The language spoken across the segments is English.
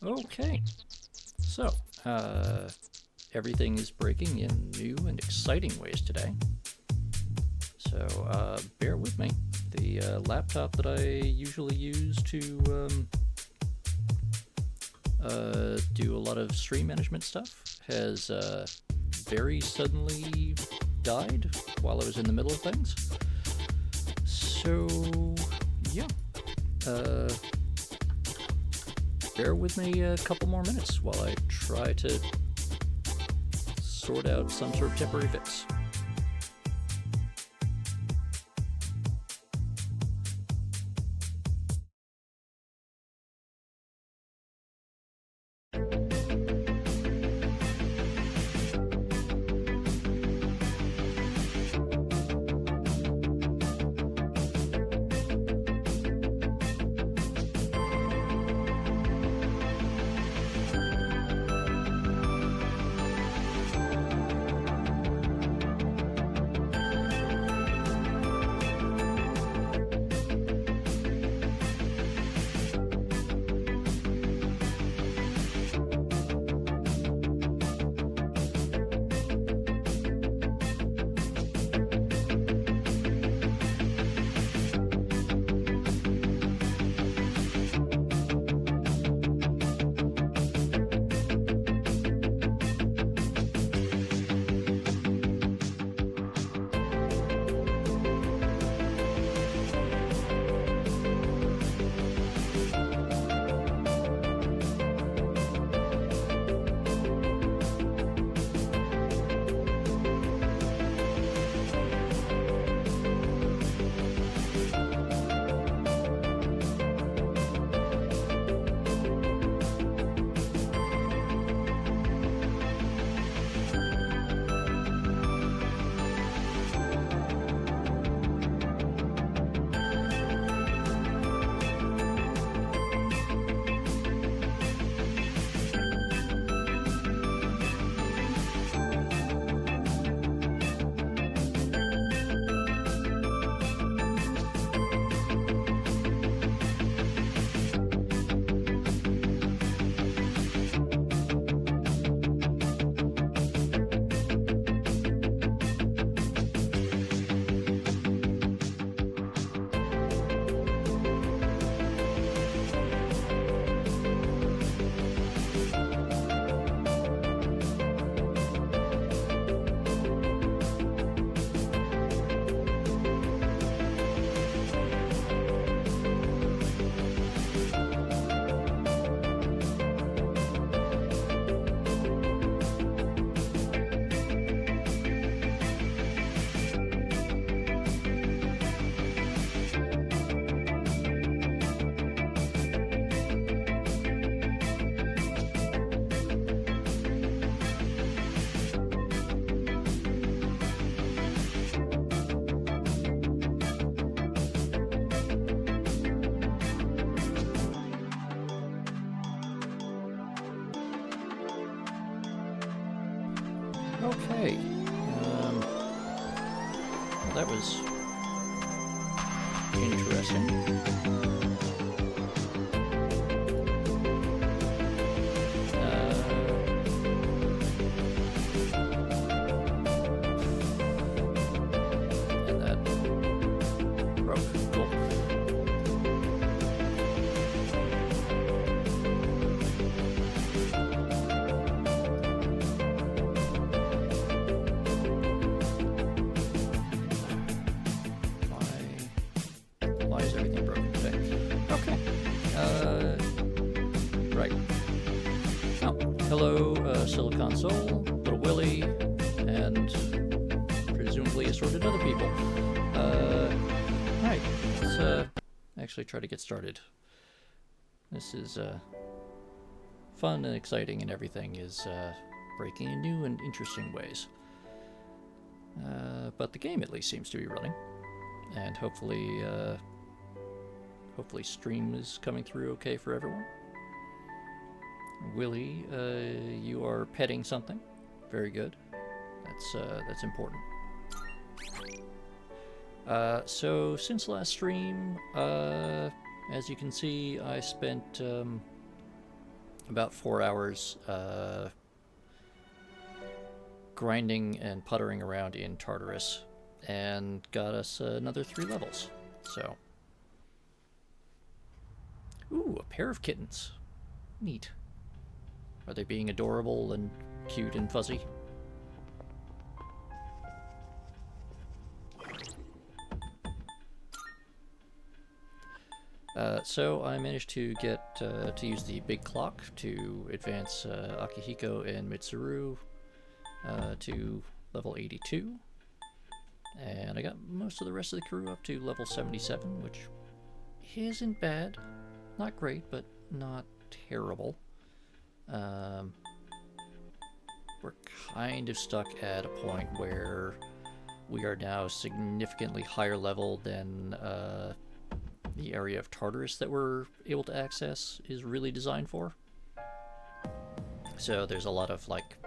Okay, so everything is breaking in new and exciting ways today. So bear with me. The laptop that I usually use to do a lot of stream management stuff has very suddenly died while I was in the middle of things. So yeah, bear with me a couple more minutes while I try to sort out some sort of temporary fix. Okay. Well, that was interesting. And that broke. Cool. Why is everything broken today? Okay. Right. Oh, hello, Silicon Soul, Little Willy, and presumably assorted other people. Right. Let's actually try to get started. This is fun and exciting, and everything is breaking in new and interesting ways. But the game at least seems to be running, and hopefully stream is coming through okay for everyone. Willie, you are petting something. Very good. That's important. So since last stream, as you can see, I spent about 4 hours grinding and puttering around in Tartarus, and got us another 3 levels. So, ooh, a pair of kittens. Neat. Are they being adorable and cute and fuzzy? So I managed to get to use the big clock to advance Akihiko and Mitsuru to level 82. And I got most of the rest of the crew up to level 77, which isn't bad. Not great, but not terrible. We're kind of stuck at a point where we are now significantly higher level than the area of Tartarus that we're able to access is really designed for. So there's a lot of like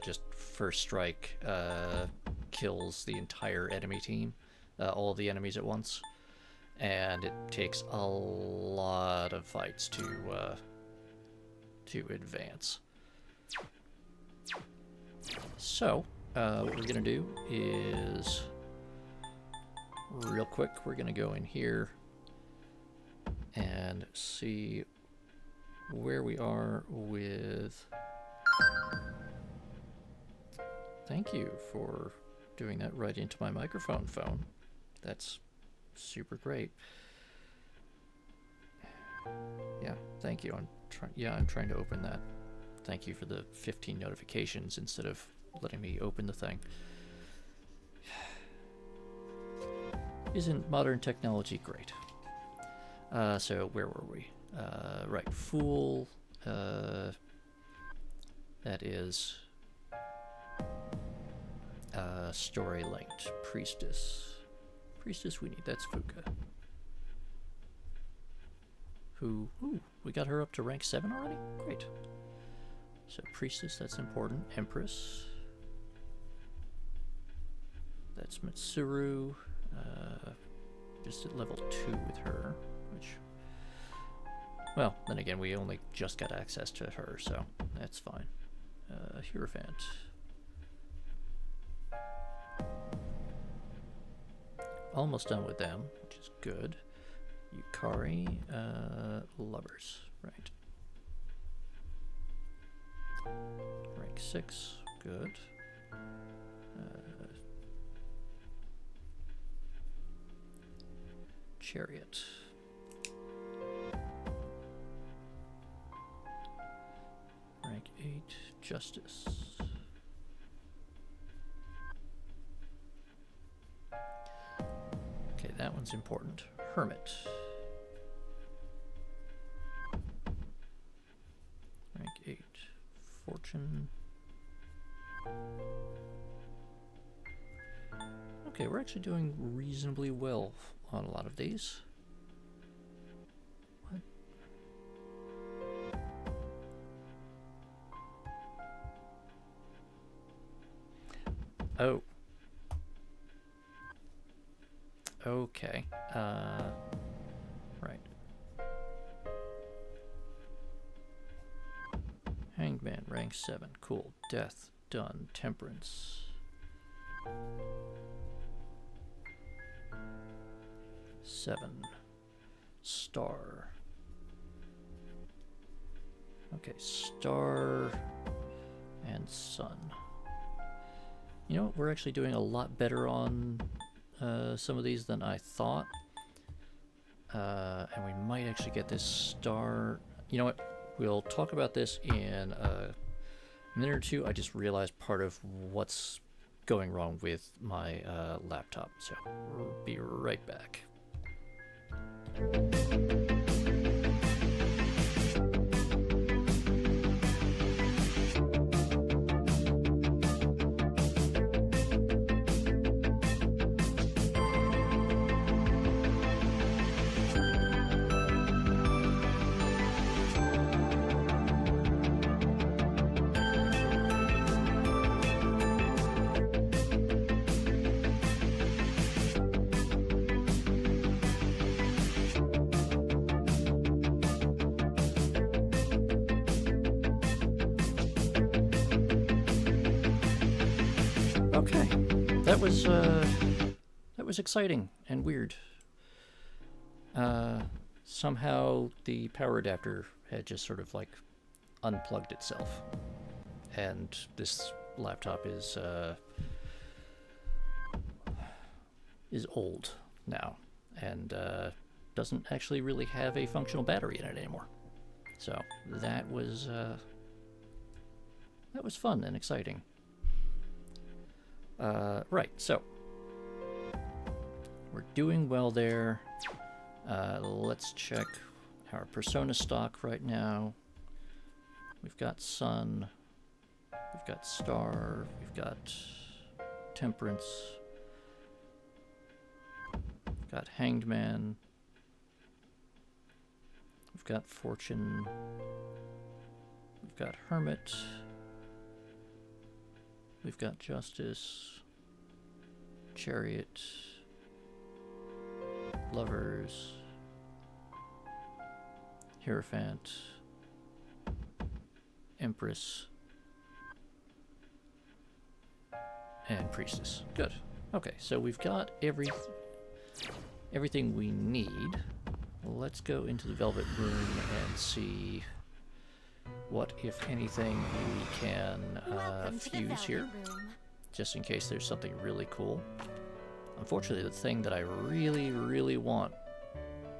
just first strike kills the entire enemy team, all of the enemies at once, and it takes a lot of fights to advance. So what we're gonna do is, real quick, we're gonna go in here and see where we are with... Thank you for doing that right into my microphone phone. That's super great. Yeah, thank you. I'm trying to open that. Thank you for the 15 notifications instead of letting me open the thing. Isn't modern technology great? So where were we? Right, Fool. That is story linked. Priestess we need. That's Fuka. Ooh, we got her up to rank 7 already? Great. So Priestess, that's important. Empress. That's Mitsuru. Just at level 2 with her, which... Well, then again, we only just got access to her, so that's fine. Hierophant. Almost done with them, which is good. Yukari, lovers, right. Rank 6, good. Chariot. Rank 8, Justice. Okay, that one's important. Hermit. Rank 8, Fortune. Okay, we're actually doing reasonably well on a lot of these. What? Oh. Okay. Right. Hangman, rank 7. Cool. Death, done. Temperance. Seven. Star. Okay, Star and Sun. You know what? We're actually doing a lot better on some of these than I thought. And we might actually get this Star. You know what? We'll talk about this in a minute or two. I just realized part of what's going wrong with my laptop. So we'll be right back. Okay, that was exciting and weird. Somehow the power adapter had just sort of like unplugged itself, and this laptop is old now and doesn't actually really have a functional battery in it anymore. So that was fun and exciting. Right, so we're doing well there. Let's check our Persona stock right now. We've got Sun, we've got Star, we've got Temperance, we've got Hanged Man, we've got Fortune, we've got Hermit, we've got Justice, Chariot, Lovers, Hierophant, Empress, and Priestess. Good. Okay, so we've got everything we need. Let's go into the Velvet Room and see what, if anything, we can fuse here, just in case there's something really cool. Unfortunately, the thing that I really, really want,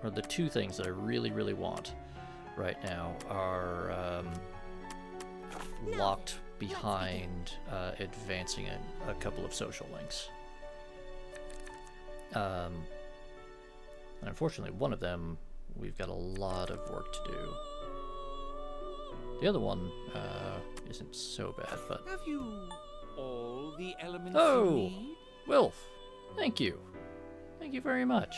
or the two things that I really, really want right now are locked behind advancing a couple of social links. And unfortunately, one of them, we've got a lot of work to do. The other one isn't so bad, but... Have you all the elements you need? Wilf! Thank you. Thank you very much.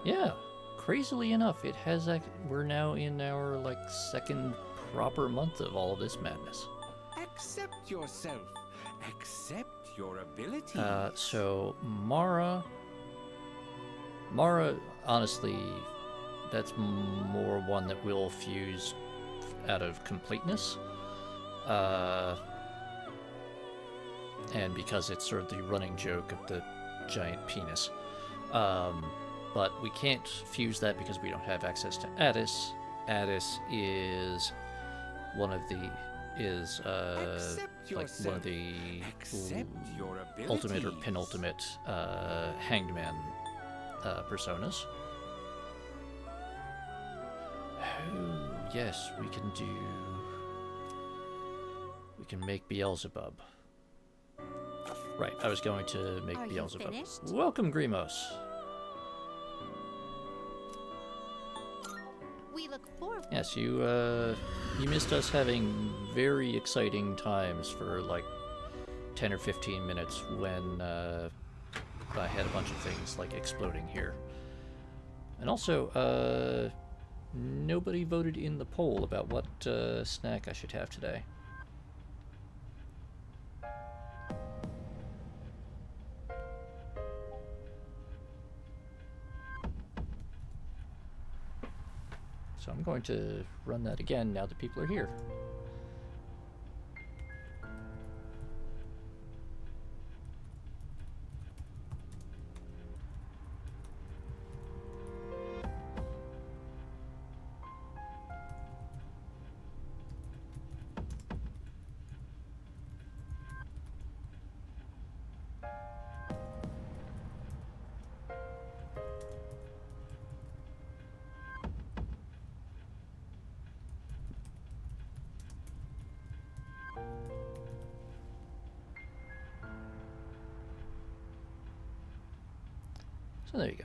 Yeah, crazily enough, it has... we're now in our, like, second proper month of all of this madness. Accept yourself. Accept your abilities. So, Mara, honestly, that's more one that will fuse out of completeness. And because it's sort of the running joke of the giant penis. But we can't fuse that because we don't have access to Addis. Addis is one of the one of the ultimate or penultimate Hanged Man personas. Oh, yes, we can make Beelzebub. Right, I was going to make Beelzebub. Welcome, Grimos. We look forward. Yes, you missed us having very exciting times for like 10 or 15 minutes when I had a bunch of things like exploding here. And also, nobody voted in the poll about what snack I should have today. So I'm going to run that again now that people are here. So there you go.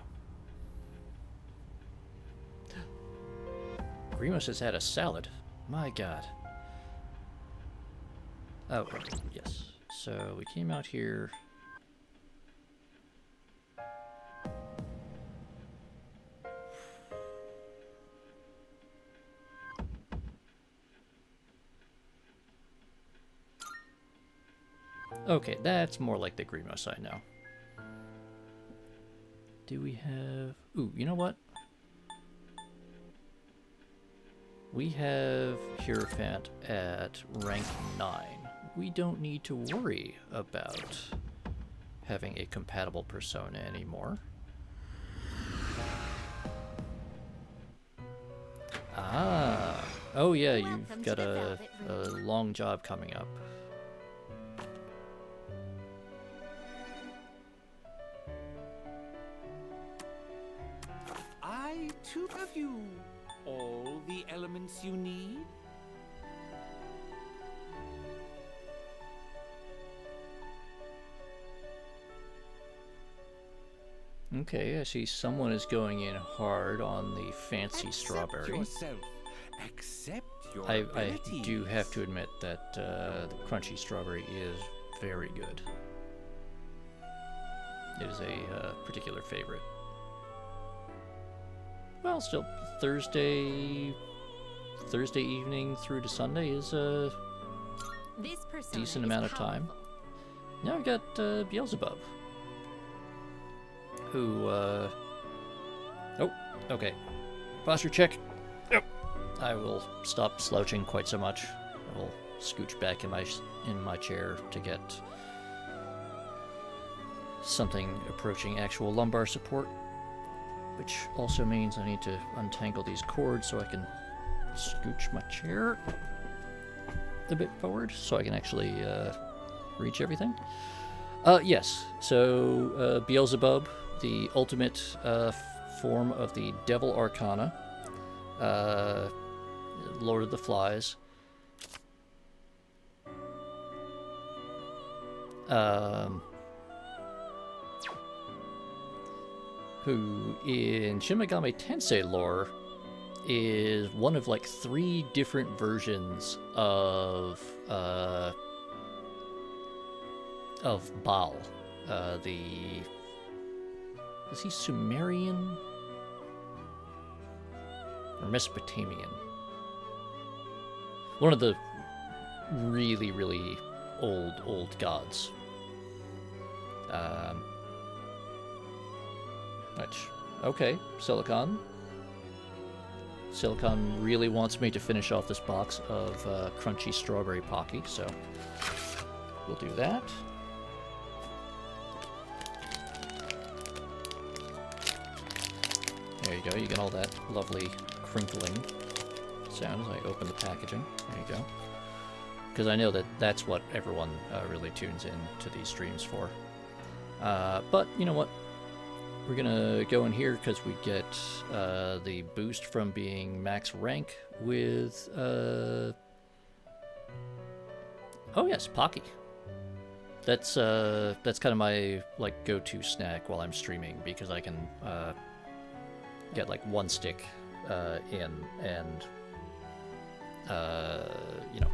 Grimos has had a salad. My god. Oh, yes. So we came out here. Okay, that's more like the Grimos I know. Do we have... Ooh, you know what? We have Hierophant at rank 9, we don't need to worry about having a compatible persona anymore. Ah. Oh yeah, you've got a long job coming up. I too have you all the elements you need. Okay, I see someone is going in hard on the fancy strawberry. Yourself. Accept your I abilities. do have to admit that the crunchy strawberry is very good. It is a particular favorite. Well, still, Thursday evening through to Sunday is a decent amount of time. Now we got Beelzebub, who, oh, okay, posture check. Yep. I will stop slouching quite so much. I will scooch back in my chair to get something approaching actual lumbar support, which also means I need to untangle these cords so I can scooch my chair a bit forward so I can actually reach everything. Yes, so Beelzebub, the ultimate form of the Devil Arcana, Lord of the Flies. Who in Shin Megami Tensei lore is one of like 3 different versions of Baal. Is he Sumerian or Mesopotamian? One of the really, really old gods. Which, okay, Silicon. Silicon really wants me to finish off this box of crunchy strawberry Pocky, so we'll do that. There you go, you get all that lovely crinkling sound as I open the packaging. There you go. Because I know that that's what everyone really tunes in to these streams for. But you know what? We're gonna go in here because we get the boost from being max rank with oh yes, Pocky. That's kind of my like go-to snack while I'm streaming because I can get like 1 stick in and you know,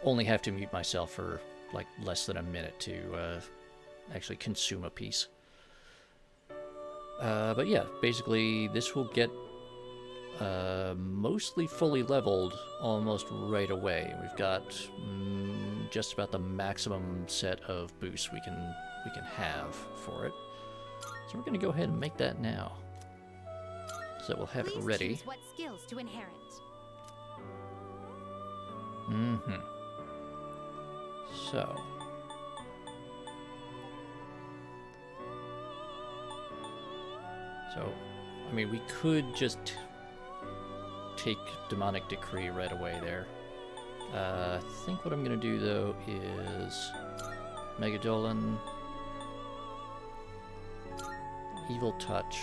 only have to mute myself for like less than a minute to actually consume a piece. But yeah, basically this will get mostly fully leveled almost right away. We've got just about the maximum set of boosts we can have for it. So we're going to go ahead and make that now, so that we'll have it ready. Choose what skills to inherit. So. So, I mean, we could just take Demonic Decree right away there. I think what I'm going to do, though, is Megadolin, Evil Touch,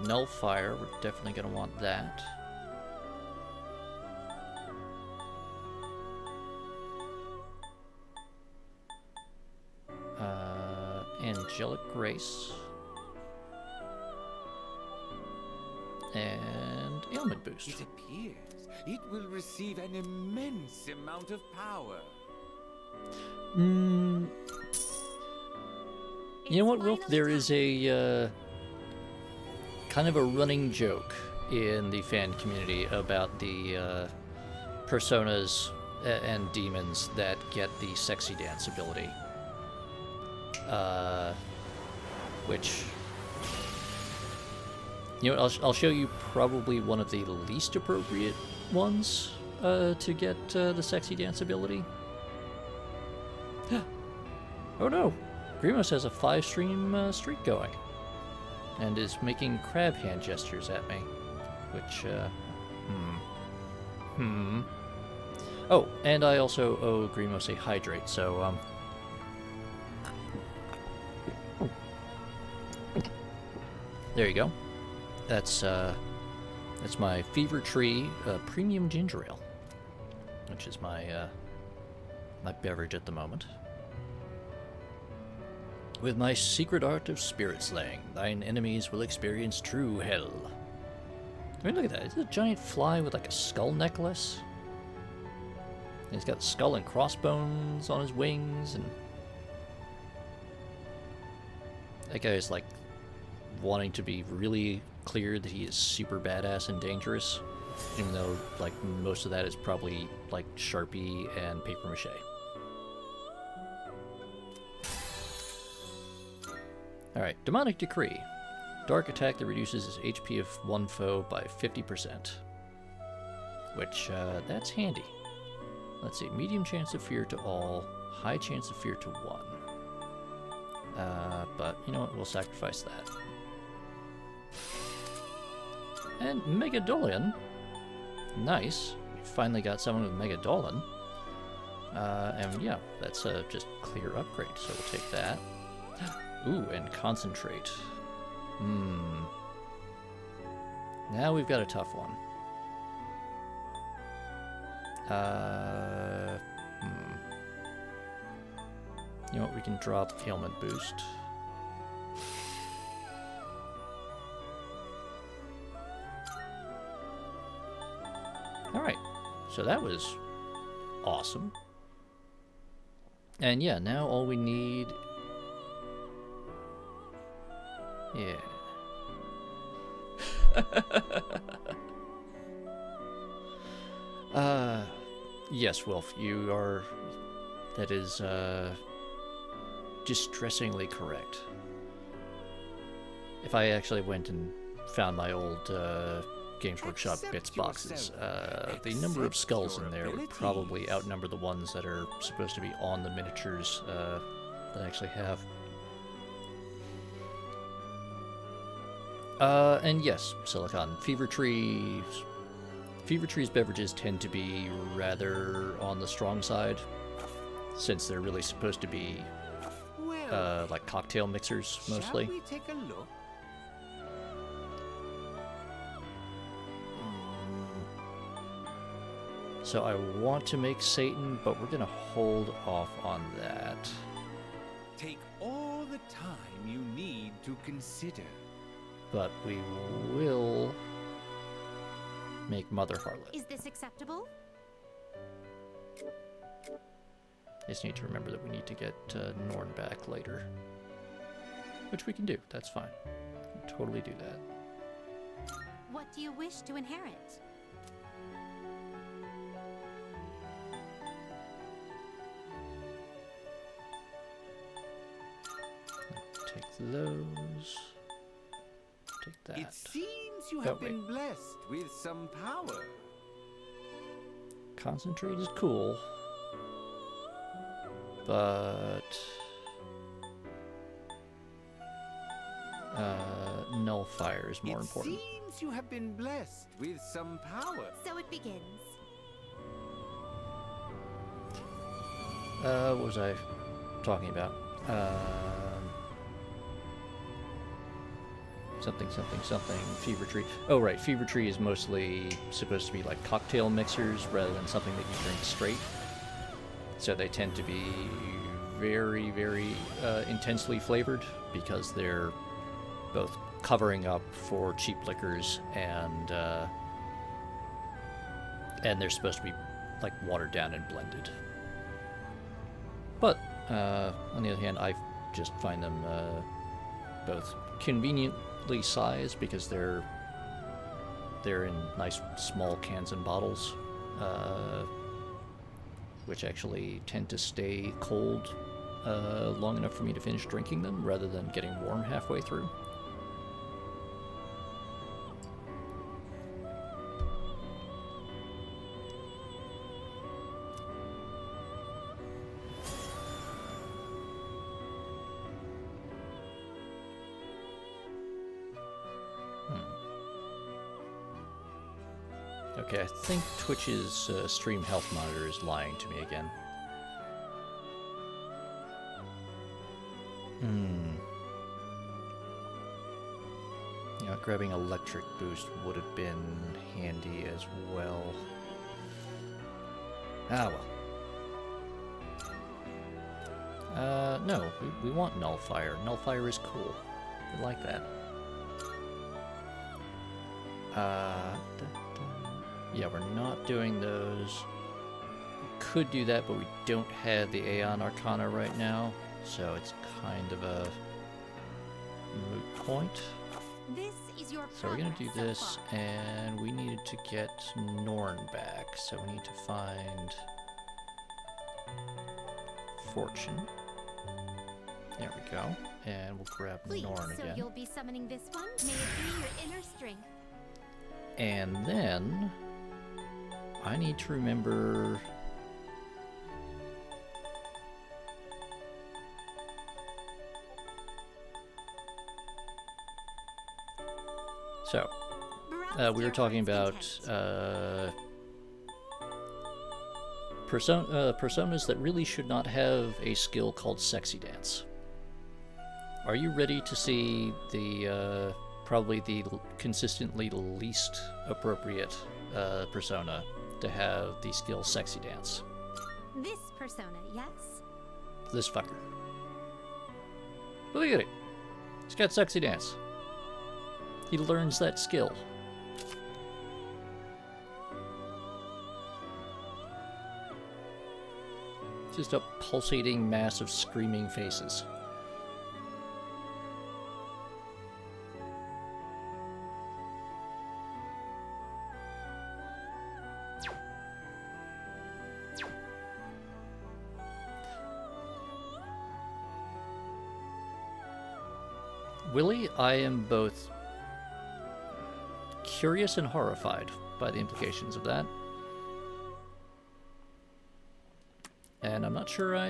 Nullfire, we're definitely going to want that. Angelic Grace, and Ailment Boost. It appears it will receive an immense amount of power. You know what, Wilf? There is a kind of a running joke in the fan community about the personas and demons that get the sexy dance ability. which, you know, I'll show you probably one of the least appropriate ones to get the sexy dance ability. Oh no! Grimos has a 5-stream streak going, and is making crab hand gestures at me, which, Oh, and I also owe Grimos a hydrate, so, there you go. That's my Fever Tree Premium Ginger Ale, which is my my beverage at the moment. With my secret art of spirit slaying, thine enemies will experience true hell. I mean, look at that. It's a giant fly with like a skull necklace. And he's got skull and crossbones on his wings, and that guy is like wanting to be really clear that he is super badass and dangerous, even though like most of that is probably like Sharpie and paper mache. Alright, Demonic Decree. Dark attack that reduces his HP of one foe by 50%. Which, that's handy. Let's see, medium chance of fear to all, high chance of fear to one. But, you know what, we'll sacrifice that. And Megadolian. Nice. We finally got someone with Megadolian. And yeah, that's a just clear upgrade, so we'll take that. Ooh, and Concentrate. Now we've got a tough one. You know what, we can drop Ailment Boost. Alright, so that was awesome. And yeah, now all we need... Yeah. Yes, Wolf, you are... That is, distressingly correct. If I actually went and found my old, Games Workshop bits boxes, the number of skulls in there would probably outnumber the ones that are supposed to be on the miniatures, that I actually have. And yes, Silicon. Fever Tree's beverages tend to be rather on the strong side, since they're really supposed to be, like cocktail mixers, mostly. Shall we take a look? So I want to make Satan, but we're gonna hold off on that. Take all the time you need to consider. But we will make Mother Harlot. Is this acceptable? Just need to remember that we need to get Norn back later. Which we can do, that's fine. We can totally do that. What do you wish to inherit? Take those. Take that. It seems you have been blessed with some power. Concentrate is cool. But... Nullfire is more important. It seems you have been blessed with some power. So it begins. What was I talking about? Something. Fever Tree. Oh, right. Fever Tree is mostly supposed to be like cocktail mixers rather than something that you drink straight. So they tend to be very, very intensely flavored because they're both covering up for cheap liquors and they're supposed to be like watered down and blended. But on the other hand, I just find them both conveniently sized because they're in nice small cans and bottles, which actually tend to stay cold long enough for me to finish drinking them rather than getting warm halfway through. Okay, I think Twitch's stream health monitor is lying to me again. Yeah, grabbing electric boost would have been handy as well. Ah, well. No, we want Nullfire. Nullfire is cool. We like that. Yeah, we're not doing those. We could do that, but we don't have the Aeon Arcana right now, so it's kind of a moot point. This is your So we're gonna do progress so this, far. and we needed to get Norn back, so we need to find Fortune. There we go, and we'll grab Please, Norn so again. you'll be summoning this one? May it be your inner strength. And then I need to remember so Browse we were your talking heart's about content. personas that really should not have a skill called Sexy Dance. Are you ready to see the probably the consistently least appropriate persona to have the skill Sexy Dance? This persona, yes? This fucker. Look at it. He's got Sexy Dance. He learns that skill. Just a pulsating mass of screaming faces. Willie, I am both curious and horrified by the implications of that. And I'm not sure I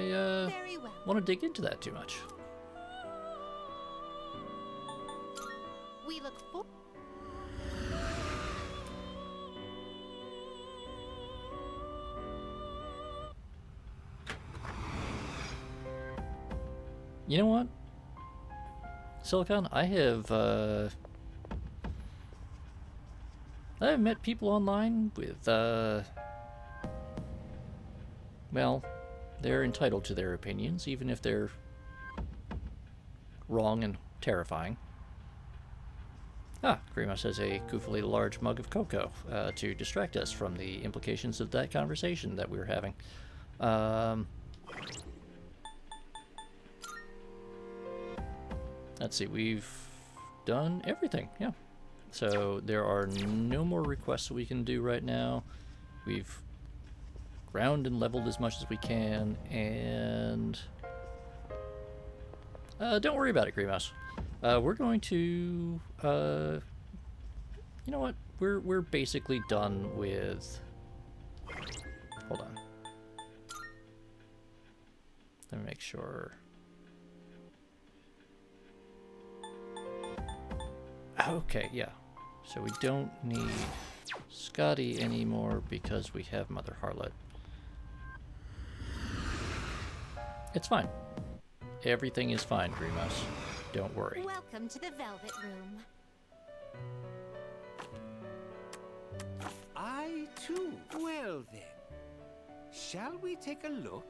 Very well. want to dig into that too much. We look for. You know what? Silicon, I have met people online with, well, they're entitled to their opinions, even if they're wrong and terrifying. Ah, Grimace has a goofily large mug of cocoa to distract us from the implications of that conversation that we were having. Let's see, we've done everything, yeah. So there are no more requests we can do right now. We've ground and leveled as much as we can, and don't worry about it, Grimace. We're going to, you know what? We're basically done with. Hold on. Let me make sure. Okay, yeah. So we don't need Scotty anymore because we have Mother Harlot. It's fine. Everything is fine, Grimace. Don't worry. Welcome to the Velvet Room. I too. Well then, shall we take a look?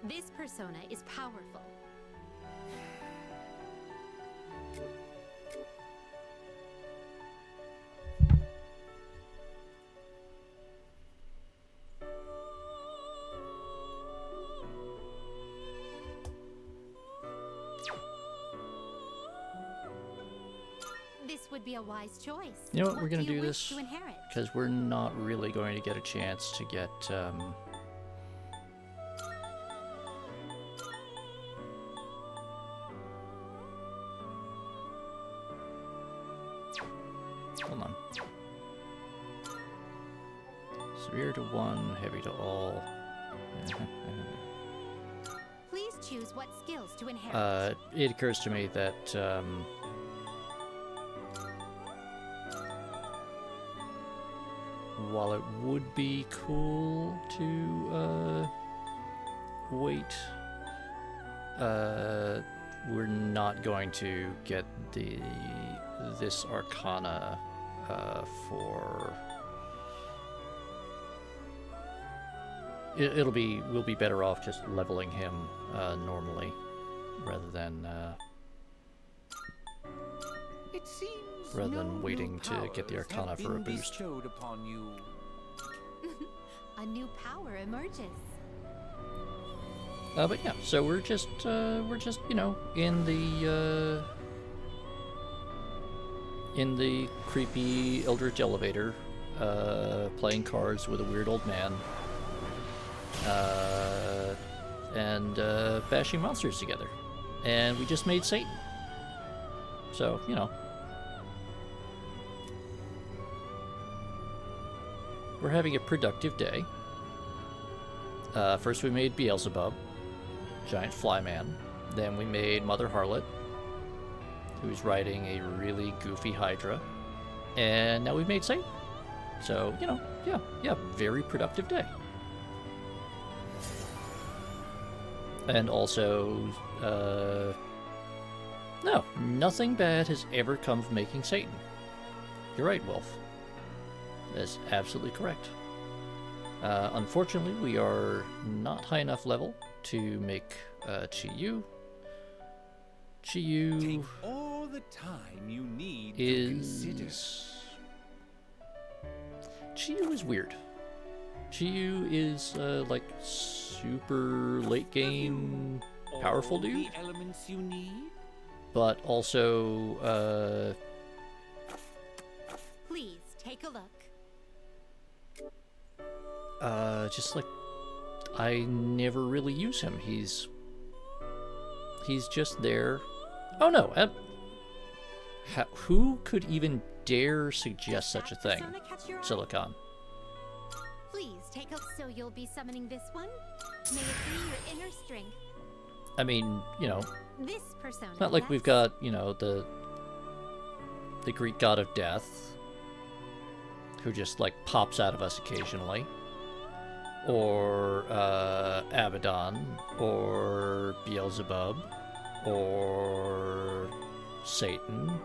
This persona is powerful. This would be a wise choice. You know what, we're What gonna do you do wish this to inherit? because we're not really going to get a chance to get Rear to one, heavy to all. Please choose what skills to inherit. It occurs to me that while it would be cool to wait, we're not going to get this Arcana for. We'll be better off just leveling him normally, rather than It seems waiting to get the Arcana for a boost. Upon you. A new power emerges. But yeah, so we're just you know in the creepy Eldritch elevator, playing cards with a weird old man. And bashing monsters together. And we just made Satan. So, you know. We're having a productive day. First we made Beelzebub, giant fly man. Then we made Mother Harlot, who's riding a really goofy Hydra. And now we've made Satan. So, you know, yeah, very productive day. And also, no, nothing bad has ever come from making Satan. You're right, Wolf. That's absolutely correct. Unfortunately, we are not high enough level to make Chi-Yu. Chi-Yu Take all the time you need to is... consider. Chi-Yu is weird. Chi-Yu is, like, super late game powerful dude, The elements you need? but also Please take a look. just like I never really use him. He's just there. Oh no, who could even dare suggest such a thing? Persona catch your eye? Silicon. Please take a. So you'll be summoning this one? May it be your inner strength. I mean, you know, This persona. it's not like we've got, you know, the Greek god of death, who just like pops out of us occasionally, or Abaddon, or Beelzebub, or Satan.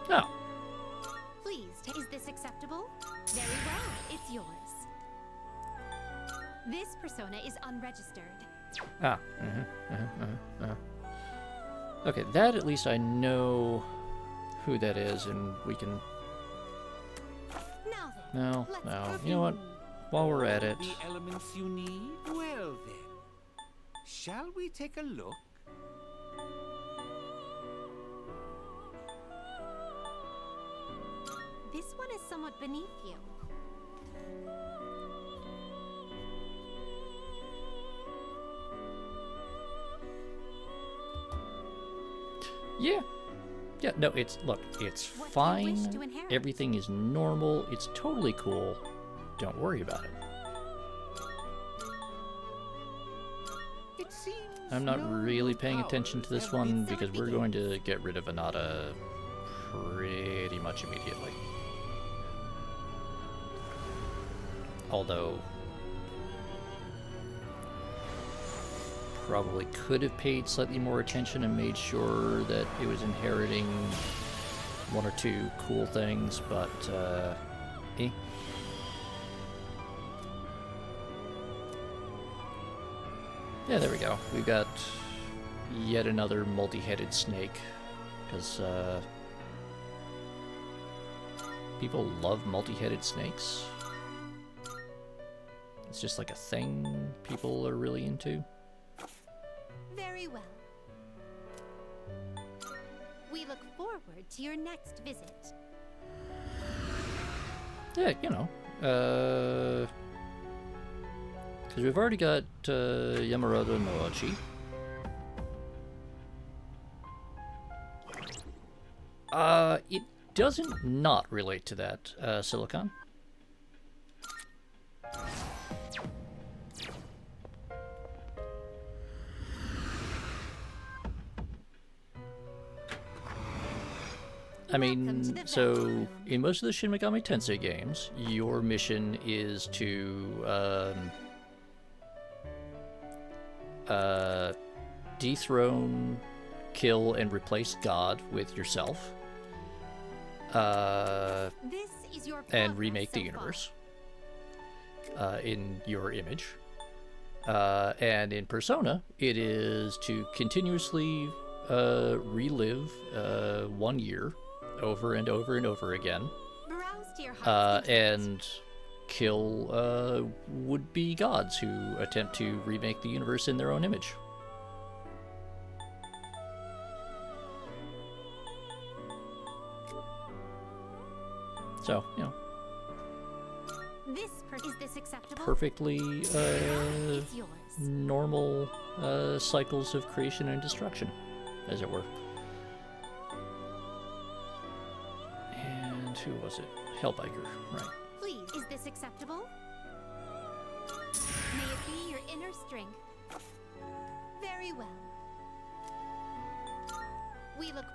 No. Please, is this acceptable? Very well, it's yours. This persona is unregistered. Ah. Okay, that at least I know who that is, and we can. Now then, No. let's You know what? While we're at it, The elements you need? Well then, shall we take a look? This one is somewhat beneath you. yeah. Yeah, no, it's What do you wish to fine. inherit? Everything is normal. It's totally cool. Don't worry about it. It seems I'm not no really new paying attention to powers this have been one because it we're going to get rid of Anata pretty much immediately. Although, probably could have paid slightly more attention and made sure that it was inheriting one or two cool things, but, eh. Yeah, there we go. We've got yet another multi-headed snake, because, people love multi-headed snakes. It's just like a thing people are really into. Very well. We look forward to your next visit. Yeah, you know, because we've already got Yamamoto Noachi. doesn't not relate to that, Silicon. I mean, so in most of the Shin Megami Tensei games, your mission is to dethrone, kill, and replace God with yourself, This is your and progress remake the so far. universe in your image. And in Persona, it is to continuously relive 1 year over and over and over again, Browse to your heart's content. and kill would-be gods who attempt to remake the universe in their own image. So, you know, Is this acceptable? perfectly It's yours. normal cycles of creation and destruction, as it were. And who was it? Hellbiker, right. Please, is this acceptable? May it be your inner strength. Very well. We look.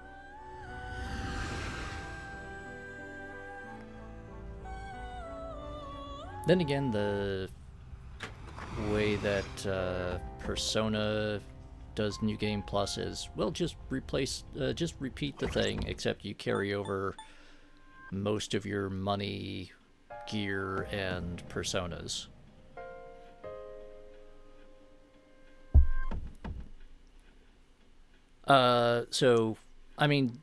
Then again, the way that Persona does New Game Plus is, well, just repeat the thing, except you carry over most of your money, gear, and personas. So, I mean,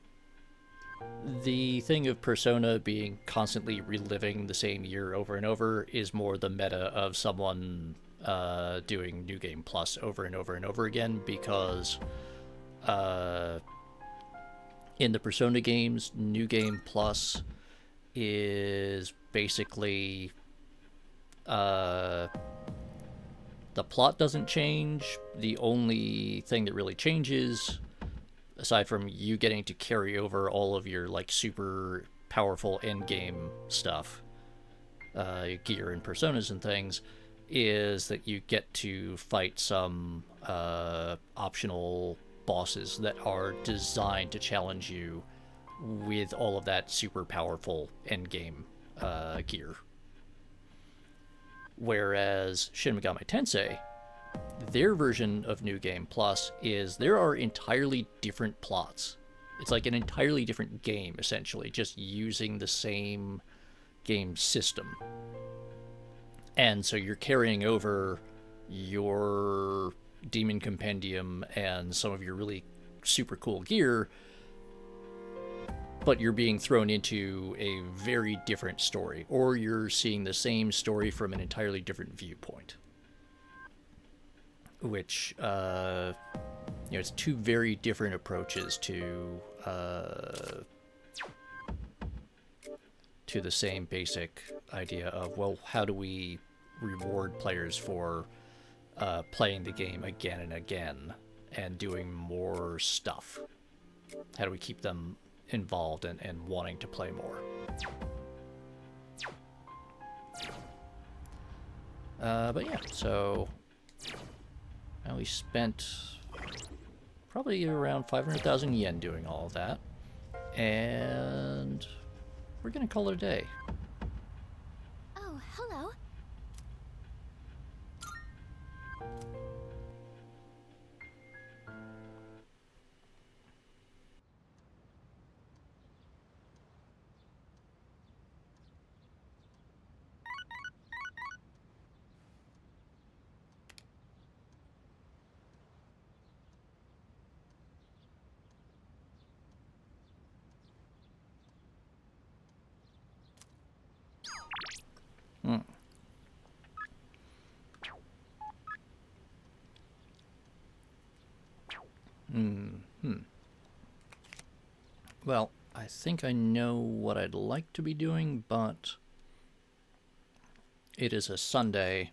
the thing of Persona being constantly reliving the same year over and over is more the meta of someone doing New Game Plus over and over and over again, because in the Persona games, New Game Plus is basically the plot doesn't change. The only thing that really changes, aside from you getting to carry over all of your like super powerful end game stuff, gear and personas and things, is that you get to fight some optional bosses that are designed to challenge you with all of that super powerful end game gear. Whereas Shin Megami Tensei, their version of New Game Plus is there are entirely different plots. It's like an entirely different game, essentially, just using the same game system. And so you're carrying over your Demon Compendium and some of your really super cool gear, but you're being thrown into a very different story, or you're seeing the same story from an entirely different viewpoint. Which, it's two very different approaches to the same basic idea of, well, how do we reward players for playing the game again and again and doing more stuff? How do we keep them involved and wanting to play more? But yeah, so we spent probably around 500,000 yen doing all of that, and we're gonna call it a day. Oh, hello. Well, I think I know what I'd like to be doing, but it is a Sunday,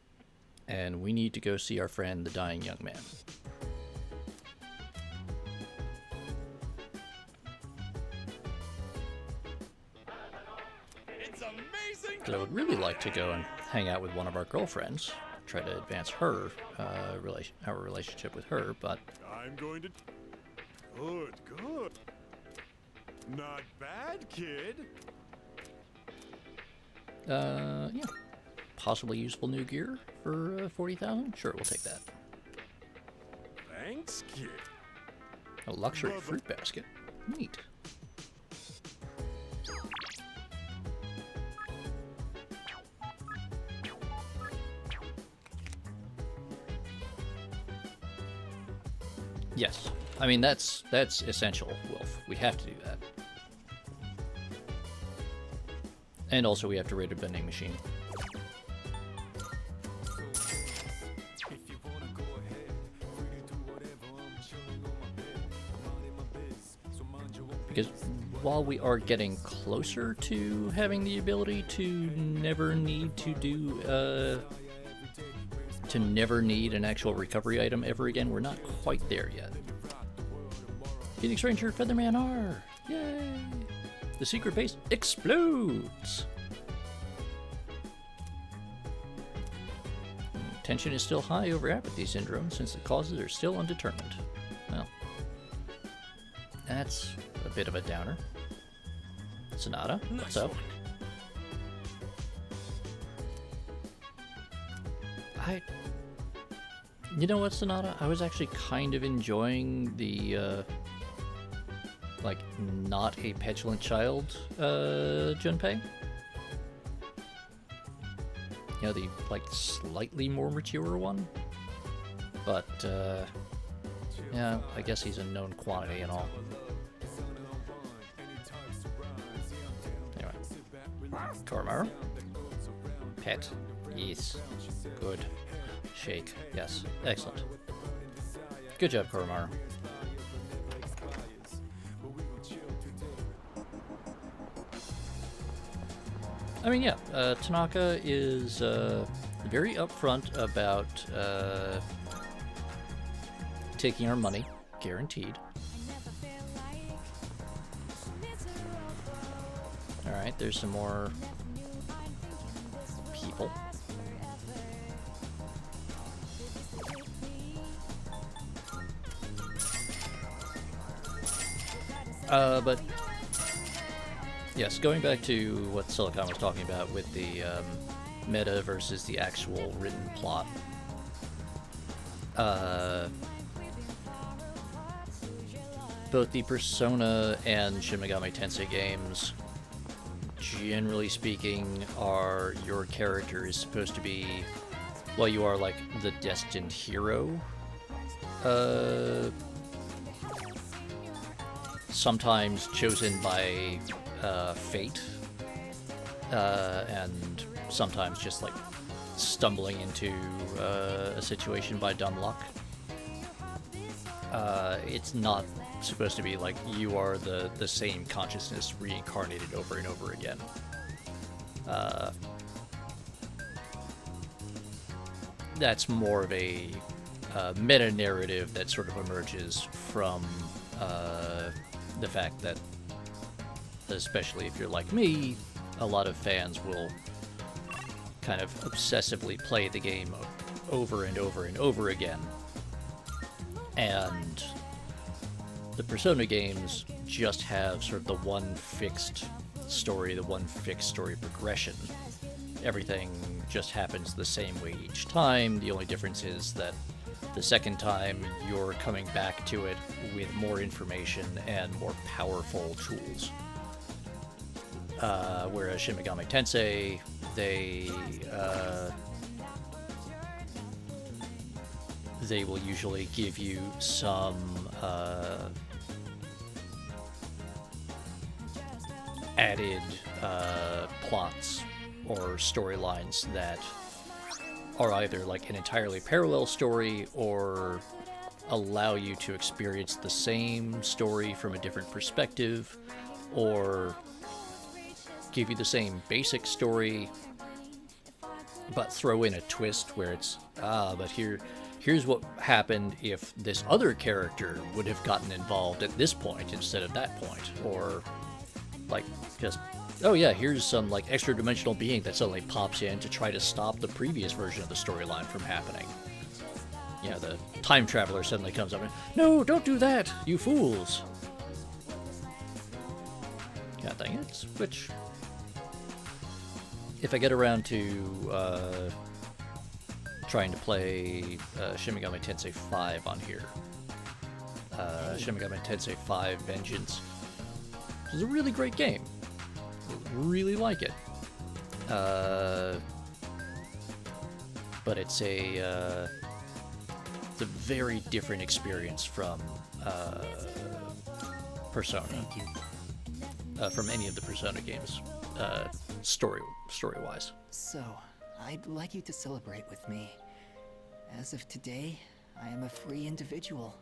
and we need to go see our friend, the dying young man. Because I would really like to go and hang out with one of our girlfriends, try to advance her, our relationship with her, but... I'm going to... Good, good. Not bad, kid. Yeah. Possibly useful new gear for 40,000? Sure, we'll take that. Thanks, kid. A luxury fruit basket. Neat. Yes. I mean, that's essential, Wolf. We have to do that. And also we have to raid a vending machine. Because while we are getting closer to having the ability to never need to do, to never need an actual recovery item ever again, we're not quite there yet. Phoenix Ranger Featherman R! Yay! The secret base explodes! Tension is still high over apathy syndrome since the causes are still undetermined. Well, that's a bit of a downer. Sonata, what's up? You know what, Sonata? I was actually kind of enjoying the, like, not a petulant child, Junpei. You know, the, like, slightly more mature one. But, yeah, I guess he's a known quantity and all. Anyway. Koromaru? Pet. Yes. Good. Shake. Yes. Excellent. Good job, Koromaru. I mean, yeah, Tanaka is very upfront about taking our money, guaranteed. Alright, there's some more people. But yes, going back to what Silicon was talking about with the meta versus the actual written plot. Both the Persona and Shin Megami Tensei games, generally speaking, are your character is supposed to be, well, you are like the destined hero. Sometimes chosen by fate, and sometimes just like stumbling into a situation by dumb luck. It's not supposed to be like you are the same consciousness reincarnated over and over again. That's more of a meta-narrative that sort of emerges from the fact that, especially if you're like me, a lot of fans will kind of obsessively play the game over and over and over again. And the Persona games just have sort of the one fixed story, the one fixed story progression. Everything just happens the same way each time. The only difference is that the second time you're coming back to it with more information and more powerful tools. Whereas Shin Megami Tensei, they will usually give you some added plots or storylines that are either like an entirely parallel story or allow you to experience the same story from a different perspective, or give you the same basic story but throw in a twist where it's but here's what happened if this other character would have gotten involved at this point instead of that point, or like just oh yeah, here's some like extra dimensional being that suddenly pops in to try to stop the previous version of the storyline from happening. You know, the time traveler suddenly comes up and, no, don't do that, you fools. Kind of thing. It's, which, if I get around to trying to play Shin Megami Tensei 5 on here, Shin Megami Tensei 5 Vengeance is a really great game. Really like it. But it's a very different experience from Persona. Thank you. From any of the Persona games, story-wise. So, I'd like you to celebrate with me. As of today, I am a free individual.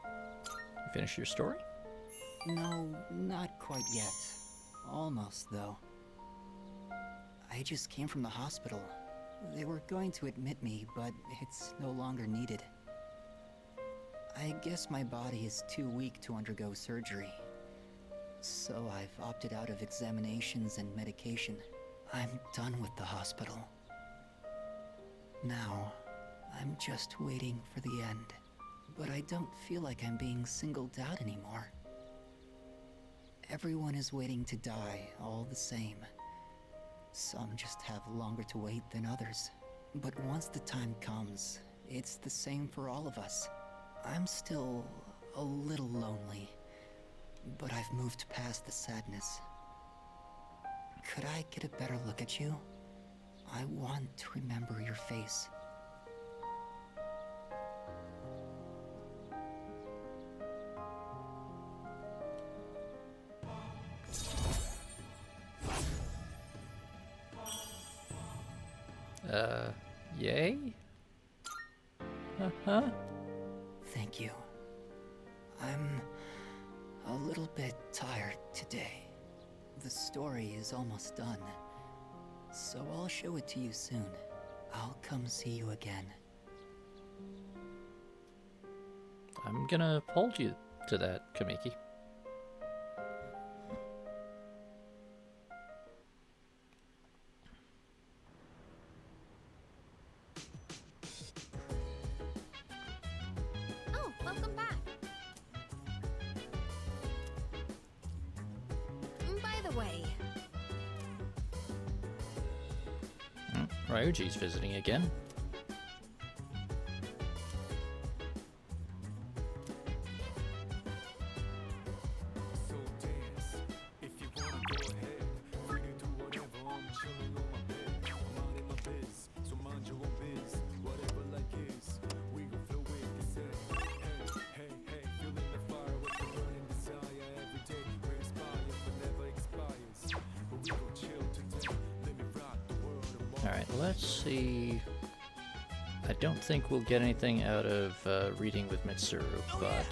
You finish your story? No, not quite yet. Almost, though. I just came from the hospital. They were going to admit me, but it's no longer needed. I guess my body is too weak to undergo surgery. So I've opted out of examinations and medication. I'm done with the hospital. Now, I'm just waiting for the end. But I don't feel like I'm being singled out anymore. Everyone is waiting to die all the same. Some just have longer to wait than others. But once the time comes, it's the same for all of us. I'm still a little lonely, but I've moved past the sadness. Could I get a better look at you? I want to remember your face. Yay? Uh-huh. Thank you. I'm a little bit tired today. The story is almost done, so I'll show it to you soon. I'll come see you again. I'm gonna hold you to that, Kamiki. Oh, welcome back. By the way, Ryuji's visiting again. So dance. If you wanna go ahead, free to do whatever. I'm chilling on my bed. I'm minding my biz, so mind your own biz. Whatever like is, we gon' flow with this end. Hey, feeling the fire with the burning desire every day. We're inspired but never expires. But we gon' chill today. Let me rock the world tomorrow. Alright, let's see. I don't think we'll get anything out of reading with Mitsuru, but...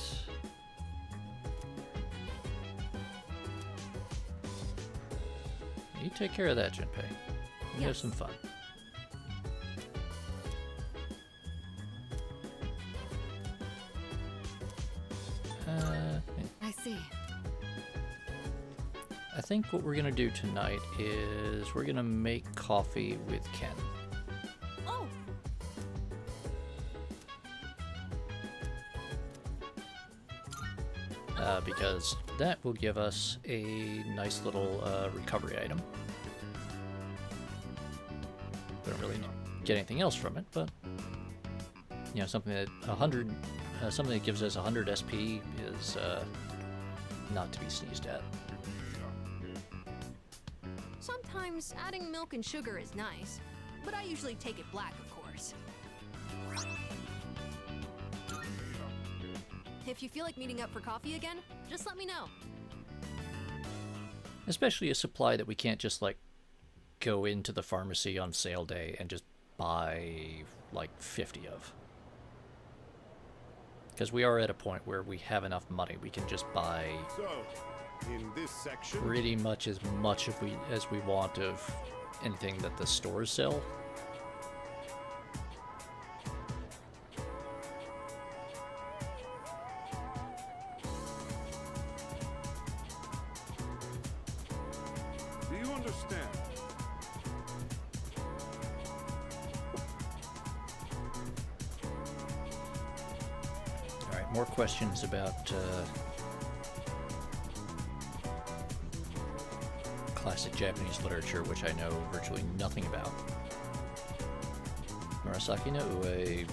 You take care of that, Junpei. You have Yes. some fun. I see. I think what we're gonna do tonight is we're gonna make coffee with Ken. Oh, Because that will give us a nice little recovery item. We don't really get anything else from it, but you know, something that something that gives us 100 SP is not to be sneezed at. Sometimes adding milk and sugar is nice, but I usually take it black, of course. If you feel like meeting up for coffee again, just let me know. Especially a supply that we can't just like go into the pharmacy on sale day and just buy like 50 of. Because we are at a point where we have enough money, we can just buy So, in this section, pretty much as we want of anything that the stores sell. understand. Alright, more questions about classic Japanese literature, which I know virtually nothing about. Murasaki no Ue,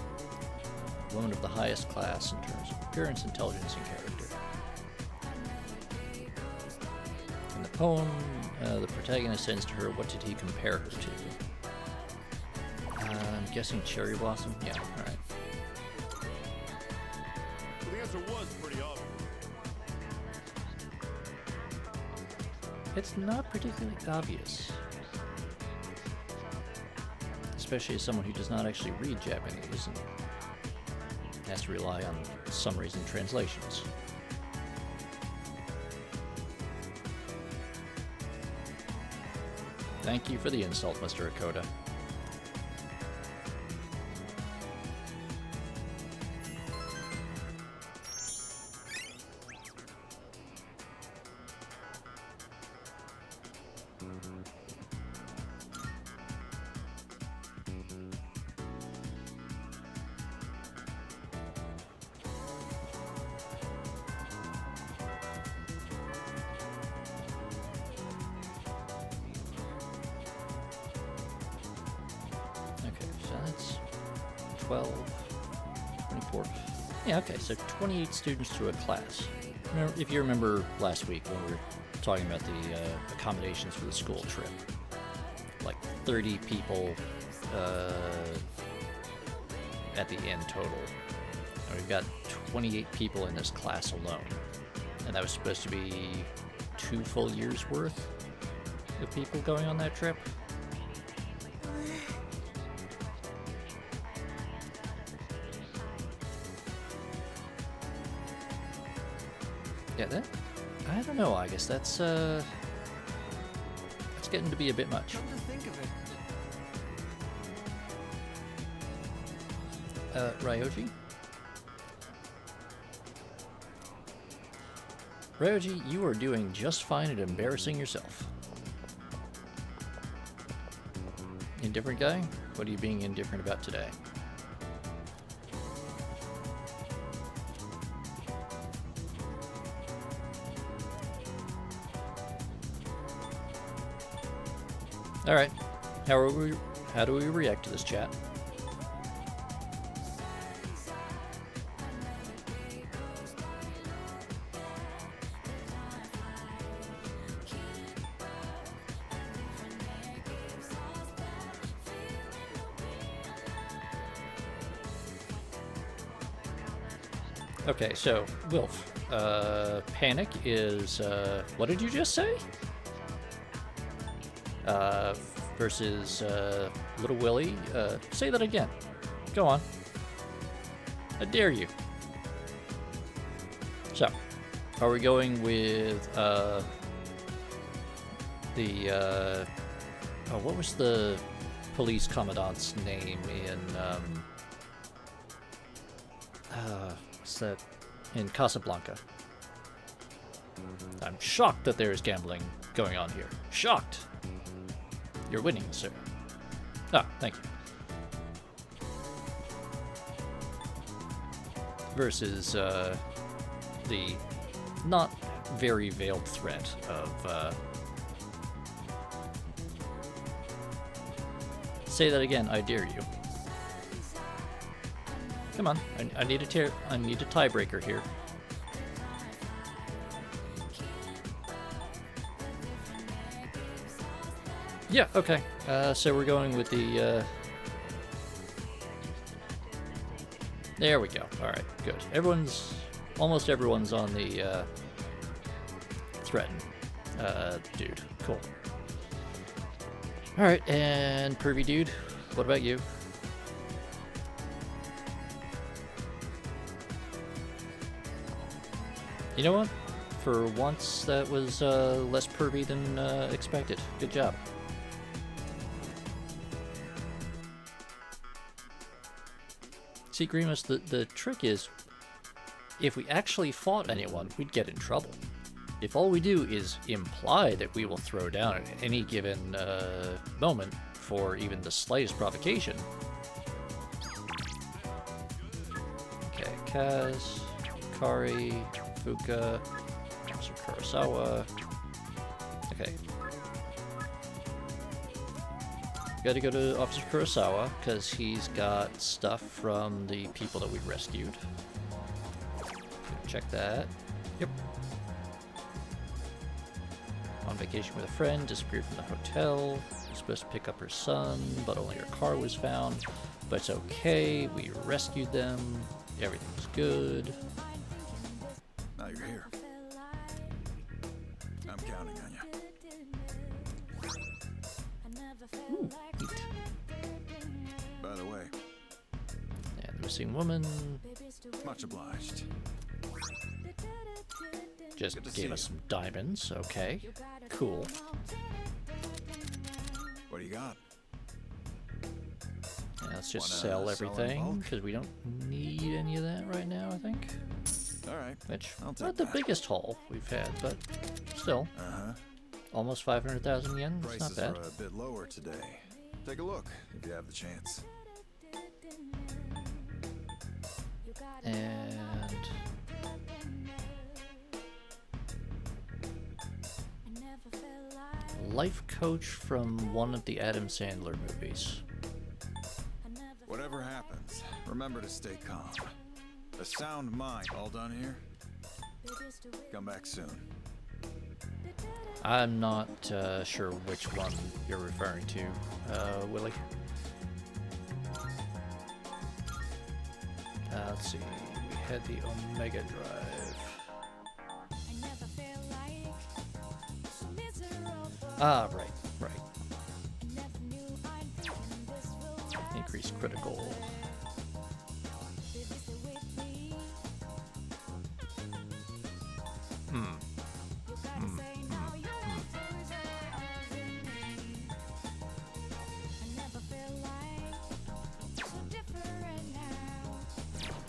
woman of the highest class in terms of appearance, intelligence, and character. In the poem, the protagonist sends to her, what did he compare her to? I'm guessing cherry blossom? Yeah, alright. Well, the answer was pretty obvious. It's not particularly obvious. Especially as someone who does not actually read Japanese and has to rely on summaries and translations. Thank you for the insult, Mr. Akoda. Okay, so that's 12, 24. Yeah, okay, so 28 students to a class. Remember, if you remember last week when we were talking about the accommodations for the school trip, like 30 people at the end total. And we've got 28 people in this class alone. And that was supposed to be 2 full years worth of people going on that trip. Yeah, that, I don't know, I guess that's getting to be a bit much. Come to think of it. Ryoji? Ryoji, you are doing just fine at embarrassing yourself. Indifferent guy? What are you being indifferent about today? Alright. How do we react to this chat? Okay, so, Wilf, Panic is, what did you just say? Versus, Little Willie, say that again. Go on. I dare you. So, are we going with, what was the police commandant's name in, what's that? In Casablanca. I'm shocked that there is gambling going on here. Shocked! You're winning, sir. Ah, thank you. Versus, the not very veiled threat of, say that again, I dare you. Come on, I need a tiebreaker here. Yeah, okay. So we're going with the, there we go. Alright, good. Almost everyone's on the, threaten, dude. Cool. Alright, and pervy dude, what about you? You know what? For once, that was, less pervy than, expected. Good job. See, Grimace, the trick is, if we actually fought anyone, we'd get in trouble. if all we do is imply that we will throw down at any given moment for even the slightest provocation. Okay, Kaz, Kari, Fuka, Officer Kurosawa. Okay. Gotta go to Officer Kurosawa, because he's got stuff from the people that we rescued. Check that. Yep. On vacation with a friend, disappeared from the hotel. Was supposed to pick up her son, but only her car was found. But it's okay, we rescued them. Everything's good. Now you're here. I'm counting on you. Ooh, neat. By the way, And the missing woman much obliged. just Good to see gave us you. some diamonds. Okay, cool. What do you got? Yeah, let's just Wanna sell sell in everything, bulk? because we don't need any of that right now, I think. All right. Which, I'll take not the that. biggest haul we've had, but still, Uh-huh. almost 500,000 yen. It's not Prices bad. are a bit lower today. Take a look if you have the chance. And life coach from one of the Adam Sandler movies. Whatever happens, remember to stay calm. A sound mind. All done here? Come back soon. I'm not sure which one you're referring to, Willie. Let's see. We had the Omega Drive. Ah, right. Increased critical.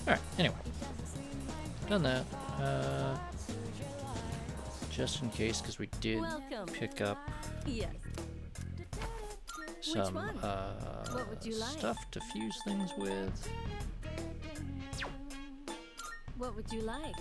Alright, anyway. Done that. Just in case, because we did Welcome. pick up Yes. some one? What would you like? stuff to fuse things with. What would you like?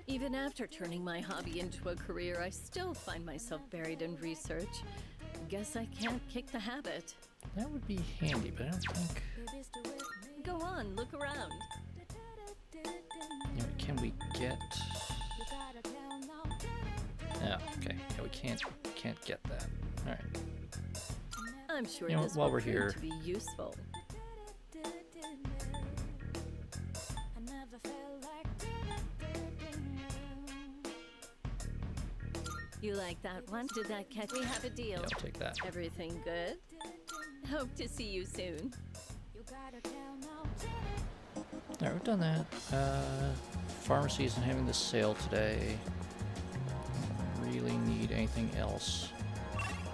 Even after turning my hobby into a career, I still find myself buried in research. Guess I can't kick the habit. That would be handy, but I don't think. Go on, look around. You know, can we get? Yeah, okay. Yeah, we can't get that. All right. I'm sure You know, this while will we're prove here- to be useful. You like that one? Did that catch? We have a deal. Yeah, I'll take that. Everything good? Hope to see you soon. All right, we've done that. Pharmacy isn't having the sale today. Don't really need anything else.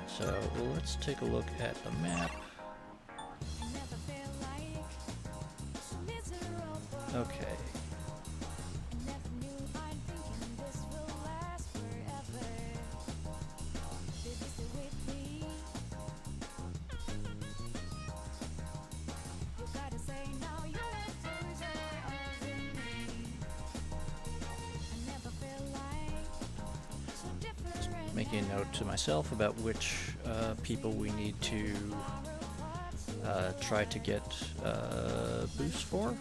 So let's take a look at the map. Okay. Making a note to myself about which people we need to try to get boosts for.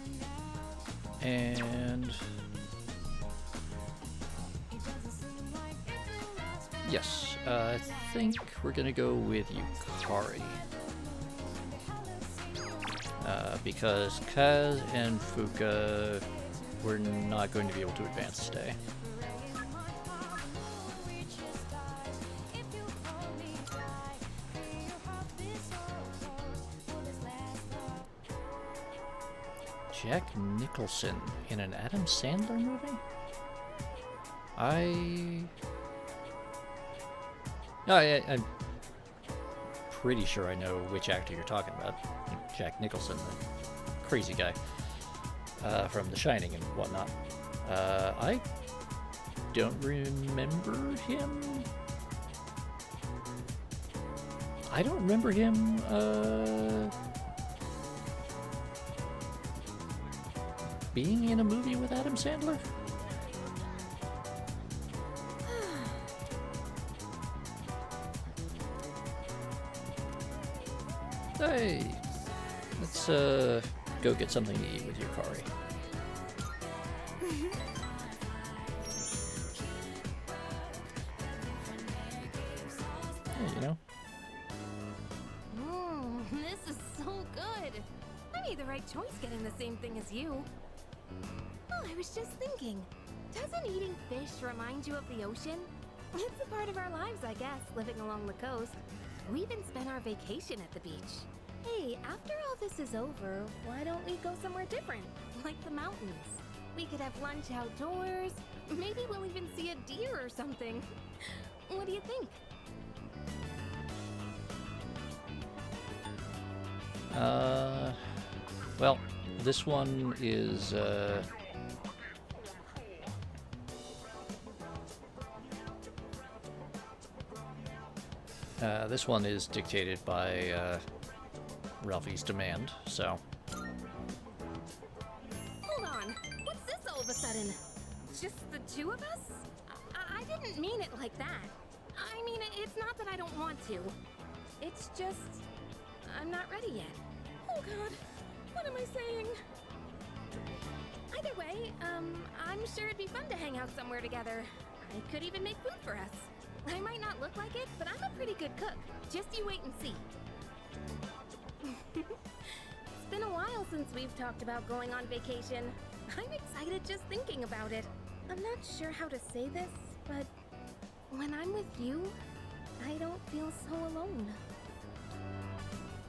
And yes, I think we're gonna go with Yukari. Because Kaz and Fuka, we're not going to be able to advance today. Jack Nicholson in an Adam Sandler movie? I No, I'm pretty sure I know which actor you're talking about. Jack Nicholson, the crazy guy from The Shining and whatnot. I don't remember him. I don't remember him being in a movie with Adam Sandler. Hey, let's go get something to eat with Yukari. Yeah, you know. This is so good. I made the right choice getting the same thing as you. Oh, I was just thinking. Doesn't eating fish remind you of the ocean? It's a part of our lives, I guess, living along the coast. We even spent our vacation at the beach. Hey, after all this is over, why don't we go somewhere different? Like the mountains. We could have lunch outdoors. Maybe we'll even see a deer or something. What do you think? Well, this one is, this one is dictated by, Ralphie's demand, so. Hold on. What's this all of a sudden? Just the two of us? I didn't mean it like that. I mean, it's not that I don't want to. It's just... I'm not ready yet. Oh god. What am I saying? Either way, I'm sure it'd be fun to hang out somewhere together. I could even make food for us. I might not look like it, but I'm a pretty good cook. Just you wait and see. It's been a while since we've talked about going on vacation. I'm excited just thinking about it. I'm not sure how to say this, but when I'm with you, I don't feel so alone.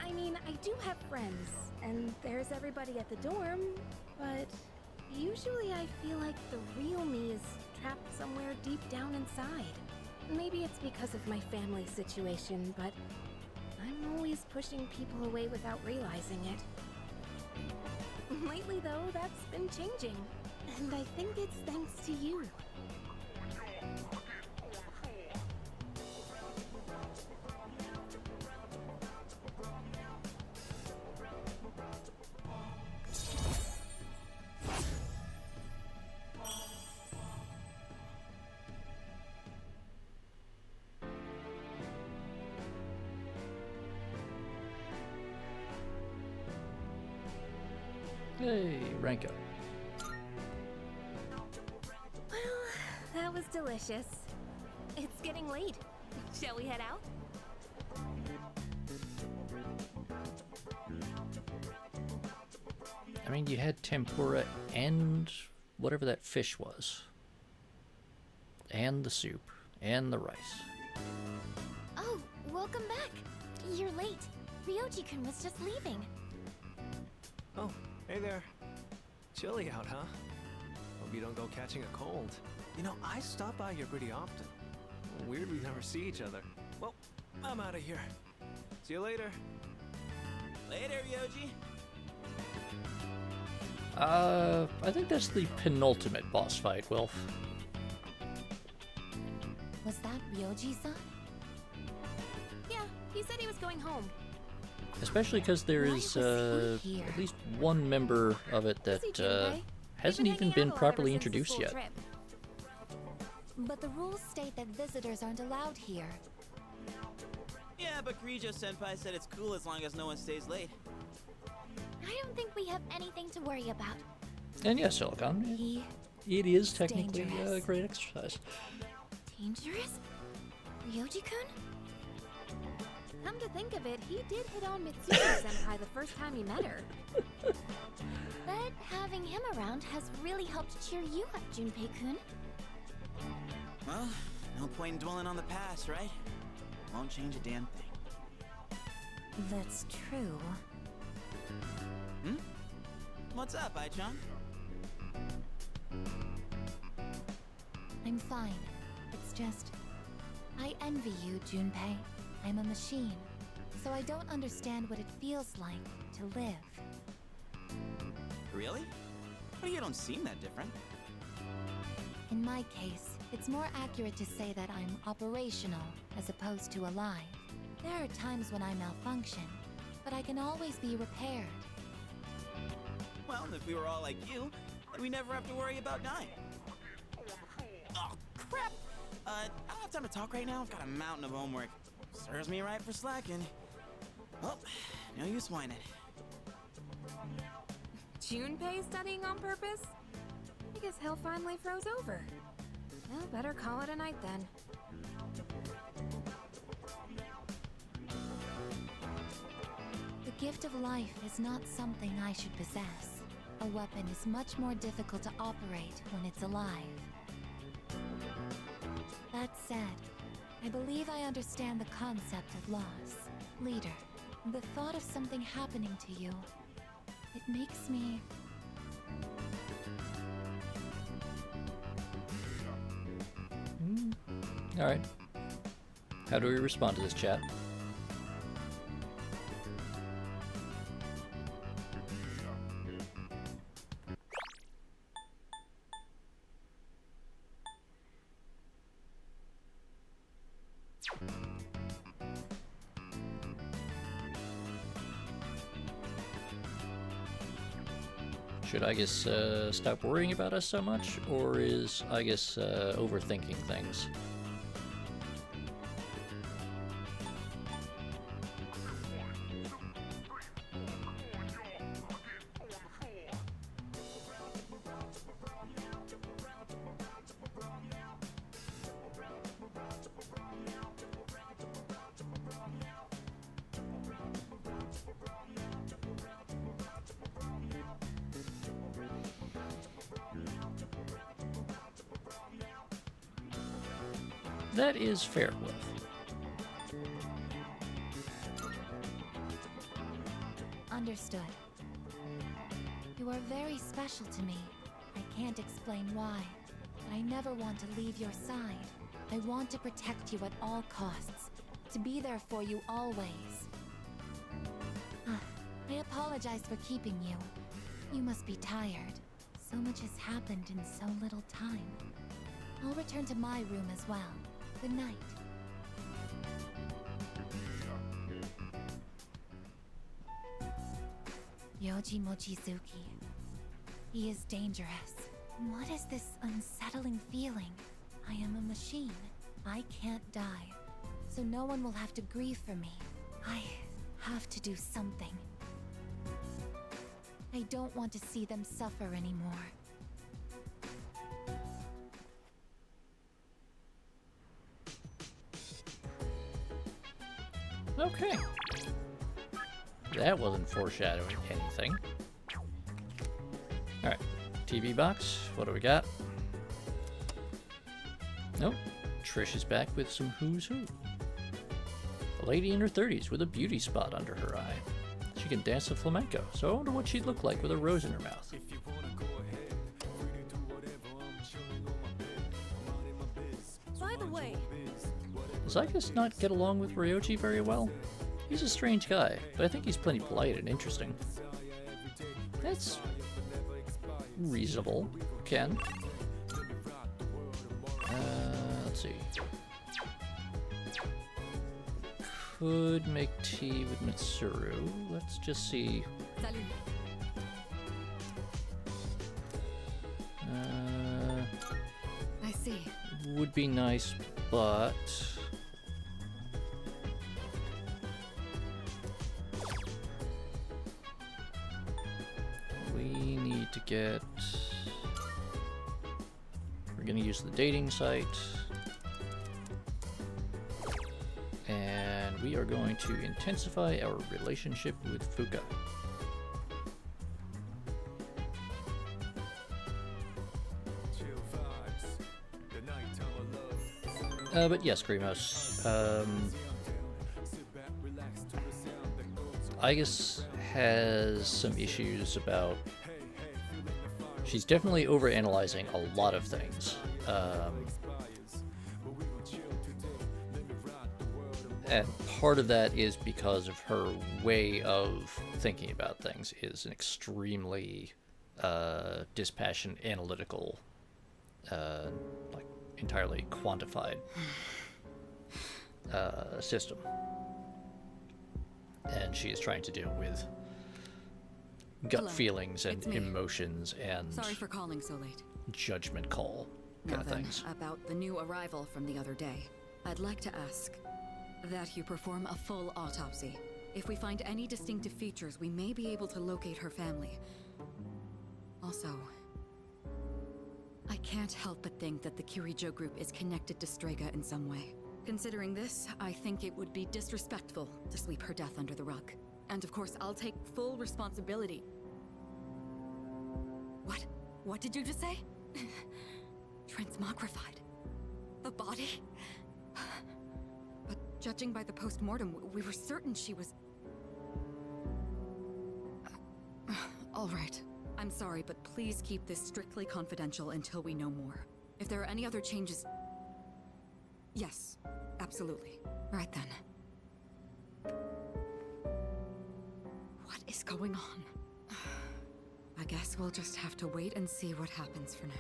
I mean, I do have friends, and there's everybody at the dorm, but usually I feel like the real me is trapped somewhere deep down inside. Maybe it's because of my family situation, but I'm always pushing people away without realizing it. Lately, though, that's been changing, and I think it's thanks to you. Hey, rank up. Well, that was delicious. It's getting late. Shall we head out? I mean, you had tempura and whatever that fish was. And the soup. And the rice. Oh, welcome back. You're late. Ryoji-kun was just leaving. Oh, hey there. Chilly out, huh? Hope you don't go catching a cold. You know, I stop by here pretty often. Weird we never see each other. Well, I'm out of here. See you later. Later, Ryoji. I think that's the penultimate boss fight, Wilf. Was that Ryoji-san? Yeah, he said he was going home. Especially because there Why is was he here? at least one member of it that Busy, Junpei. hasn't We've even hanging been out a lot properly ever since the introduced school yet. trip. But the rules state that visitors aren't allowed here. Yeah, but Kirijo-senpai said it's cool as long as no one stays late. I don't think we have anything to worry about. And yes, Silicon, He... it is technically a dangerous. great exercise. dangerous? Ryoji-kun? Come to think of it, he did hit on Mitsuru-senpai the first time he met her. But having him around has really helped cheer you up, Junpei-kun. Well, no point in dwelling on the past, right? Won't change a damn thing. That's true. Hmm? What's up, Ai-chan? I'm fine. It's just... I envy you, Junpei. I'm a machine, so I don't understand what it feels like to live. Really? But you don't seem that different. In my case, it's more accurate to say that I'm operational as opposed to alive. There are times when I malfunction, but I can always be repaired. Well, if we were all like you, then we never have to worry about dying. Oh, crap! I don't have time to talk right now. I've got a mountain of homework. Serves me right for slacking. Well, no use whining. Junpei studying on purpose? I guess hell finally froze over. Well, better call it a night then. The gift of life is not something I should possess. A weapon is much more difficult to operate when it's alive. That said, I believe I understand the concept of loss. Leader, the thought of something happening to you, it makes me... Alright. How do we respond to this, chat? Should I guess stop worrying about us so much, or is I guess overthinking things? That is fair, Wolf. Understood. You are very special to me. I can't explain why, but I never want to leave your side. I want to protect you at all costs, to be there for you always. I apologize for keeping you. You must be tired. So much has happened in so little time. I'll return to my room as well. Good night. Yoji Mochizuki. He is dangerous. What is this unsettling feeling? I am a machine. I can't die. So no one will have to grieve for me. I have to do something. I don't want to see them suffer anymore. Okay. That wasn't foreshadowing anything. Alright. TV box. What do we got? Nope. Trish is back with some who's who. A lady in her 30s with a beauty spot under her eye. She can dance the flamenco, so I wonder what she'd look like with a rose in her mouth. By the way, Does Zygus not get along with Ryoji very well? He's a strange guy, but I think he's plenty polite and interesting. That's reasonable, Ken. Let's see. Could make tea with Mitsuru. Let's just see. salut. I see. Would be nice, but we need to get. We're gonna use the dating site. And we are going to intensify our relationship with Fuka. But yes, Grimos. Igus has some issues about. She's definitely overanalyzing a lot of things. And part of that is because of her way of thinking about things is an extremely dispassionate, analytical, like entirely quantified system. And she is trying to deal with gut Hello, feelings and it's me. emotions and Sorry for calling so late. judgment call Now kind of then, things. about the new arrival from the other day. I'd like to ask that you perform a full autopsy. If we find any distinctive features, we may be able to locate her family. Also, I can't help but think that the Kirijo group is connected to Strega in some way. Considering this, I think it would be disrespectful to sweep her death under the rug. And of course, I'll take full responsibility. What? What did you just say? Transmogrified. The body? But judging by the post-mortem, we were certain she was... All right. I'm sorry, but please keep this strictly confidential until we know more. If there are any other changes... Yes, absolutely. Right then. What is going on? I guess we'll just have to wait and see what happens for now.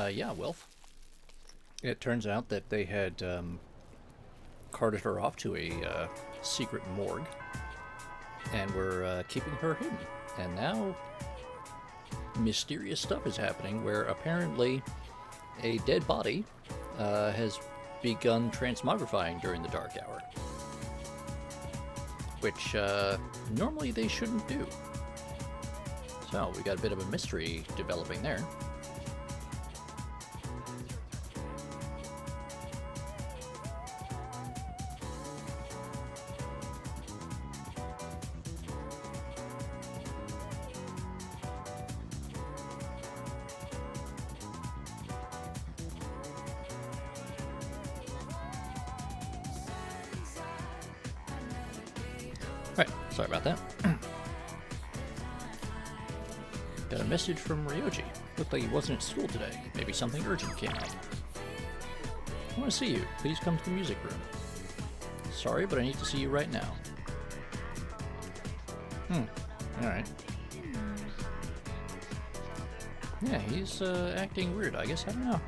Yeah, Wilf. It turns out that they had carted her off to a secret morgue and were keeping her hidden. And now mysterious stuff is happening where apparently a dead body has begun transmogrifying during the dark hour, which normally they shouldn't do. So we got a bit of a mystery developing there. Right, sorry about that. Got a message from Ryoji. Looked like he wasn't at school today. Maybe something urgent came up. I want to see you. Please come to the music room. Sorry, but I need to see you right now. Alright. Yeah, he's acting weird, I guess. I don't know.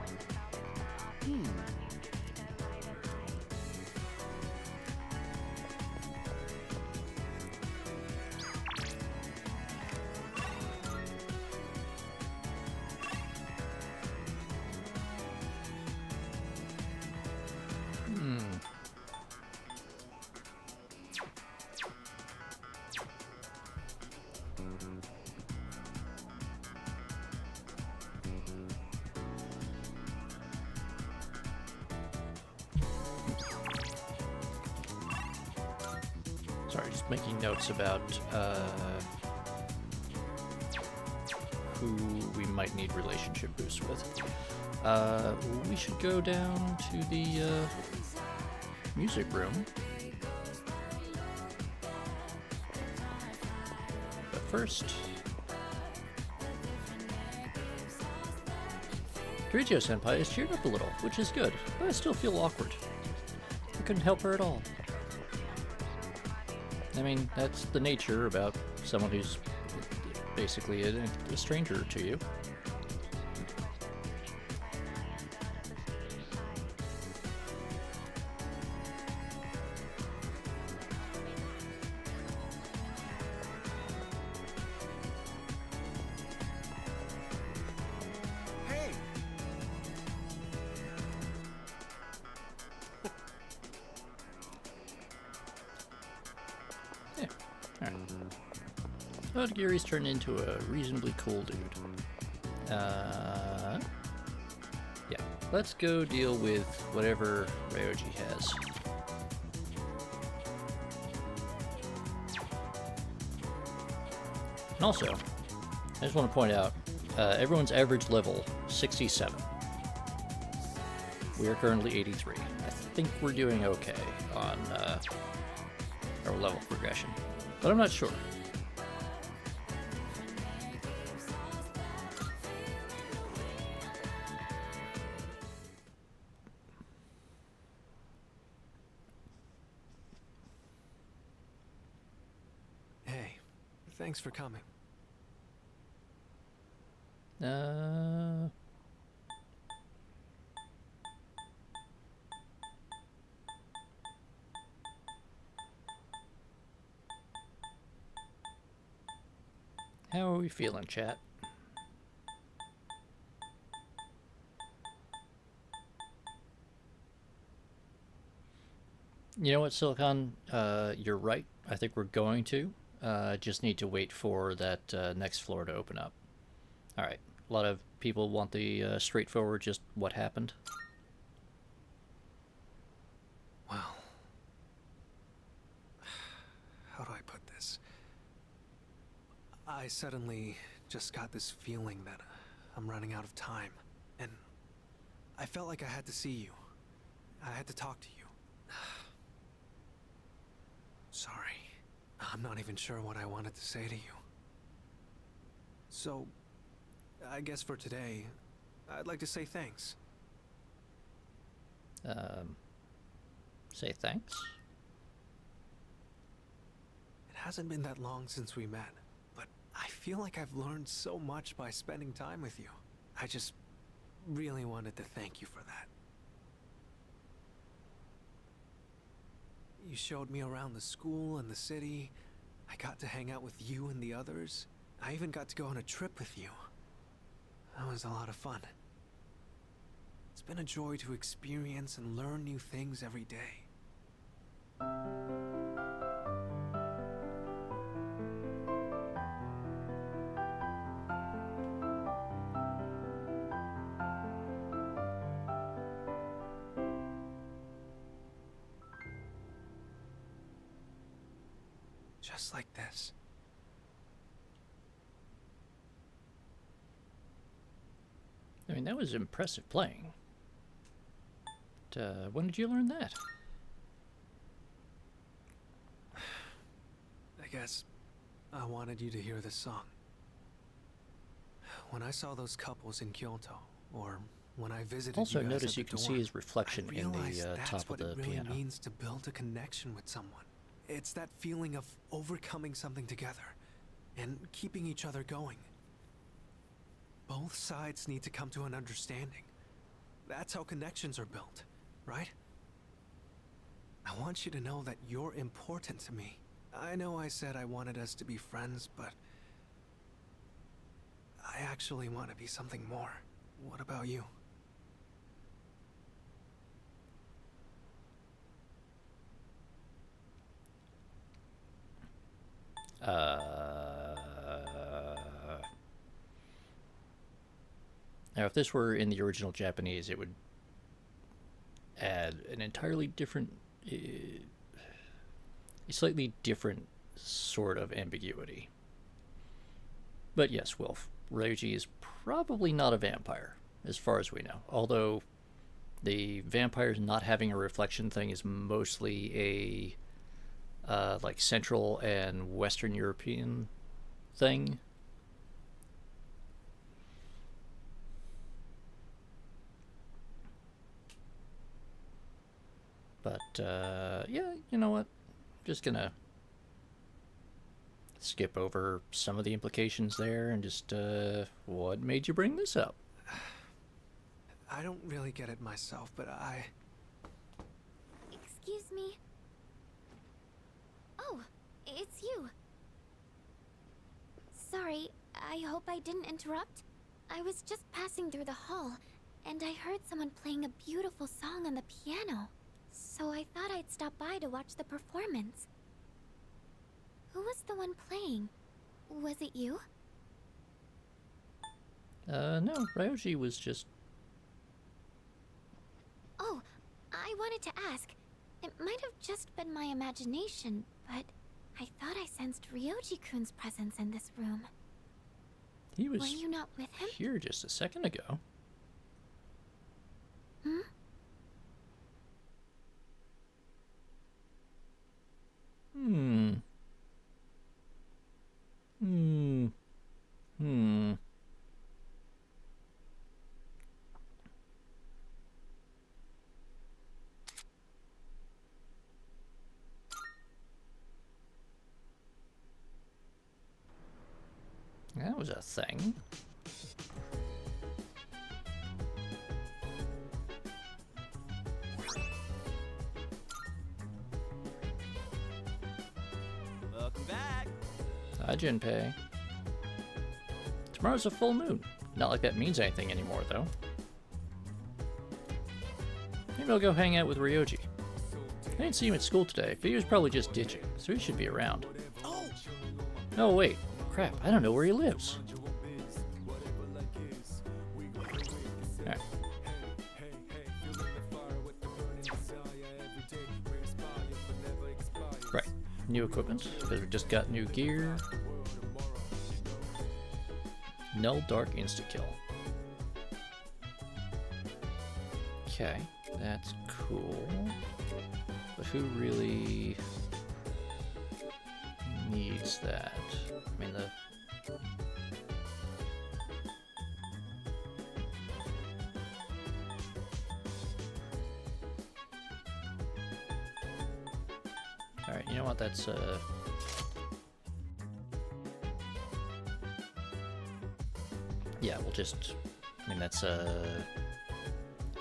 Sorry, just making notes about who we might need relationship boosts with. We should go down to the music room. But first... Kirijo-senpai has cheered up a little, which is good, but I still feel awkward. I couldn't help her at all. I mean, that's the nature about someone who's basically a stranger to you. Hey! Yeah, alright. But Gary's turned into a reasonably cool dude. Yeah, let's go deal with whatever Ryoji has. And also, I just want to point out, everyone's average level, 67. We are currently 83. I think we're doing okay on our level progression, but I'm not sure. Thanks for coming. How are we feeling, chat? You know what, Silicon? You're right. I think we're going to. Just need to wait for that next floor to open up. Alright. A lot of people want the straightforward, just what happened. Well, how do I put this? I suddenly just got this feeling that I'm running out of time, and I felt like I had to see you. I had to talk to you. Sorry. I'm not even sure what I wanted to say to you. So, I guess for today, I'd like to say thanks. Say thanks? It hasn't been that long since we met, but I feel like I've learned so much by spending time with you. I just really wanted to thank you for that. You showed me around the school and the city. I got to hang out with you and the others. I even got to go on a trip with you. That was a lot of fun. It's been a joy to experience and learn new things every day. Just like this. I mean, that was impressive playing. But, when did you learn that? I guess I wanted you to hear this song. When I saw those couples in Kyoto, or when I visited Also, you guys notice at you the can dorm, see his reflection I in realized the that's top of what the it really piano. means to build a connection with someone. It's that feeling of overcoming something together and keeping each other going. Both sides need to come to an understanding. That's how connections are built, right? I want you to know that you're important to me. I know I said I wanted us to be friends, but I actually want to be something more. What about you? Now, if this were in the original Japanese, it would add an entirely different, a slightly different sort of ambiguity. But yes, Wilf, Ryoji is probably not a vampire, as far as we know. Although the vampires not having a reflection thing is mostly a like Central and Western European thing. But, yeah, you know what? I'm just gonna skip over some of the implications there and just, what made you bring this up? I don't really get it myself, but Excuse me. Oh, it's you. Sorry, I hope I didn't interrupt. I was just passing through the hall, and I heard someone playing a beautiful song on the piano. So I thought I'd stop by to watch the performance. Who was the one playing? Was it you? No, Ryoji was just... Oh, I wanted to ask. It might have just been my imagination, but I thought I sensed Ryoji-kun's presence in this room. He was Were you not with him? here just a second ago. Hmm? Hmm. Hmm. Hmm. thing. Welcome back. Hi, Junpei. Tomorrow's a full moon. Not like that means anything anymore, though. Maybe I'll go hang out with Ryoji. I didn't see him at school today, but he was probably just ditching, so he should be around. Oh, Oh, wait. Crap, I don't know where he lives. Alright. Right. New equipment, because we just got new gear. Null Dark Insta-Kill. Okay, that's cool. But who really needs that? I mean, the... Alright, you know what, that's, yeah, we'll just... I mean, that's a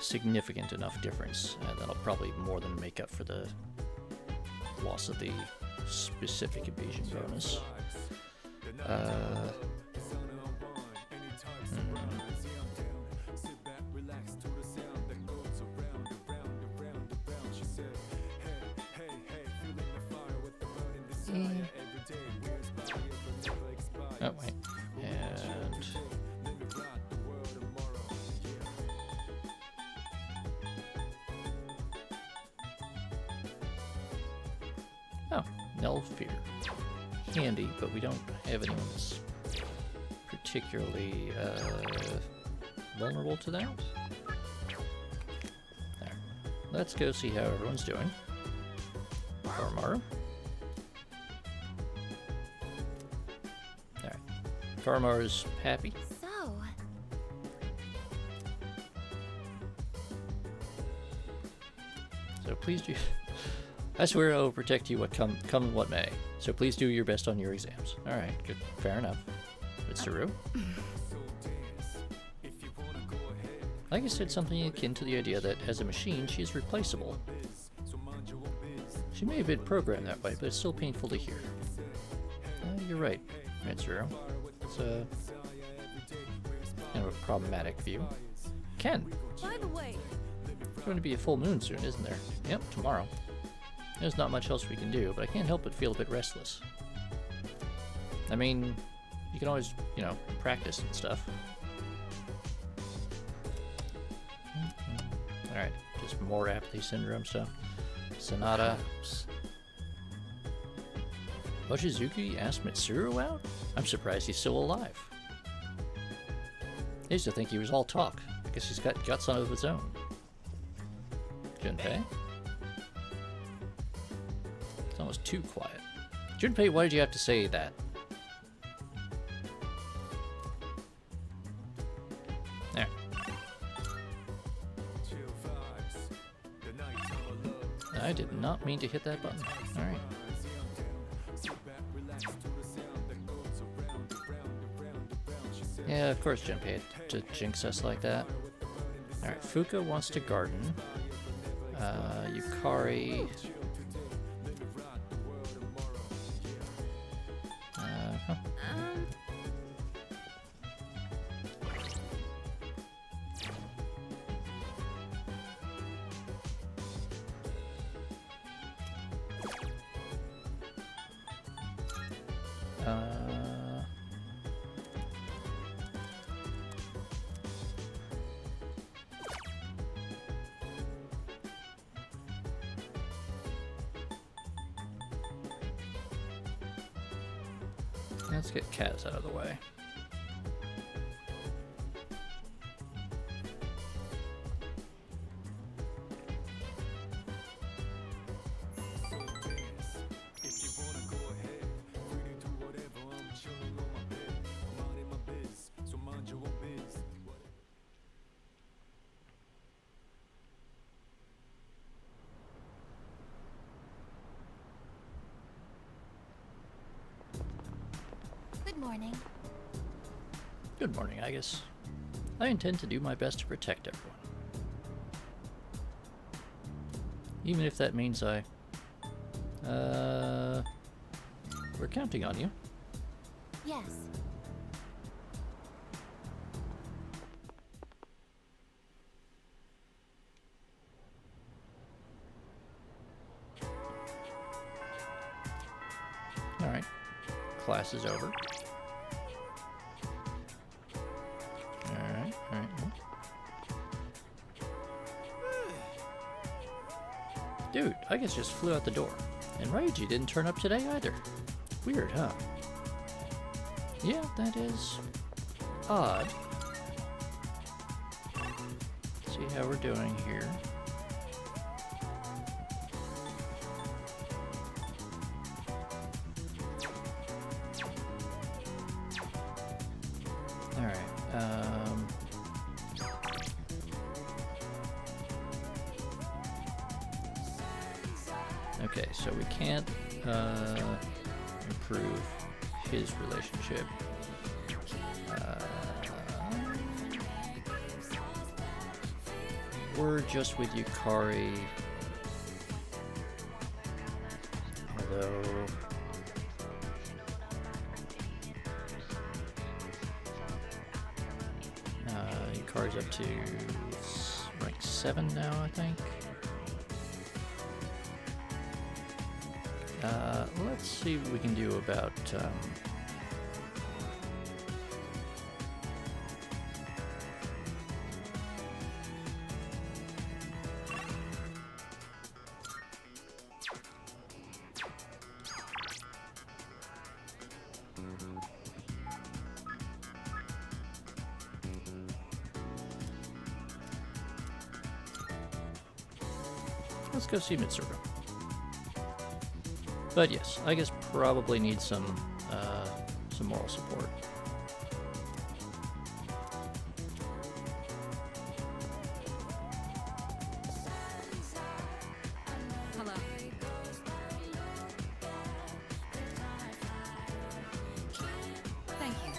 significant enough difference. That'll probably more than make up for the loss of the specific evasion bonus. Oh, wait. And... oh, Null Fear. Handy, but we don't have anyone that's particularly vulnerable to that. There. Let's go see how everyone's doing. Farmaru. Alright. Farmaru's happy. So, So please do... I swear I will protect you what come what may. So please do your best on your exams. Alright, good. Fair enough. But Saru? Like I said, something akin to the idea that as a machine, she is replaceable. She may have been programmed that way, but it's still painful to hear. You're right, Mitsuru. It's a kind of a problematic view. Ken! By the way, It's going to be a full moon soon, isn't there? Yep, tomorrow. There's not much else we can do, but I can't help but feel a bit restless. I mean, you can always, you know, practice and stuff. Alright, just more apathy syndrome stuff. Sonata. Mochizuki asked Mitsuru out? I'm surprised he's still alive. I used to think he was all talk. I guess he's got guts of his own. Junpei? It's almost too quiet. Junpei, why did you have to say that? There. I did not mean to hit that button. Alright. Yeah, of course Junpei to jinx us like that. Alright, Fuka wants to garden. Yukari... let's get Kaz out of the way. good morning. Good morning, Agus. I intend to do my best to protect everyone. Even if that means we're counting on you. Yes. Alright. Class is over. Alright. Dude, Agus just flew out the door. And Raiji didn't turn up today either. Weird, huh? Yeah, that is odd. See how we're doing here. Alright, okay, so we can't improve his relationship. We're just with Yukari. Although Yukari's up to rank 7 now, I think. Let's see what we can do about let's go see Mitsuru. But yes, I guess probably needs some moral support. Hello. Thank you.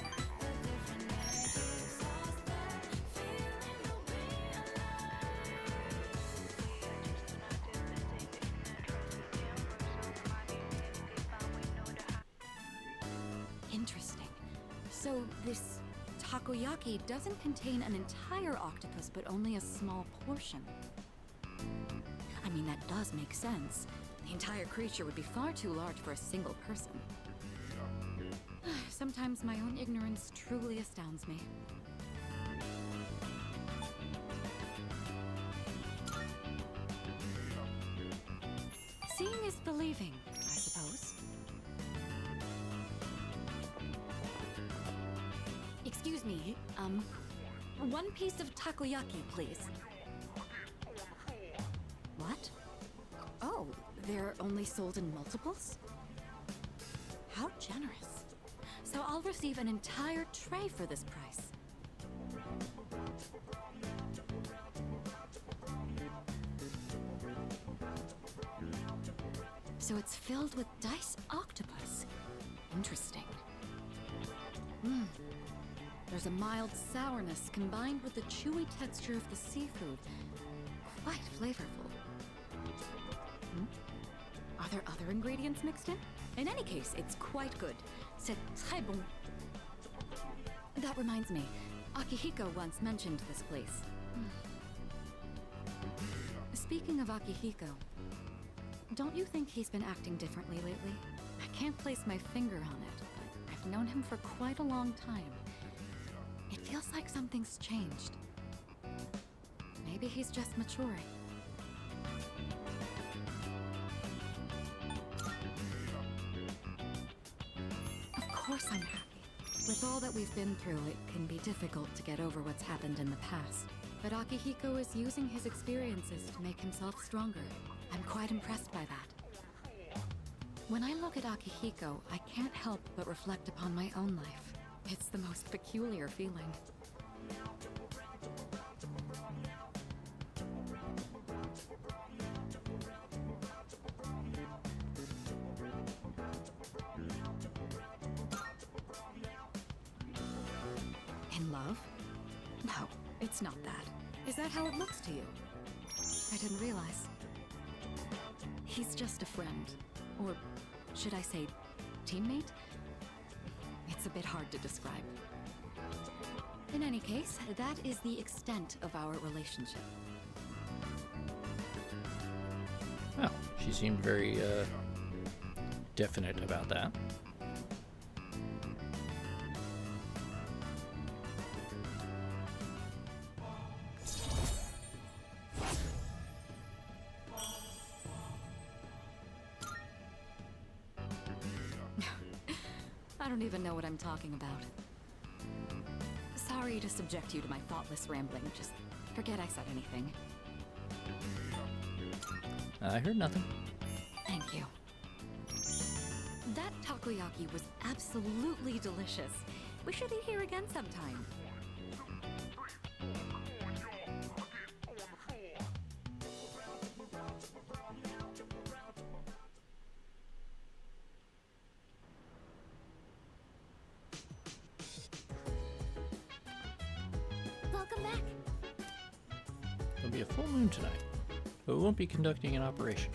Interesting. So this takoyaki doesn't contain an entire octopus, but only a small portion. I mean, that does make sense. The entire creature would be far too large for a single person. Sometimes my own ignorance truly astounds me. Seeing is believing, I suppose. Excuse me, one piece of takoyaki, please. What? Oh, they're only sold in multiples? How generous. So I'll receive an entire tray for this price. So it's filled with diced octopus. Interesting. There's a mild sourness combined with the chewy texture of the seafood. Quite flavorful. Are there other ingredients mixed in? In any case, it's quite good. C'est très bon. That reminds me, Akihiko once mentioned this place. Speaking of Akihiko, don't you think he's been acting differently lately? I can't place my finger on it, but I've known him for quite a long time. It feels like something's changed. Maybe he's just maturing. Of course I'm happy. With all that we've been through, it can be difficult to get over what's happened in the past. But Akihiko is using his experiences to make himself stronger. I'm quite impressed by that. When I look at Akihiko, I can't help but reflect upon my own life. It's the most peculiar feeling. in love? No, it's not that. Is that how it looks to you? I didn't realize. He's just a friend. Or should I say, teammate? It's a bit hard to describe. In any case, that is the extent of our relationship. Well, she seemed very definite about that. I don't even know what I'm talking about. Sorry to subject you to my thoughtless rambling. Just forget I said anything. I heard nothing. Thank you. That takoyaki was absolutely delicious. We should eat here again sometime. Welcome back. There'll be a full moon tonight, but we won't be conducting an operation.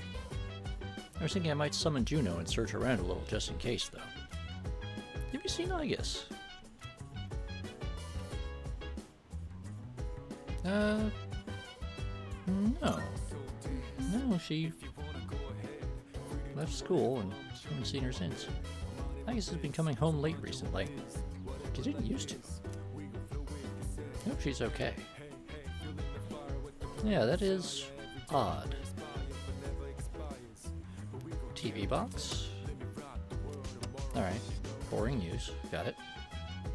I was thinking I might summon Juno and search around a little just in case, though. Have you seen Igus? No. No, she left school and haven't seen her since. Igus has been coming home late recently. She didn't used to. Hope she's okay. Yeah, that is odd. TV box. Alright. Boring news. Got it.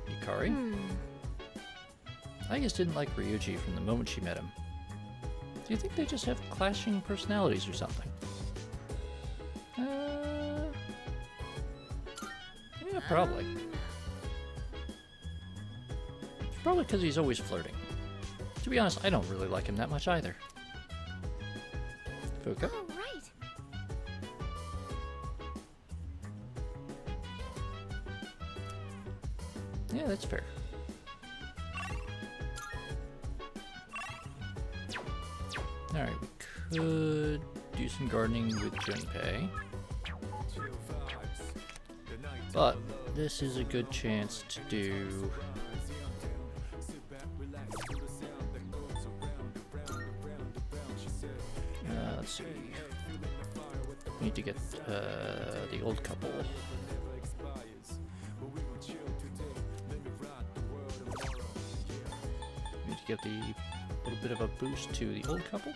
Yukari? I just didn't like Ryuji from the moment she met him. Do you think they just have clashing personalities or something? Yeah, probably. It's probably because he's always flirting. To be honest, I don't really like him that much either. Fuka? Oh, right. Yeah, that's fair. Alright, we could do some gardening with Junpei. But this is a good chance to do... let's see. We need to get the old couple. We need to give the little bit of a boost to the old couple.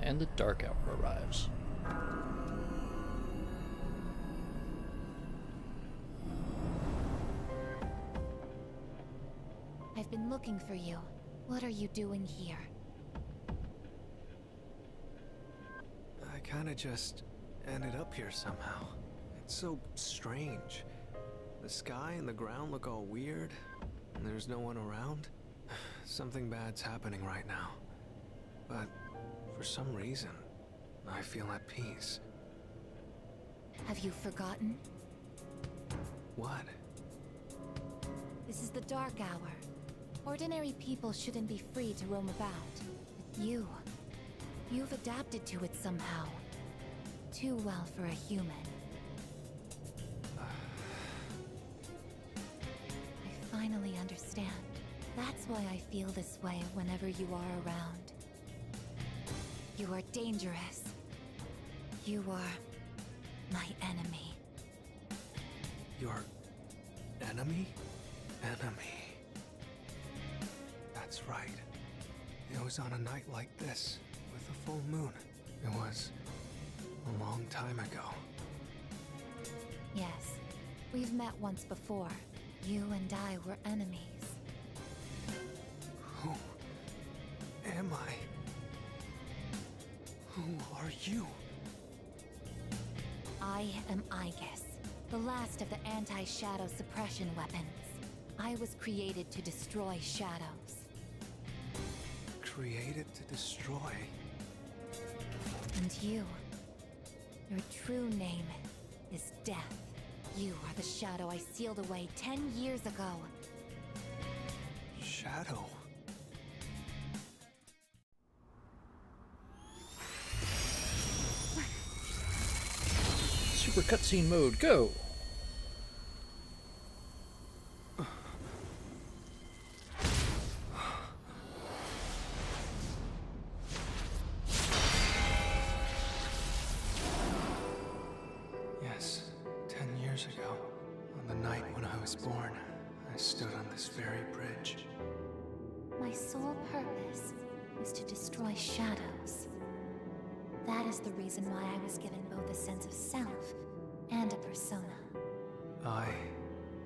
And the dark hour arrives. I've been looking for you. What are you doing here? I kinda just ended up here somehow. It's so strange. The sky and the ground look all weird, and there's no one around. Something bad's happening right now. But for some reason, I feel at peace. Have you forgotten? What? This is the dark hour. Ordinary people shouldn't be free to roam about. But you've adapted to it somehow. Too well for a human. I finally understand. That's why I feel this way whenever you are around. You are dangerous. You are my enemy. Your enemy? Enemy. That's right. It was on a night like this, with a full moon. It was a long time ago. Yes, we've met once before. You and I were enemies. Who am I? Who are you? I am Aegis, the last of the anti-shadow suppression weapons. I was created to destroy shadows. Created to destroy. And you, your true name is Death. You are the shadow I sealed away 10 years ago. Shadow. Super cutscene mode, go! Yes, 10 years ago, on the night when I was born, I stood on this very bridge. My sole purpose is to destroy shadows. That is the reason why I was given both a sense of self and a persona. I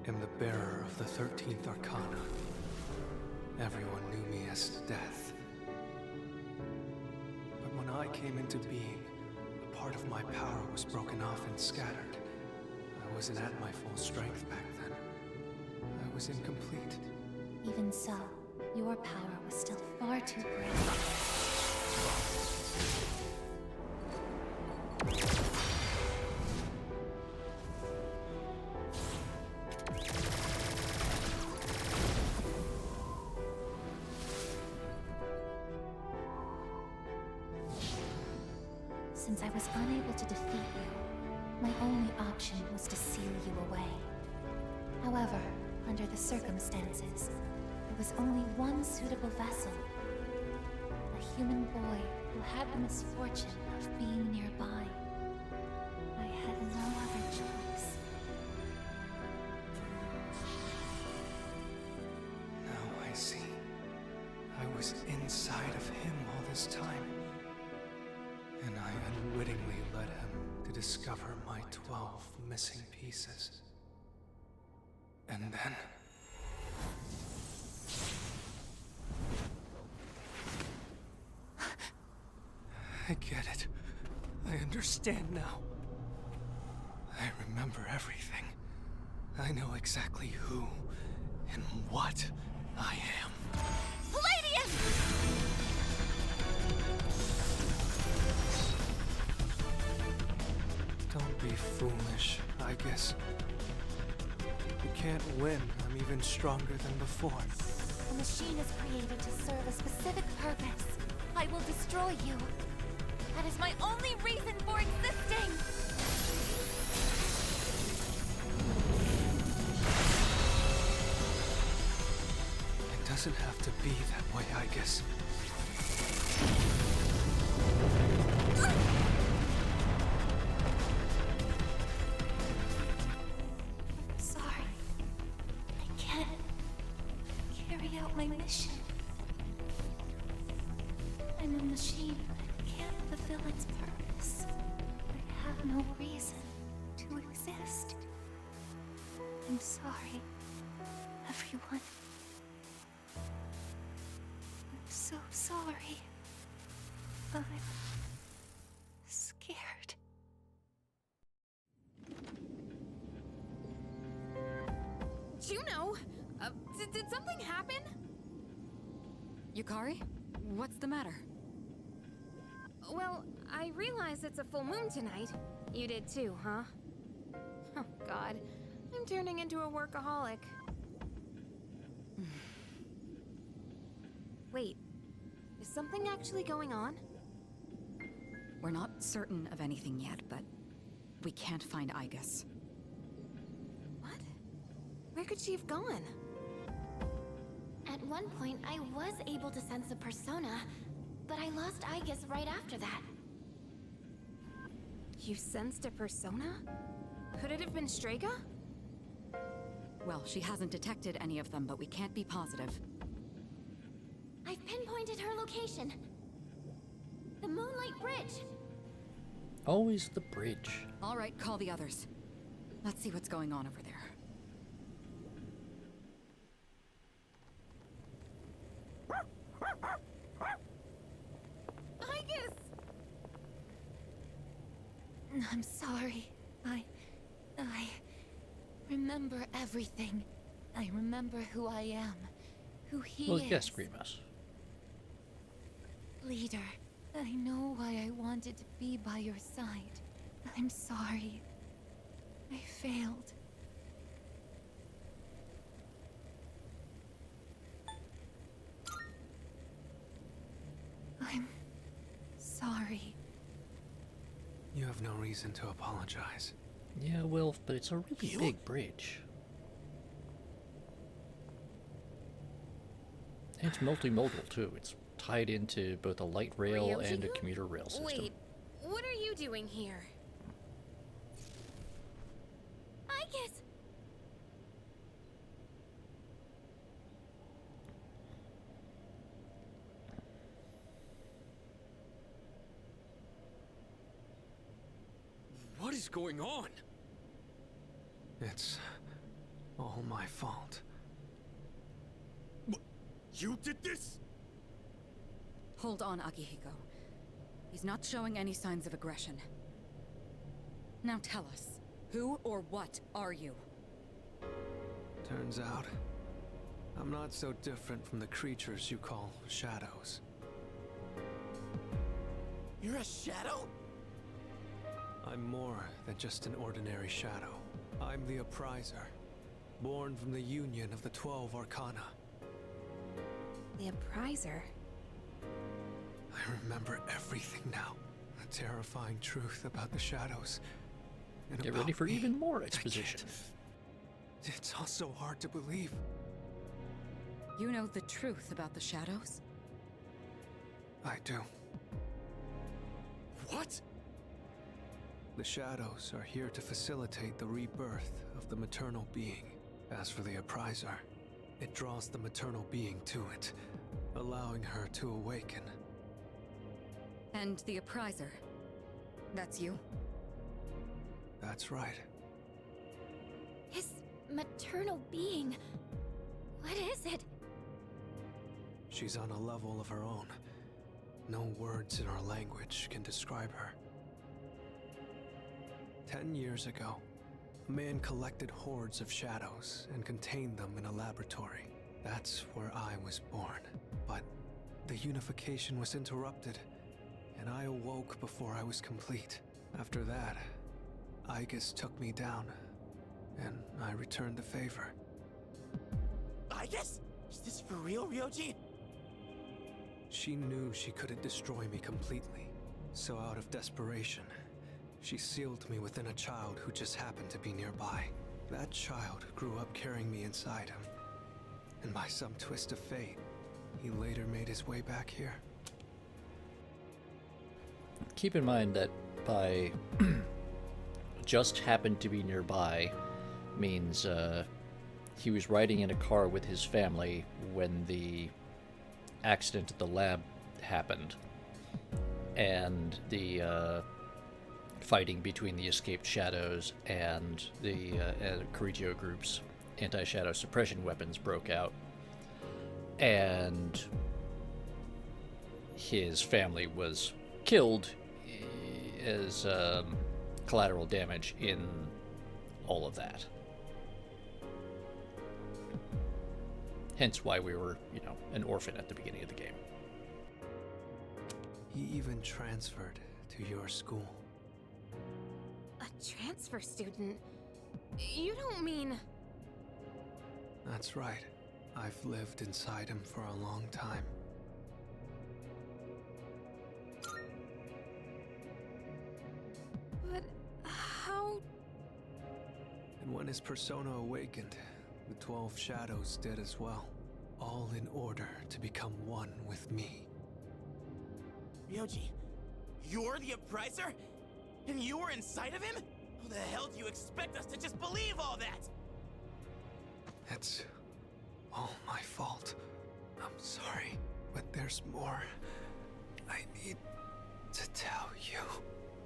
am the bearer of the 13th Arcana. Everyone knew me as Death. But when I came into being, a part of my power was broken off and scattered. I wasn't at my full strength back then. I was incomplete. Even so, your power was still far too great. Since I was unable to defeat you, my only option was to seal you away. However, under the circumstances, there was only one suitable vessel. A human boy who had the misfortune of being nearby. I had no other choice. Now I see. I was inside of him all this time. And I unwittingly led him to discover my 12 missing pieces. And then... I get it. I understand now. I remember everything. I know exactly who and what I am. Don't be foolish, I guess. You can't win. I'm even stronger than before. The machine is created to serve a specific purpose. I will destroy you. That is my only reason for existing! It doesn't have to be that way, I guess. Sorry. I can't carry out my mission. I'm a machine that can't fulfill its purpose. I have no reason to exist. I'm sorry, everyone. I'm so sorry. I'm scared. Juno! Did something happen? Yukari? What's the matter? Well, I realize it's a full moon tonight. You did too, huh? Oh, God. I'm turning into a workaholic. Wait. Is something actually going on? We're not certain of anything yet, but we can't find Aegis. What? Where could she have gone? At one point, I was able to sense a persona, but I lost Aegis right after that. You sensed a persona? Could it have been Strega? Well, she hasn't detected any of them, but we can't be positive. I've pinpointed her location. The Moonlight Bridge. Always the bridge. All right, call the others. Let's see what's going on over there. I'm sorry. I remember everything. I remember who I am, who he Well, is. yes, Grimace. Leader, I know why I wanted to be by your side. I'm sorry. I failed. I'm sorry. You have no reason to apologize. Yeah, well, but it's a really big bridge. And it's multimodal, too. It's tied into both a light rail and a commuter rail system. Wait, what are you doing here? I guess. What is going on? It's all my fault. You did this? Hold on, Akihiko. He's not showing any signs of aggression. Now tell us, who or what are you? Turns out, I'm not so different from the creatures you call shadows. You're a shadow? I'm more than just an ordinary shadow. I'm the Appriser, born from the union of the 12 Arcana. The Appriser? I remember everything now. The terrifying truth about the shadows. And Get about ready for me. even more I exposition. can't- It's all so hard to believe. You know the truth about the shadows? I do. What? The shadows are here to facilitate the rebirth of the maternal being. As for the Appriser, it draws the maternal being to it, allowing her to awaken. And the Appriser. That's you? That's right. His maternal being. What is it? She's on a level of her own. No words in our language can describe her. 10 years ago, a man collected hordes of shadows and contained them in a laboratory. That's where I was born. But the unification was interrupted, and I awoke before I was complete. After that, Aigis took me down, and I returned the favor. I guess? Is this for real, Ryoji? She knew she couldn't destroy me completely, so out of desperation, she sealed me within a child who just happened to be nearby. That child grew up carrying me inside him, and by some twist of fate, he later made his way back here. Keep in mind that by just happened to be nearby means he was riding in a car with his family when the accident at the lab happened, and the fighting between the escaped shadows and the Corregio group's anti-shadow suppression weapons broke out, and his family was killed as collateral damage in all of that. Hence why we were, an orphan at the beginning of the game. He even transferred to your school. A transfer student? You don't mean... That's right. I've lived inside him for a long time. But how... And when his persona awakened, the 12 shadows did as well. All in order to become one with me. Ryoji, you're the Appriser? And you were inside of him? How the hell do you expect us to just believe all that? It's all my fault. I'm sorry, but there's more I need to tell you.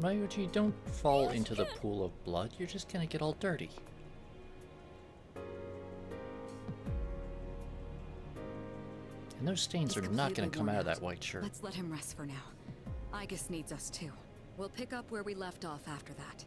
Ryoji, don't fall into the pool of blood. You're just gonna get all dirty. And those stains He's are not gonna completely come worn out of that white shirt. Let's let him rest for now. Aigis needs us too. We'll pick up where we left off after that.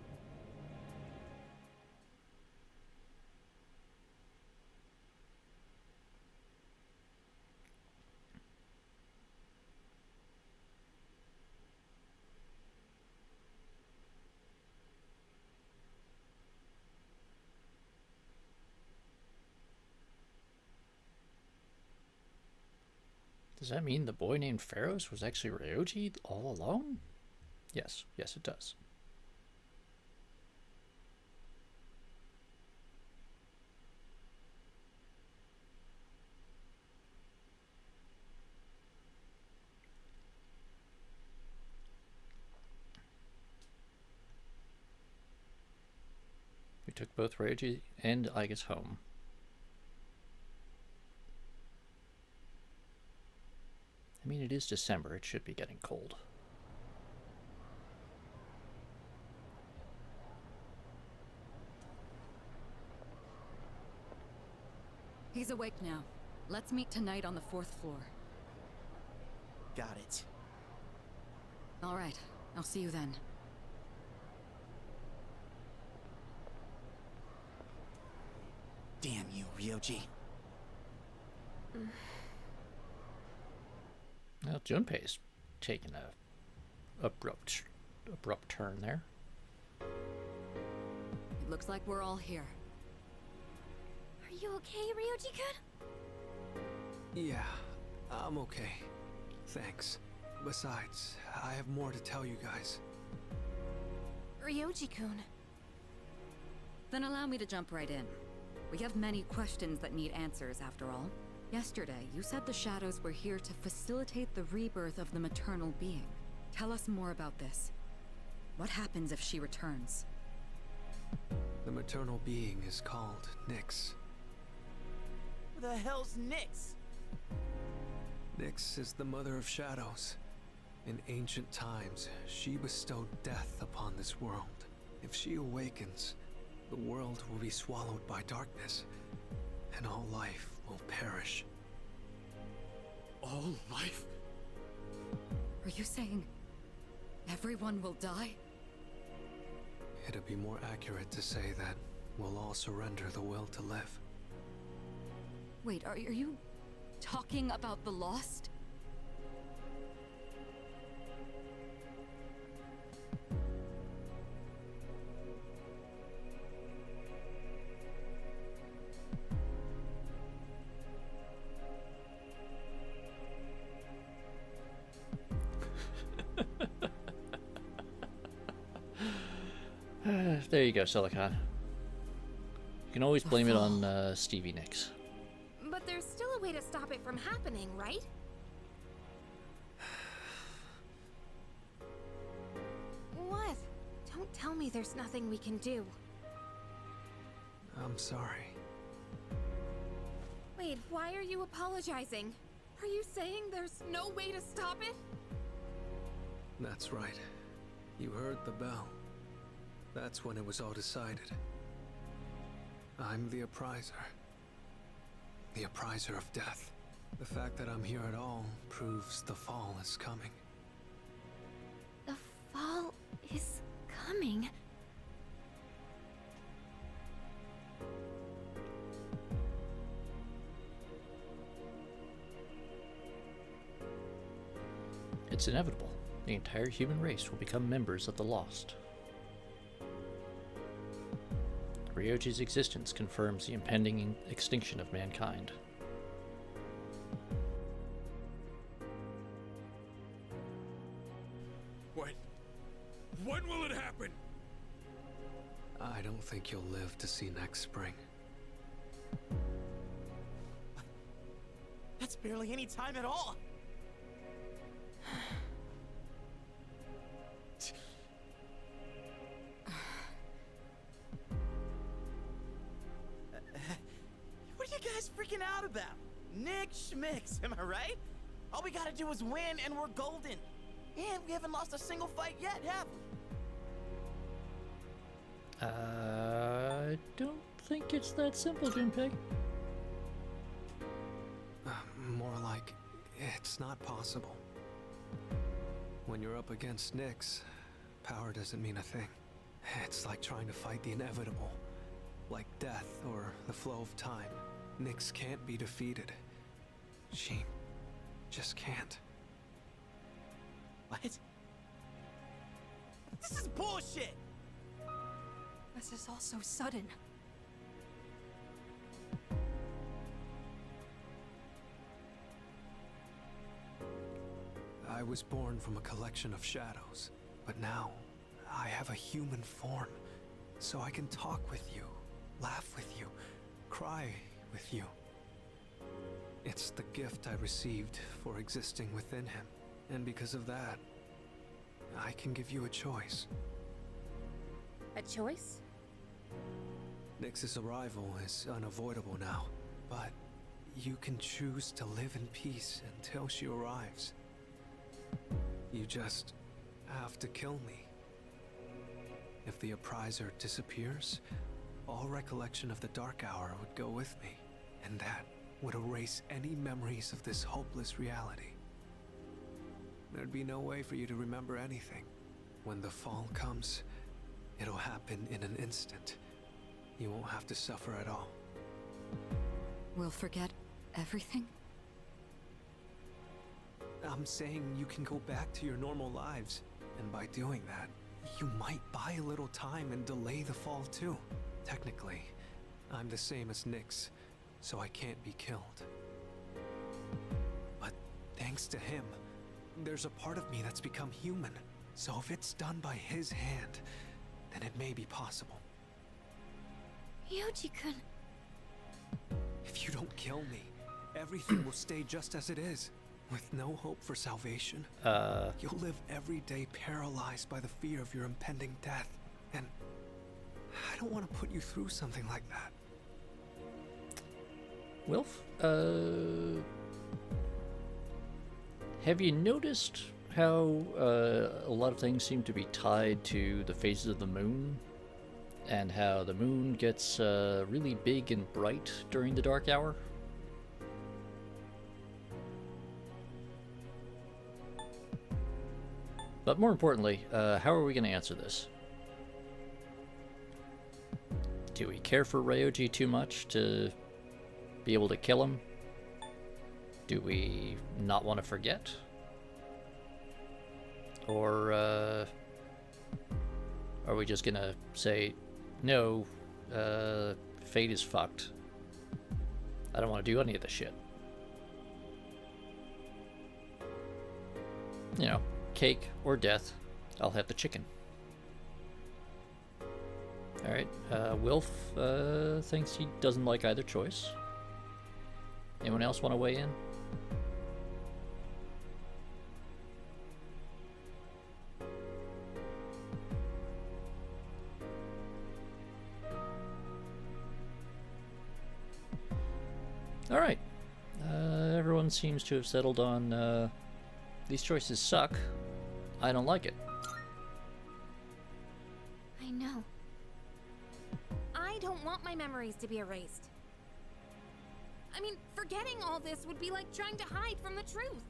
Does that mean the boy named Pharaohs was actually Ryoji all along? Yes, yes it does. We took both Ryoji and Aigus home. I mean, it is December. It should be getting cold. He's awake now. Let's meet tonight on the 4th floor. Got it. All right, I'll see you then. Damn you, Ryoji. Well, Junpei's taking a abrupt turn there. It looks like we're all here. Are you okay, Ryoji-kun? Yeah, I'm okay. Thanks. Besides, I have more to tell you guys. Ryoji-kun. Then allow me to jump right in. We have many questions that need answers, after all. Yesterday, you said the shadows were here to facilitate the rebirth of the maternal being. Tell us more about this. What happens if she returns? The maternal being is called Nyx. Who the hell's Nyx? Nyx is the mother of shadows. In ancient times, she bestowed death upon this world. If she awakens, the world will be swallowed by darkness, and all life will perish. All life? Are you saying everyone will die? It'd be more accurate to say that we'll all surrender the will to live. Wait, are you talking about the Lost? There you go, Silicon. You can always blame it on Stevie Nicks. But there's still a way to stop it from happening, right? What? Don't tell me there's nothing we can do. I'm sorry. Wait, why are you apologizing? Are you saying there's no way to stop it? That's right. You heard the bell. That's when it was all decided. I'm the appriser. The appriser of death. The fact that I'm here at all proves the fall is coming. The fall is coming. It's inevitable. The entire human race will become members of the Lost. Ryoji's existence confirms the impending extinction of mankind. When will it happen? I don't think you'll live to see next spring. That's barely any time at all. What are you guys freaking out about? Nick Schmicks, am I right? All we gotta do is win and we're golden. And we haven't lost a single fight yet, have we? I don't think it's that simple, Junpei. More like, it's not possible. When you're up against Nyx, power doesn't mean a thing. It's like trying to fight the inevitable. Like death or the flow of time. Nyx can't be defeated. She just can't. What? This is bullshit! This is all so sudden. I was born from a collection of shadows, but now I have a human form, so I can talk with you, laugh with you, cry with you. It's the gift I received for existing within him, and because of that, I can give you a choice. A choice? Nyx's arrival is unavoidable now, but you can choose to live in peace until she arrives. You just have to kill me. If the Appriser disappears, all recollection of the Dark Hour would go with me, and that would erase any memories of this hopeless reality. There'd be no way for you to remember anything. When the fall comes, it'll happen in an instant. You won't have to suffer at all. We'll forget everything? I'm saying you can go back to your normal lives, and by doing that, you might buy a little time and delay the fall too. Technically, I'm the same as Nyx, so I can't be killed. But thanks to him, there's a part of me that's become human. So if it's done by his hand, then it may be possible. Yoji-kun. If you don't kill me, everything will stay just as it is. With no hope for salvation, you'll live every day paralyzed by the fear of your impending death. And I don't want to put you through something like that. Wilf, have you noticed how a lot of things seem to be tied to the phases of the moon? And how the moon gets really big and bright during the dark hour? But more importantly, how are we going to answer this? Do we care for Ryoji too much to be able to kill him? Do we not want to forget? Or are we just going to say, no, fate is fucked. I don't want to do any of this shit. You know, cake or death, I'll have the chicken. Alright, Wilf thinks he doesn't like either choice. Anyone else want to weigh in? Alright, everyone seems to have settled on these choices suck. I don't like it. I know. I don't want my memories to be erased. I mean, forgetting all this would be like trying to hide from the truth.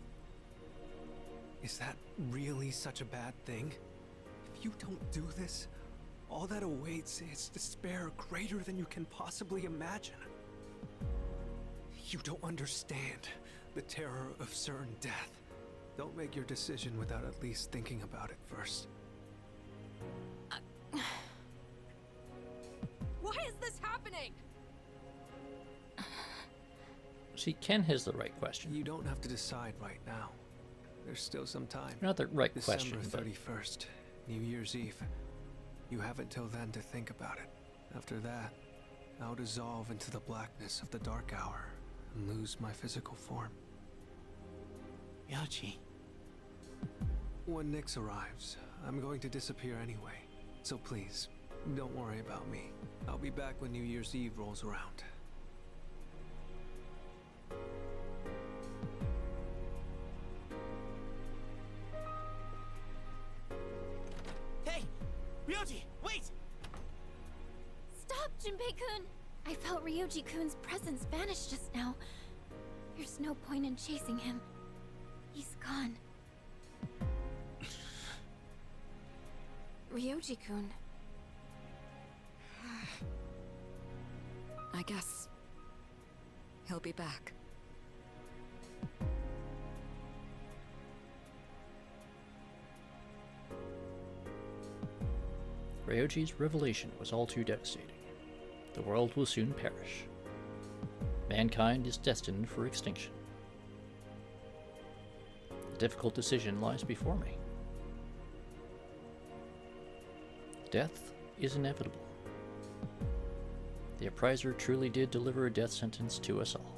Is that really such a bad thing? If you don't do this, all that awaits is despair greater than you can possibly imagine. You don't understand the terror of certain death. Don't make your decision without at least thinking about it first. Why is this happening? See, Ken has the right question. You don't have to decide right now. There's still some time. Not the right question, December but 31st, New Year's Eve. You have until then to think about it. After that, I'll dissolve into the blackness of the dark hour and lose my physical form. Yoji. When Nyx arrives, I'm going to disappear anyway. So please, don't worry about me. I'll be back when New Year's Eve rolls around. Hey! Ryoji, wait! Stop, Junpei-kun! I felt Ryoji-kun's presence vanish just now. There's no point in chasing him. He's gone. Ryoji-kun. I guess he'll be back. Ryoji's revelation was all too devastating. The world will soon perish. Mankind is destined for extinction. A difficult decision lies before me. Death is inevitable. The appraiser truly did deliver a death sentence to us all.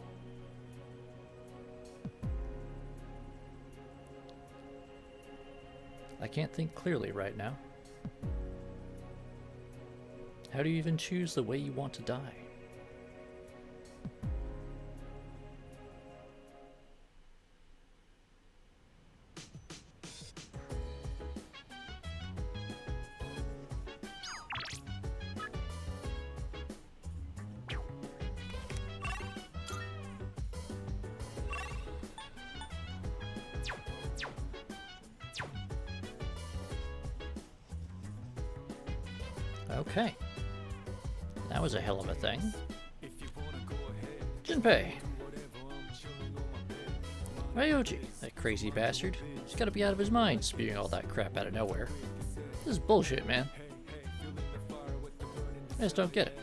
I can't think clearly right now. How do you even choose the way you want to die? Okay. That was a hell of a thing. Junpei. Ryoji, that crazy bastard. He's gotta be out of his mind spewing all that crap out of nowhere. This is bullshit, man. I just don't get it.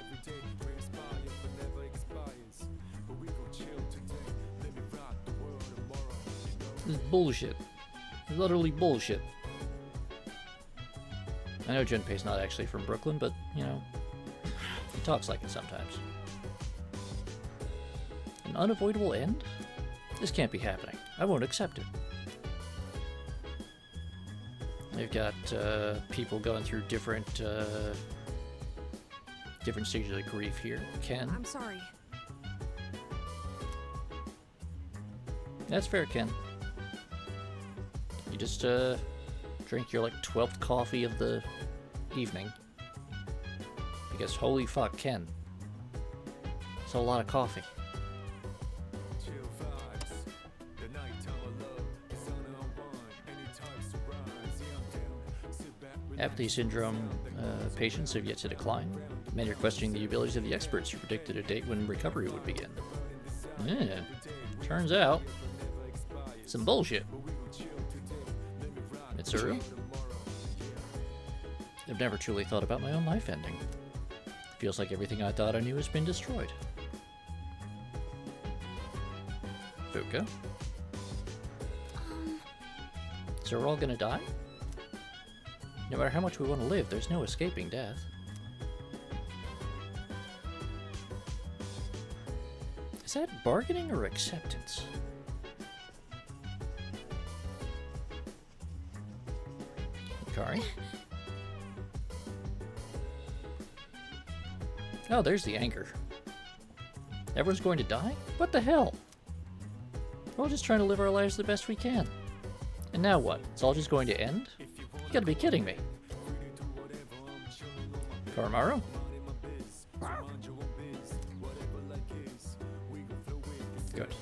This is bullshit. It's literally bullshit. I know Junpei's not actually from Brooklyn, but, you know, he talks like it sometimes. An unavoidable end? This can't be happening. I won't accept it. They've got people going through different stages of grief here. Ken? I'm sorry. That's fair, Ken. You just drink your, like, 12th coffee of the evening. Because holy fuck, Ken. It's a lot of coffee. Apathy syndrome patients have yet to decline. Many are questioning the abilities of the experts who predicted a date when recovery would begin. Yeah, turns out, some bullshit. Mitsuru? I've never truly thought about my own life ending. Feels like everything I thought I knew has been destroyed. Fuka? So we're all gonna die? No matter how much we want to live, there's no escaping death. Is that bargaining or acceptance? Kari? Oh, there's the anger. Everyone's going to die? What the hell? We're all just trying to live our lives the best we can. And now what? It's all just going to end? You gotta be kidding me. Koromaru? Good.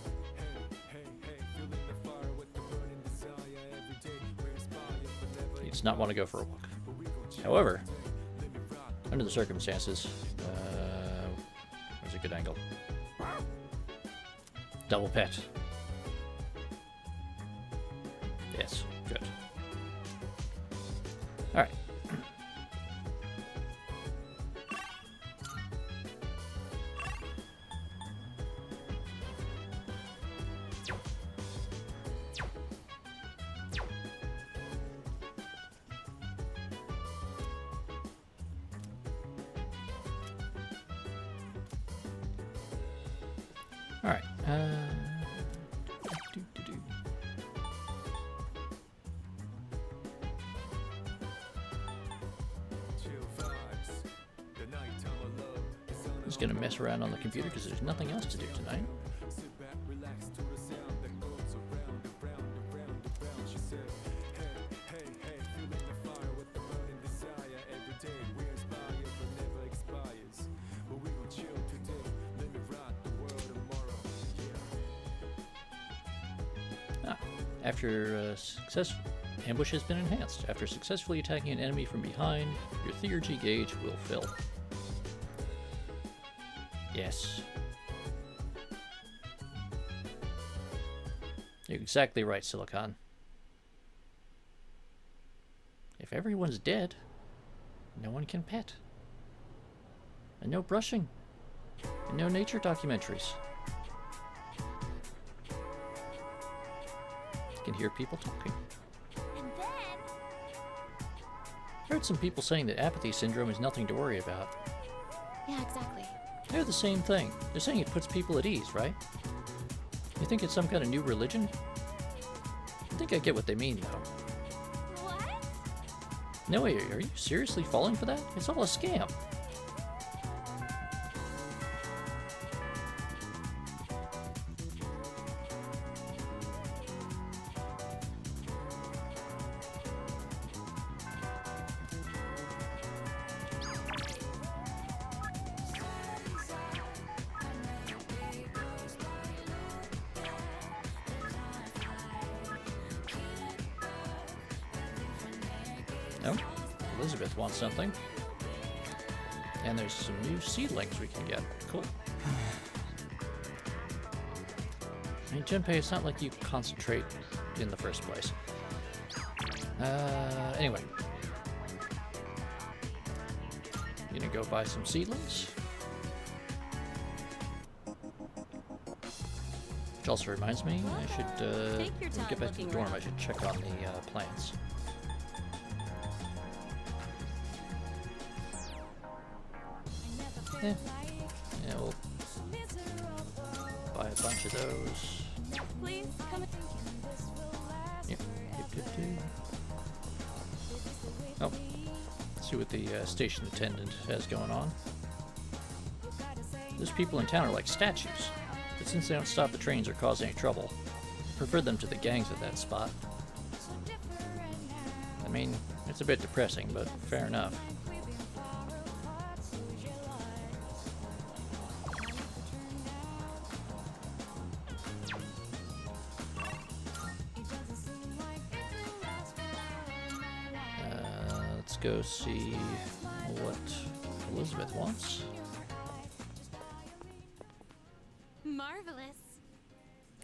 He does not want to go for a walk. However, under the circumstances, there's a good angle. Double pet. Yes, good. Alright. Alright. Just gonna mess around on the computer because there's nothing else to do tonight. After success, ambush has been enhanced. After successfully attacking an enemy from behind, your theurgy gauge will fill. Yes. You're exactly right, Silicon. If everyone's dead, no one can pet. And no brushing. And no nature documentaries. You can hear people talking. And then... I heard some people saying that apathy syndrome is nothing to worry about. Yeah, exactly. They're the same thing. They're saying it puts people at ease, right? You think it's some kind of new religion? I think I get what they mean, though. What? No way, are you seriously falling for that? It's all a scam. No? Elizabeth wants something. And there's some new seedlings we can get. Cool. I mean, Junpei, it's not like you concentrate in the first place. Anyway. You gonna go buy some seedlings? Which also reminds me, I should, Take your when we get time back to the looking dorm, around. I should check on the plants. Yeah, we'll buy a bunch of those. Please come. Yep. Oh, let's see what the station attendant has going on. Those people in town are like statues, but since they don't stop the trains or cause any trouble, I prefer them to the gangs at that spot. I mean, it's a bit depressing, but fair enough. Let's go see what Elizabeth wants. Marvelous.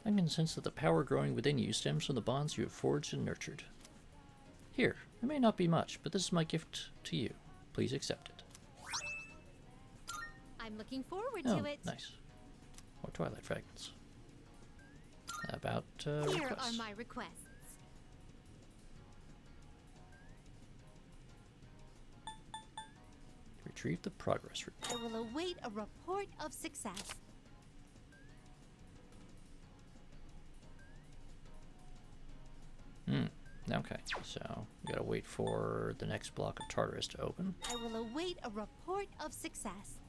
I can sense that the power growing within you stems from the bonds you have forged and nurtured. Here, it may not be much, but this is my gift to you. Please accept it. I'm looking forward Oh, to it. nice. More twilight fragments. About Here requests. are my requests. Retrieve the progress report. I will await a report of success. Okay, so we gotta wait for the next block of Tartarus to open. I will await a report of success.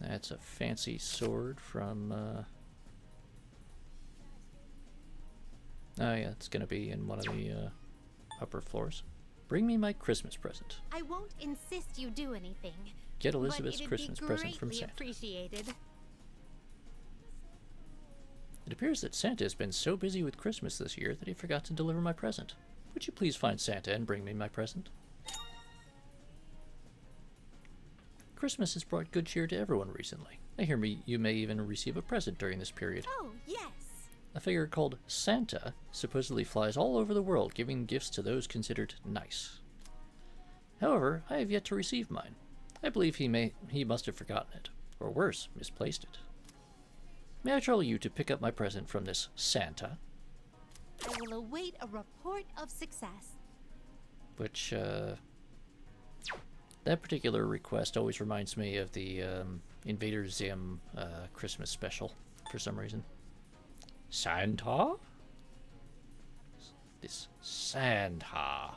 That's a fancy sword from, oh yeah, it's gonna be in one of the upper floors. Bring me my Christmas present. I won't insist you do anything. Get Elizabeth's but it'd Christmas be present from greatly Santa. appreciated. It appears that Santa has been so busy with Christmas this year that he forgot to deliver my present. Would you please find Santa and bring me my present? Christmas has brought good cheer to everyone recently. I hear you may even receive a present during this period. Oh, yes. A figure called Santa supposedly flies all over the world, giving gifts to those considered nice. However, I have yet to receive mine. I believe he must have forgotten it, or worse, misplaced it. May I trouble you to pick up my present from this Santa? I will await a report of success. Which, that particular request always reminds me of the Invader Zim Christmas special, for some reason. Santa? This Santa.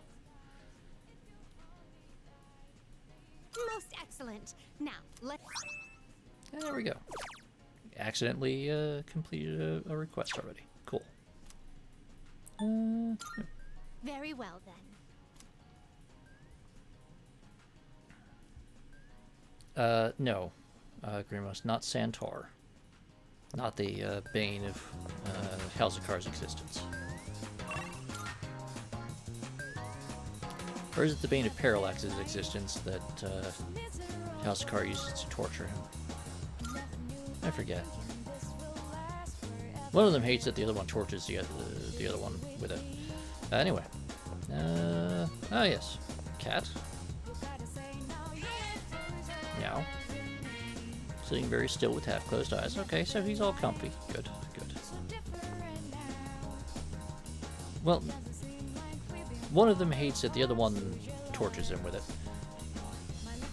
Most excellent. Now, let's... And there we go. Accidentally completed a request already. Cool. Very well, then. No. Grimos, not Santor. Not the bane of Halzakar's existence. Or is it the bane of Parallax's existence that House Car uses to torture him? I forget. One of them hates that the other one tortures the other one with it. Anyway. Ah yes. Cat. Meow. Sitting very still with half-closed eyes. Okay, so he's all comfy. Good, good. Well, one of them hates that the other one tortures him with it.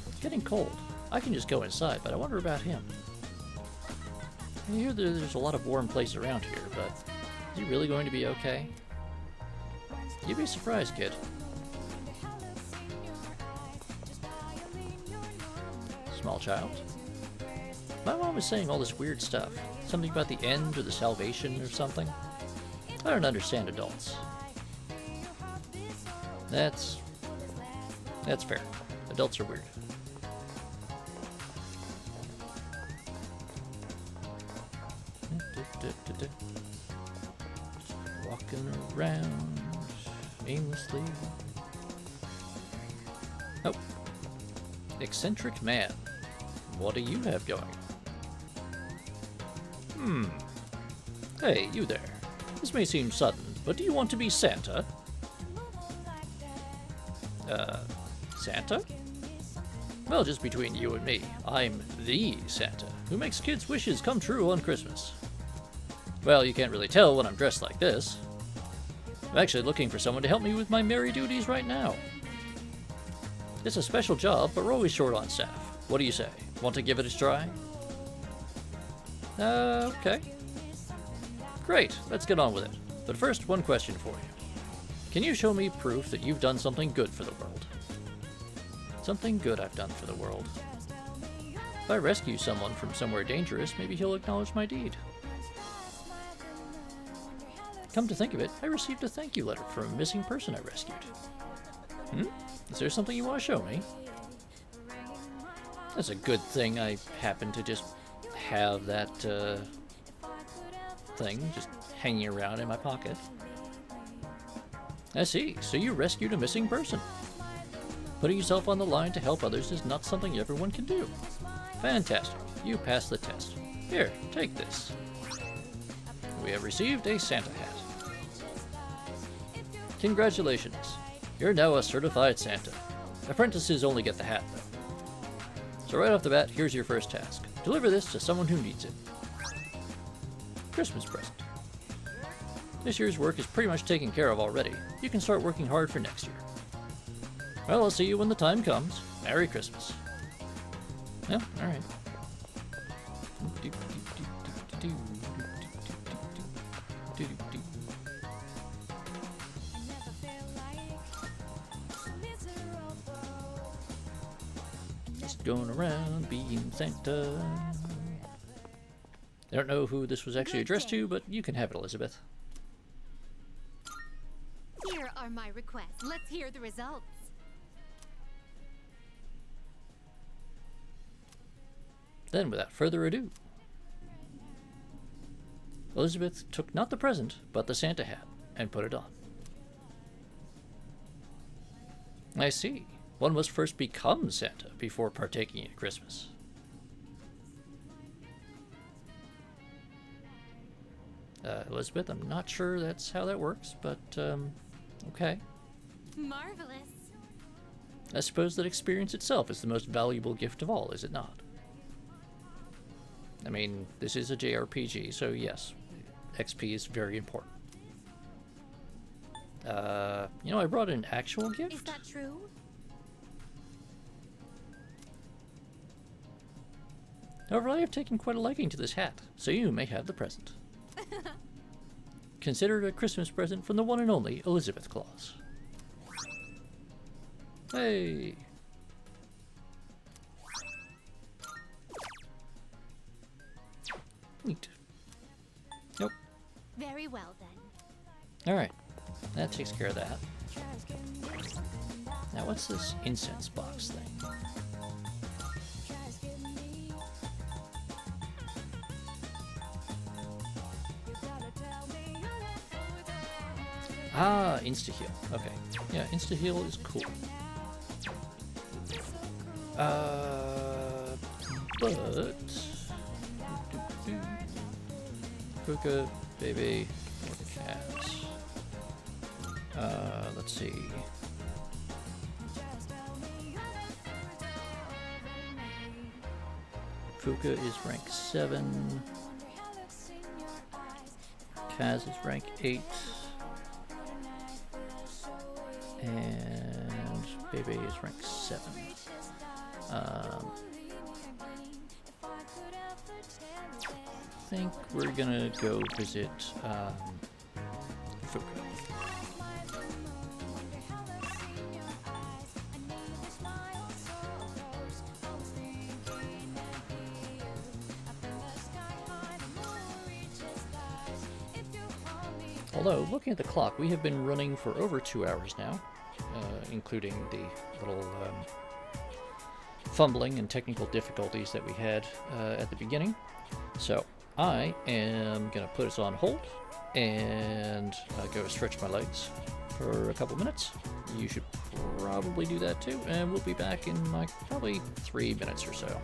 It's getting cold. I can just go inside, but I wonder about him. I hear there's a lot of warm places around here, but is he really going to be okay? You'd be surprised, kid. Small child. My mom was saying all this weird stuff. Something about the end or the salvation or something. I don't understand adults. That's fair. Adults are weird. Walking around aimlessly. Oh. Eccentric man. What do you have going? Hey, you there. This may seem sudden, but do you want to be Santa? Santa? Well, just between you and me, I'm the Santa, who makes kids' wishes come true on Christmas. Well, you can't really tell when I'm dressed like this. I'm actually looking for someone to help me with my merry duties right now. It's a special job, but we're always short on staff. What do you say? Want to give it a try? Okay. Great, let's get on with it. But first, one question for you. Can you show me proof that you've done something good for the world? Something good I've done for the world. If I rescue someone from somewhere dangerous, maybe he'll acknowledge my deed. Come to think of it, I received a thank you letter from a missing person I rescued. Is there something you want to show me? That's a good thing I happen to just have that thing just hanging around in my pocket. I see, so you rescued a missing person. Putting yourself on the line to help others is not something everyone can do. Fantastic, you passed the test. Here, take this. We have received a Santa hat. Congratulations, you're now a certified Santa. Apprentices only get the hat, though. So right off the bat, here's your first task. Deliver this to someone who needs it. Christmas present. This year's work is pretty much taken care of already. You can start working hard for next year. Well, I'll see you when the time comes. Merry Christmas. Yeah, alright. Just going around being Santa. I don't know who this was actually addressed to, but you can have it, Elizabeth. Here are my requests. Let's hear the results. Then, without further ado, Elizabeth took not the present, but the Santa hat, and put it on. I see. One must first become Santa before partaking in Christmas. Elizabeth, I'm not sure that's how that works, but, okay. Marvelous. I suppose that experience itself is the most valuable gift of all, is it not? I mean, this is a JRPG, so yes, XP is very important. You know, I brought an actual gift? Is that true? However, I have taken quite a liking to this hat, so you may have the present. Consider it a Christmas present from the one and only Elizabeth Claus. Hey! Neat. Nope. Very well then. Alright, that takes care of that. Now what's this incense box thing? Ah, insta-heal. Okay. Yeah, insta-heal is cool. But Puka, baby, or cats. Let's see. Puka is rank 7. Kaz is rank 8. And Bebe is rank 7. I think we're gonna go visit Fuka. Although, looking at the clock, we have been running for over 2 hours now, including the little fumbling and technical difficulties that we had at the beginning. So, I am going to put us on hold and go stretch my legs for a couple minutes. You should probably do that too, and we'll be back in like probably 3 minutes or so.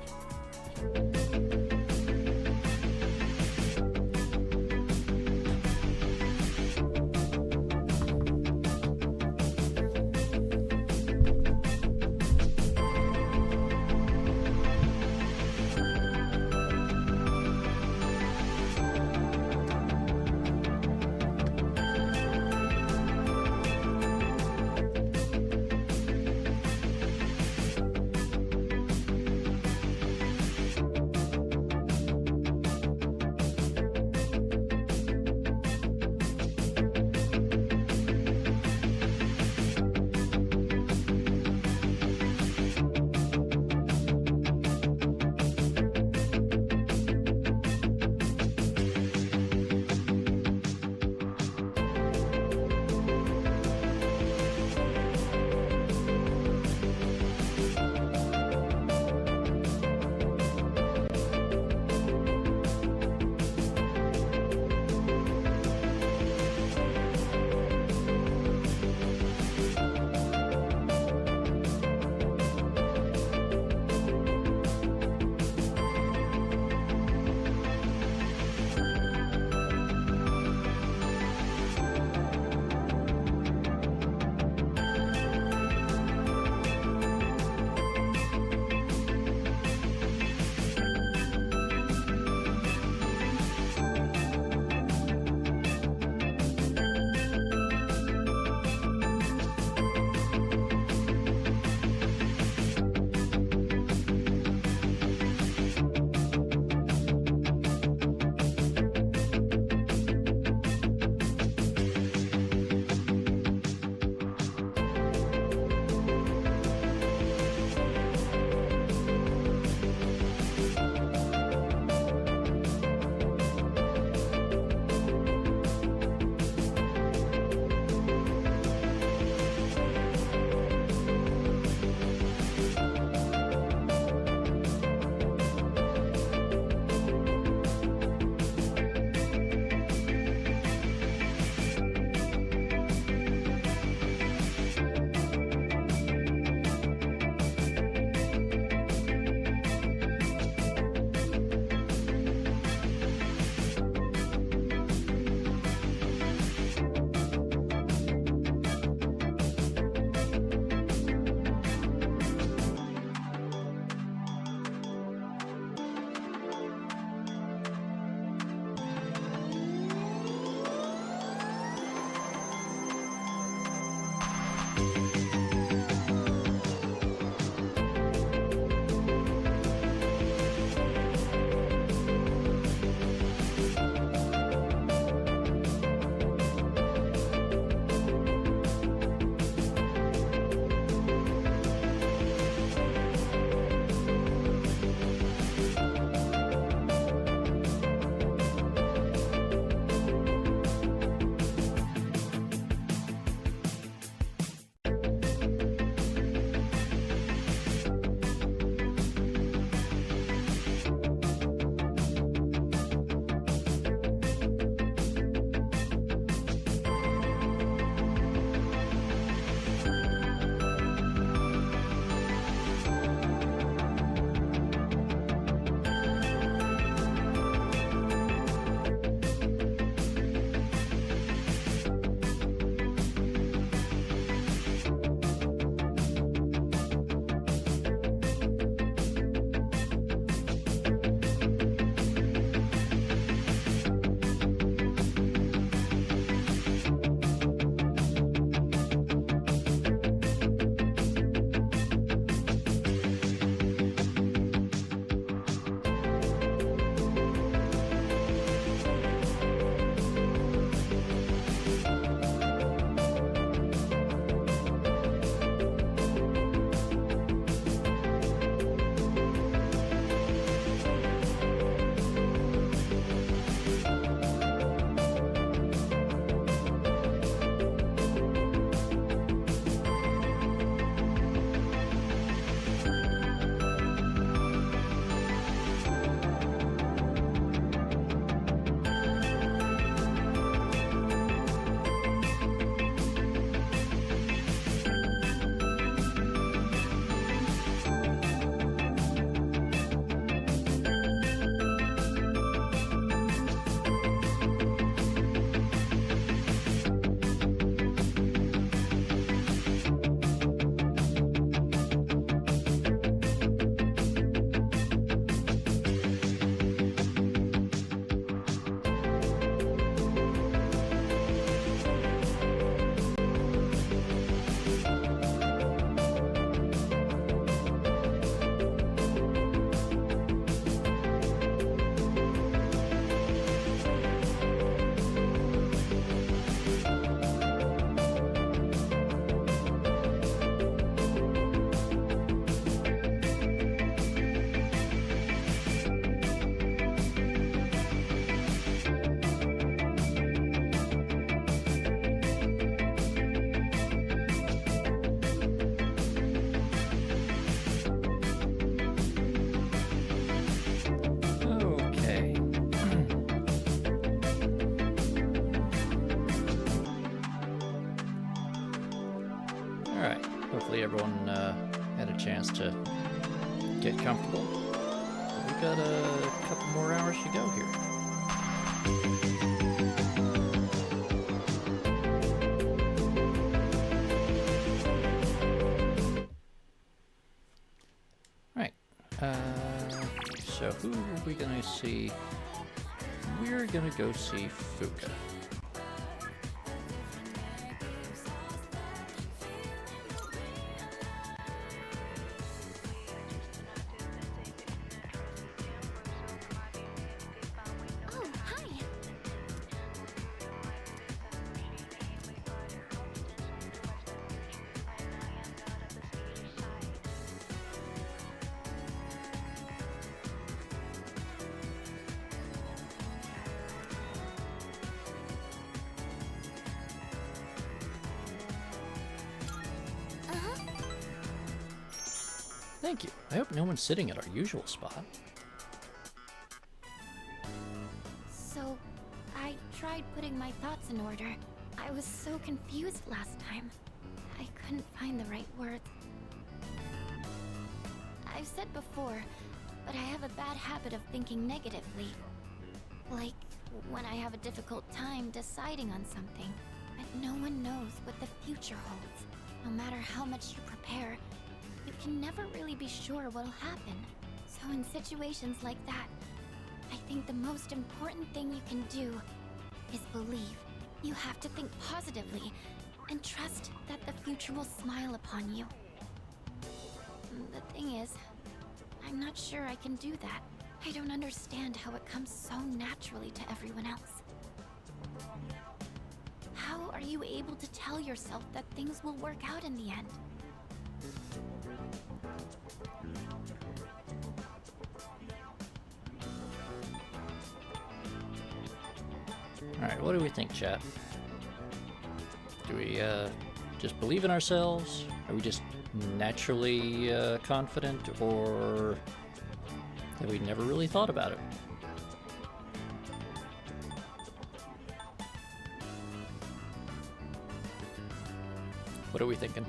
Alright, hopefully everyone had a chance to get comfortable. We've got a couple more hours to go here. Right. So who are we gonna see? We're gonna go see Fuka. Oh, hi. Thank you. I hope no one's sitting at our usual spot. So, I tried putting my thoughts in order. I was so confused last time. I couldn't find the right words. I've said before, but I have a bad habit of thinking negatively. Like, when I have a difficult time deciding on something, but no one knows what the future holds. No matter how much you prepare, you can never really be sure what'll happen. So in situations like that, I think the most important thing you can do is believe. You have to think positively and trust that the future will smile upon you. The thing is, I'm not sure I can do that. I don't understand how it comes so naturally to everyone else. How are you able to tell yourself that things will work out in the end? Alright, what do we think, chat? Do we just believe in ourselves? Are we just naturally confident, or have we never really thought about it? What are we thinking?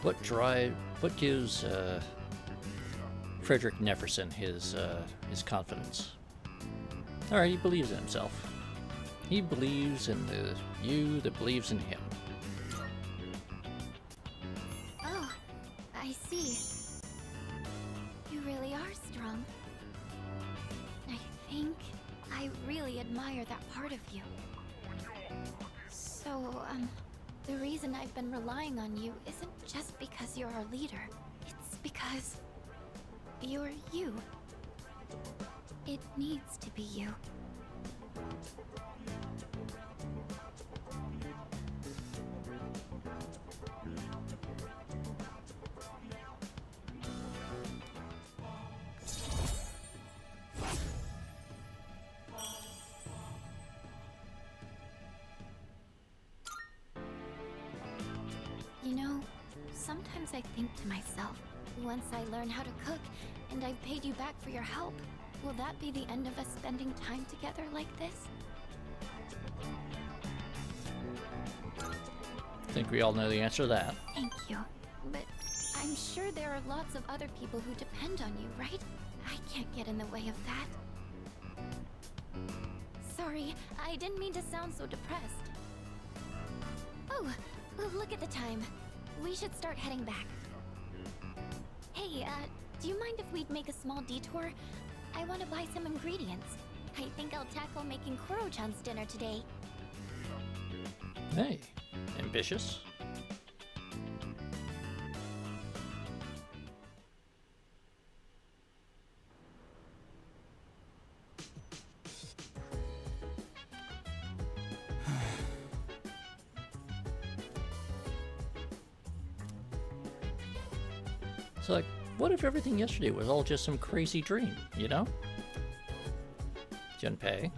What gives Frederick Neferson his confidence? Alright, he believes in himself. He believes in the you that believes in him. Oh, I see. You really are strong. I think I really admire that part of you. So, the reason I've been relying on you isn't just because you're our leader. It's because you're you. It needs to be you. You know, sometimes I think to myself, once I learn how to cook and I've paid you back for your help, will that be the end of us spending time together like this? I think we all know the answer to that. Thank you. But I'm sure there are lots of other people who depend on you, right? I can't get in the way of that. Sorry, I didn't mean to sound so depressed. Oh, look at the time. We should start heading back. Hey, do you mind if we'd make a small detour? I want to buy some ingredients. I think I'll tackle making Koro-chan's dinner today. Hey, ambitious. So, like, what if everything yesterday was all just some crazy dream, you know? Junpei.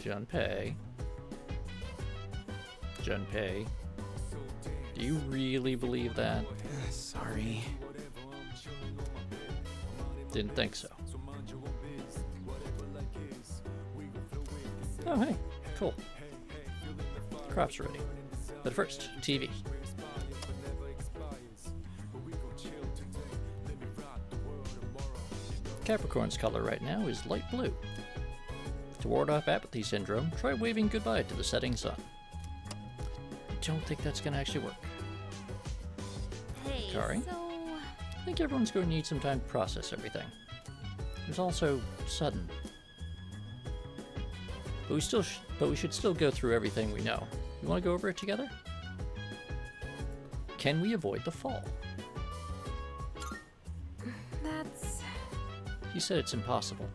Junpei. Junpei. Do you really believe that? Sorry. Didn't think so. Oh, hey, cool. Crops ready. But first, TV. Capricorn's color right now is light blue. To ward off apathy syndrome, try waving goodbye to the setting sun. Don't think that's gonna actually work. Hey, Sorry. so... I think everyone's going to need some time to process everything. It was also sudden. But we should still go through everything we know. You want to go over it together? Can we avoid the fall? That's... You said it's impossible.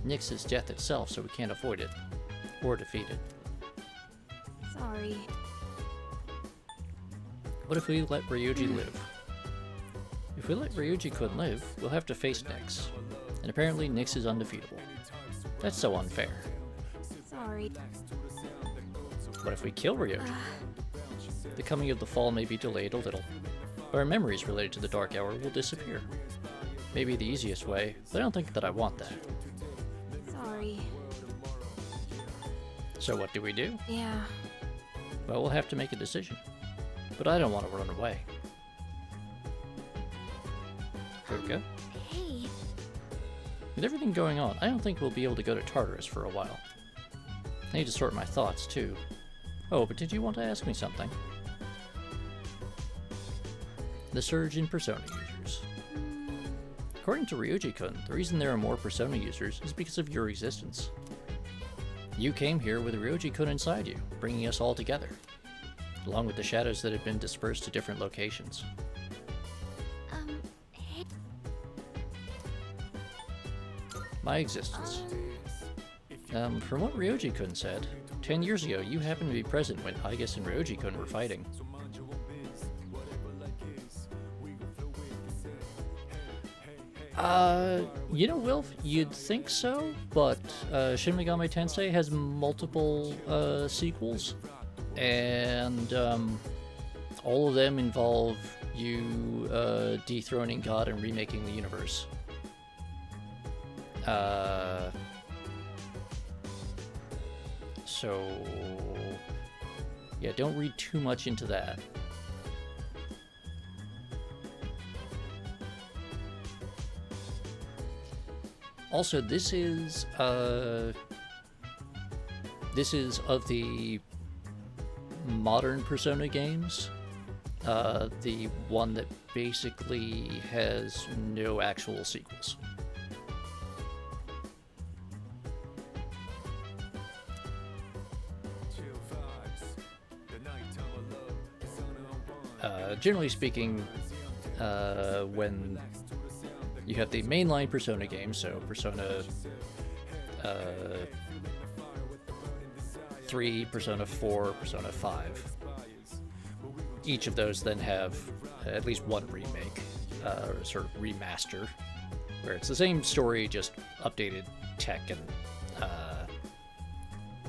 Nyx is death itself, so we can't avoid it. Or defeat it. Sorry. What if we let Ryuji live? If we let Ryuji-kun live, we'll have to face Nyx. And apparently Nyx is undefeatable. That's so unfair. Sorry. What if we kill Ryoji? The coming of the fall may be delayed a little, but our memories related to the Dark Hour will disappear. Maybe the easiest way, but I don't think that I want that. Sorry. So what do we do? Yeah. Well, we'll have to make a decision. But I don't want to run away. Fuka? Hey. With everything going on, I don't think we'll be able to go to Tartarus for a while. I need to sort my thoughts, too. Oh, but did you want to ask me something? The surge in Persona users. According to Ryuji-kun, the reason there are more Persona users is because of your existence. You came here with Ryuji-kun inside you, bringing us all together, along with the shadows that had been dispersed to different locations. Hey. My existence. From what Ryoji-kun said, 10 years ago you happened to be present when Igus and Ryoji-kun were fighting. You know, Wilf, you'd think so, but Shin Megami Tensei has multiple sequels, and all of them involve you dethroning God and remaking the universe. So, yeah, don't read too much into that. Also, this is of the modern Persona games, the one that basically has no actual sequels. Generally speaking, when you have the mainline Persona games, so Persona 3, Persona 4, Persona 5, each of those then have at least one remake, or sort of remaster, where it's the same story, just updated tech and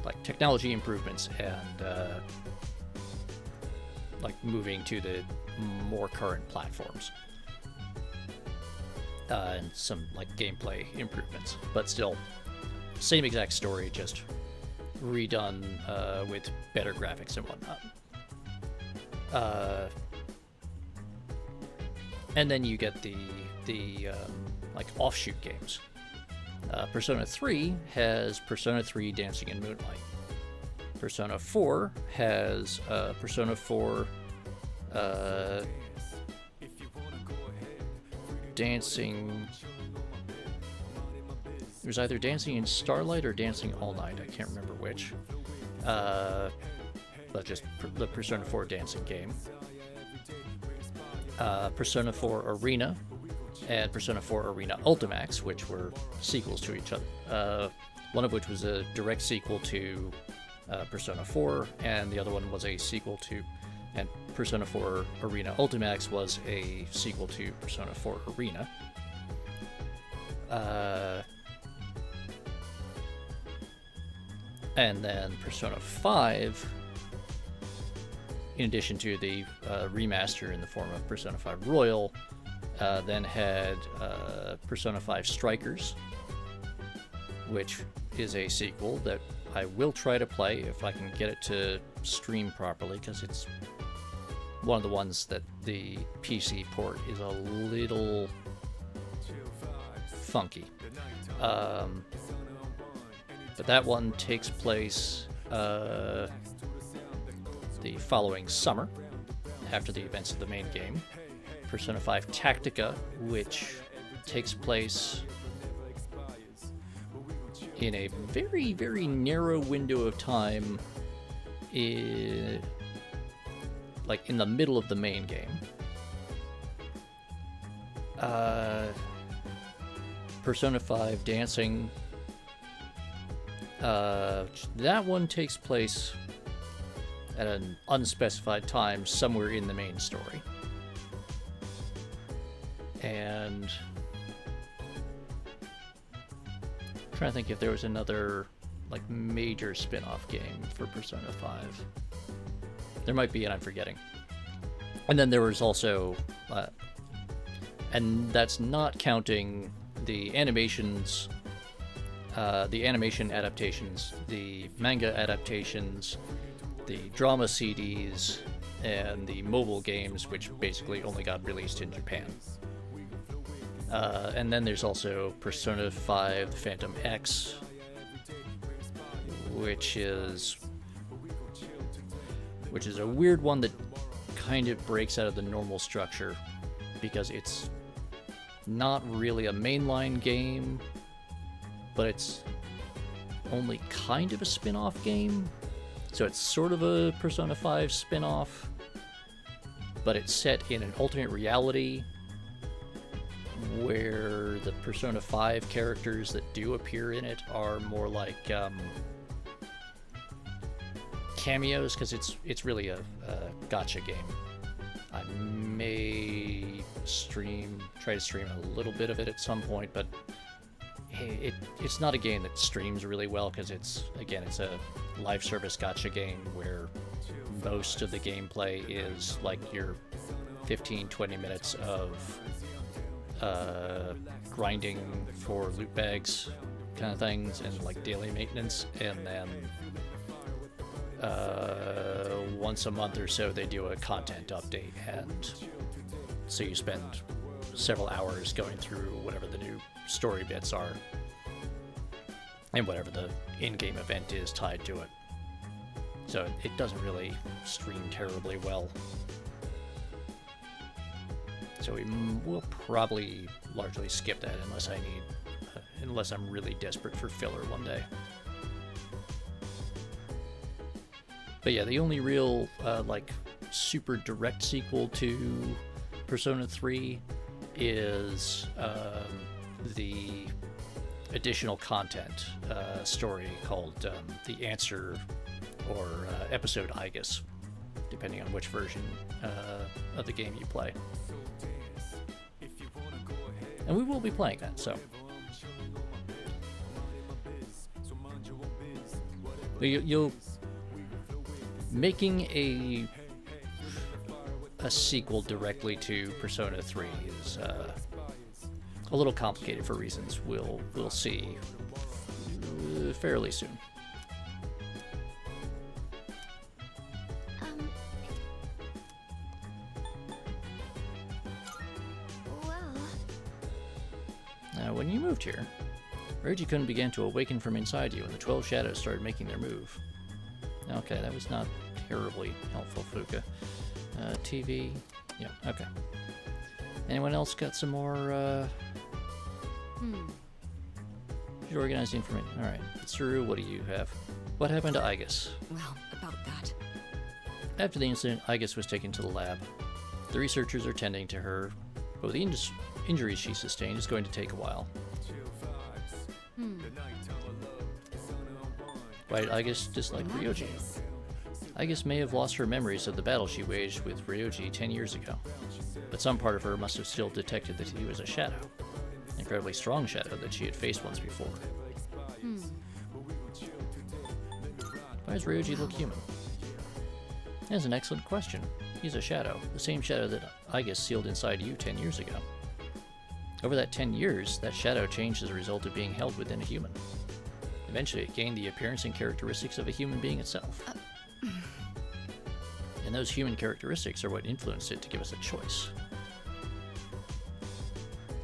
like technology improvements and like moving to the more current platforms. And some like gameplay improvements, but still same exact story, just redone with better graphics and whatnot. And then you get the like offshoot games. Persona 3 has Persona 3 Dancing in Moonlight. Persona 4 has Persona 4 Dancing. It was either Dancing in Starlight or Dancing All Night. I can't remember which. But just the Persona 4 dancing game. Persona 4 Arena and Persona 4 Arena Ultimax, which were sequels to each other. One of which was a direct sequel to Persona 4, and the other one was a sequel to. And Persona 4 Arena Ultimax was a sequel to Persona 4 Arena. And then Persona 5, in addition to the remaster in the form of Persona 5 Royal, then had Persona 5 Strikers, which is a sequel that I will try to play if I can get it to stream properly, because it's one of the ones that the PC port is a little funky. But that one takes place the following summer, after the events of the main game. Persona 5 Tactica, which takes place in a very, very narrow window of time, like in the middle of the main game. Persona 5 Dancing, that one takes place at an unspecified time somewhere in the main story. And I'm trying to think if there was another like major spin-off game for Persona 5. There might be, and I'm forgetting. And then there was also, and that's not counting the animations, the animation adaptations, the manga adaptations, the drama CDs, and the mobile games, which basically only got released in Japan. And then there's also Persona 5 Phantom X, which is a weird one that kind of breaks out of the normal structure, because it's not really a mainline game, but it's only kind of a spin-off game. So it's sort of a Persona 5 spin-off, but it's set in an alternate reality where the Persona 5 characters that do appear in it are more like cameos, because it's really a gacha game. I may try to stream a little bit of it at some point, but it's not a game that streams really well, because it's a live service gacha game where most of the gameplay is like your 15-20 minutes of grinding for loot bags kind of things and like daily maintenance, and then once a month or so they do a content update, and so you spend several hours going through whatever the new story bits are and whatever the in-game event is tied to it. So it doesn't really stream terribly well. So we'll probably largely skip that unless I'm really desperate for filler one day. But yeah, the only real like super direct sequel to Persona 3 is the additional content story called The Answer, or Episode Igus, depending on which version of the game you play. And we will be playing that, so. You'll making a sequel directly to Persona 3 is a little complicated for reasons we'll see fairly soon. Now, when you moved here, Ryuji-kun began to awaken from inside you, and the 12 shadows started making their move. Okay, that was not terribly helpful, Fuka. TV. Yeah, okay. Anyone else got some more, Should organize the information. Alright. Tsuru, what do you have? What happened to Igus? Well, about that. After the incident, Igus was taken to the lab. The researchers are tending to her, but the injuries she sustained is going to take a while. Why did Igus dislike Ryoji? Igus may have lost her memories of the battle she waged with Ryoji 10 years ago, but some part of her must have still detected that he was a shadow. An incredibly strong shadow that she had faced once before. Why does Ryoji look human? That's an excellent question. He's a shadow, the same shadow that Igus sealed inside you 10 years ago. Over that 10 years, that shadow changed as a result of being held within a human. Eventually, it gained the appearance and characteristics of a human being itself. And those human characteristics are what influenced it to give us a choice.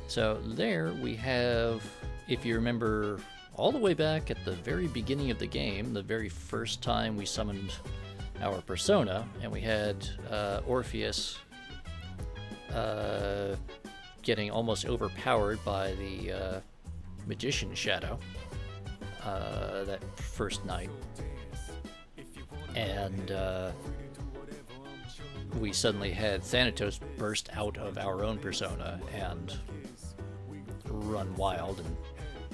So there we have, if you remember all the way back at the very beginning of the game, the very first time we summoned our persona, and we had Orpheus getting almost overpowered by the magician shadow that first night, and we suddenly had Thanatos burst out of our own persona and run wild and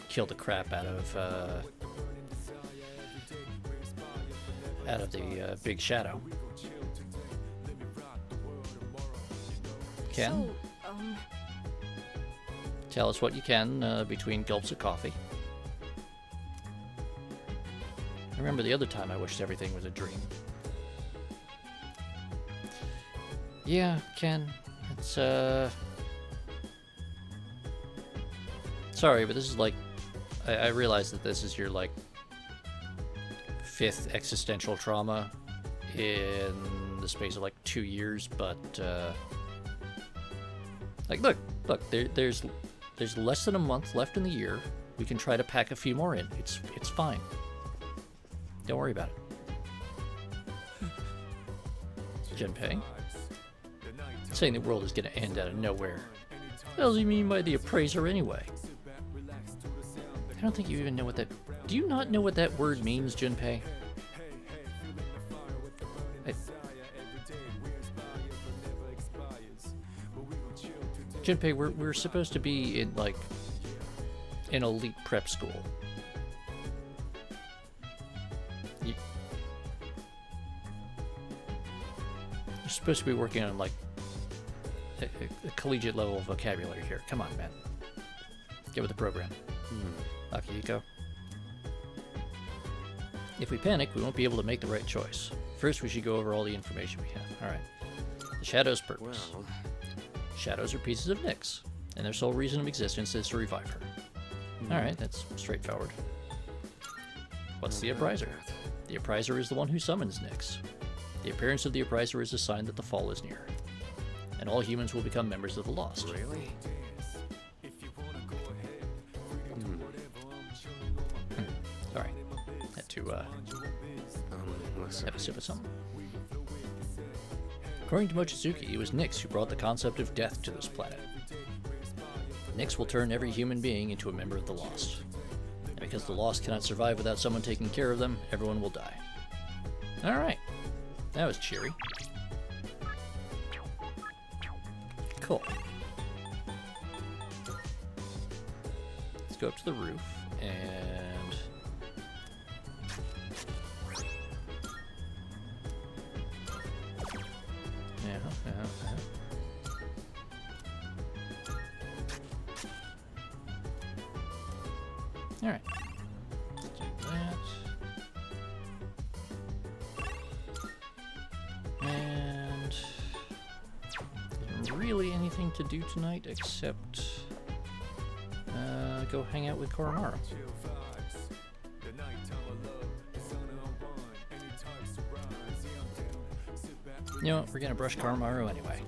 kill the crap out of the big shadow. Ken? So, Tell us what you can between gulps of coffee. I remember the other time I wished everything was a dream. Yeah, Ken, it's sorry, but this is like, I realize that this is your like 5th existential trauma in the space of like 2 years, but like look, there's less than a month left in the year. We can try to pack a few more in. It's fine. Don't worry about it. Junpei? Saying the world is going to end out of nowhere. What the hell do you mean by the appraiser anyway? I don't think you even know what that... Do you not know what that word means, Junpei? Junpei, we're supposed to be in, like, an elite prep school. You're supposed to be working on, like, a collegiate level of vocabulary here. Come on, man. Get with the program. Akihiko. If we panic, we won't be able to make the right choice. First, we should go over all the information we have. Alright. The Shadow's purpose. Well, Shadows are pieces of Nyx, and their sole reason of existence is to revive her. Alright, that's straightforward. What's the appraiser? The appraiser is the one who summons Nyx. The appearance of the appraiser is a sign that the fall is near. And all humans will become members of the Lost. really? Sorry. Had to Listen. have a sip of something. According to Mochizuki, it was Nyx who brought the concept of death to this planet. Nyx will turn every human being into a member of the Lost. And because the Lost cannot survive without someone taking care of them, everyone will die. Alright. That was cheery. Cool. Let's go up to the roof and... Alright. Let's do that. And... isn't really anything to do tonight except... go hang out with Koromaru. You know what, we're gonna brush Koromaru anyway.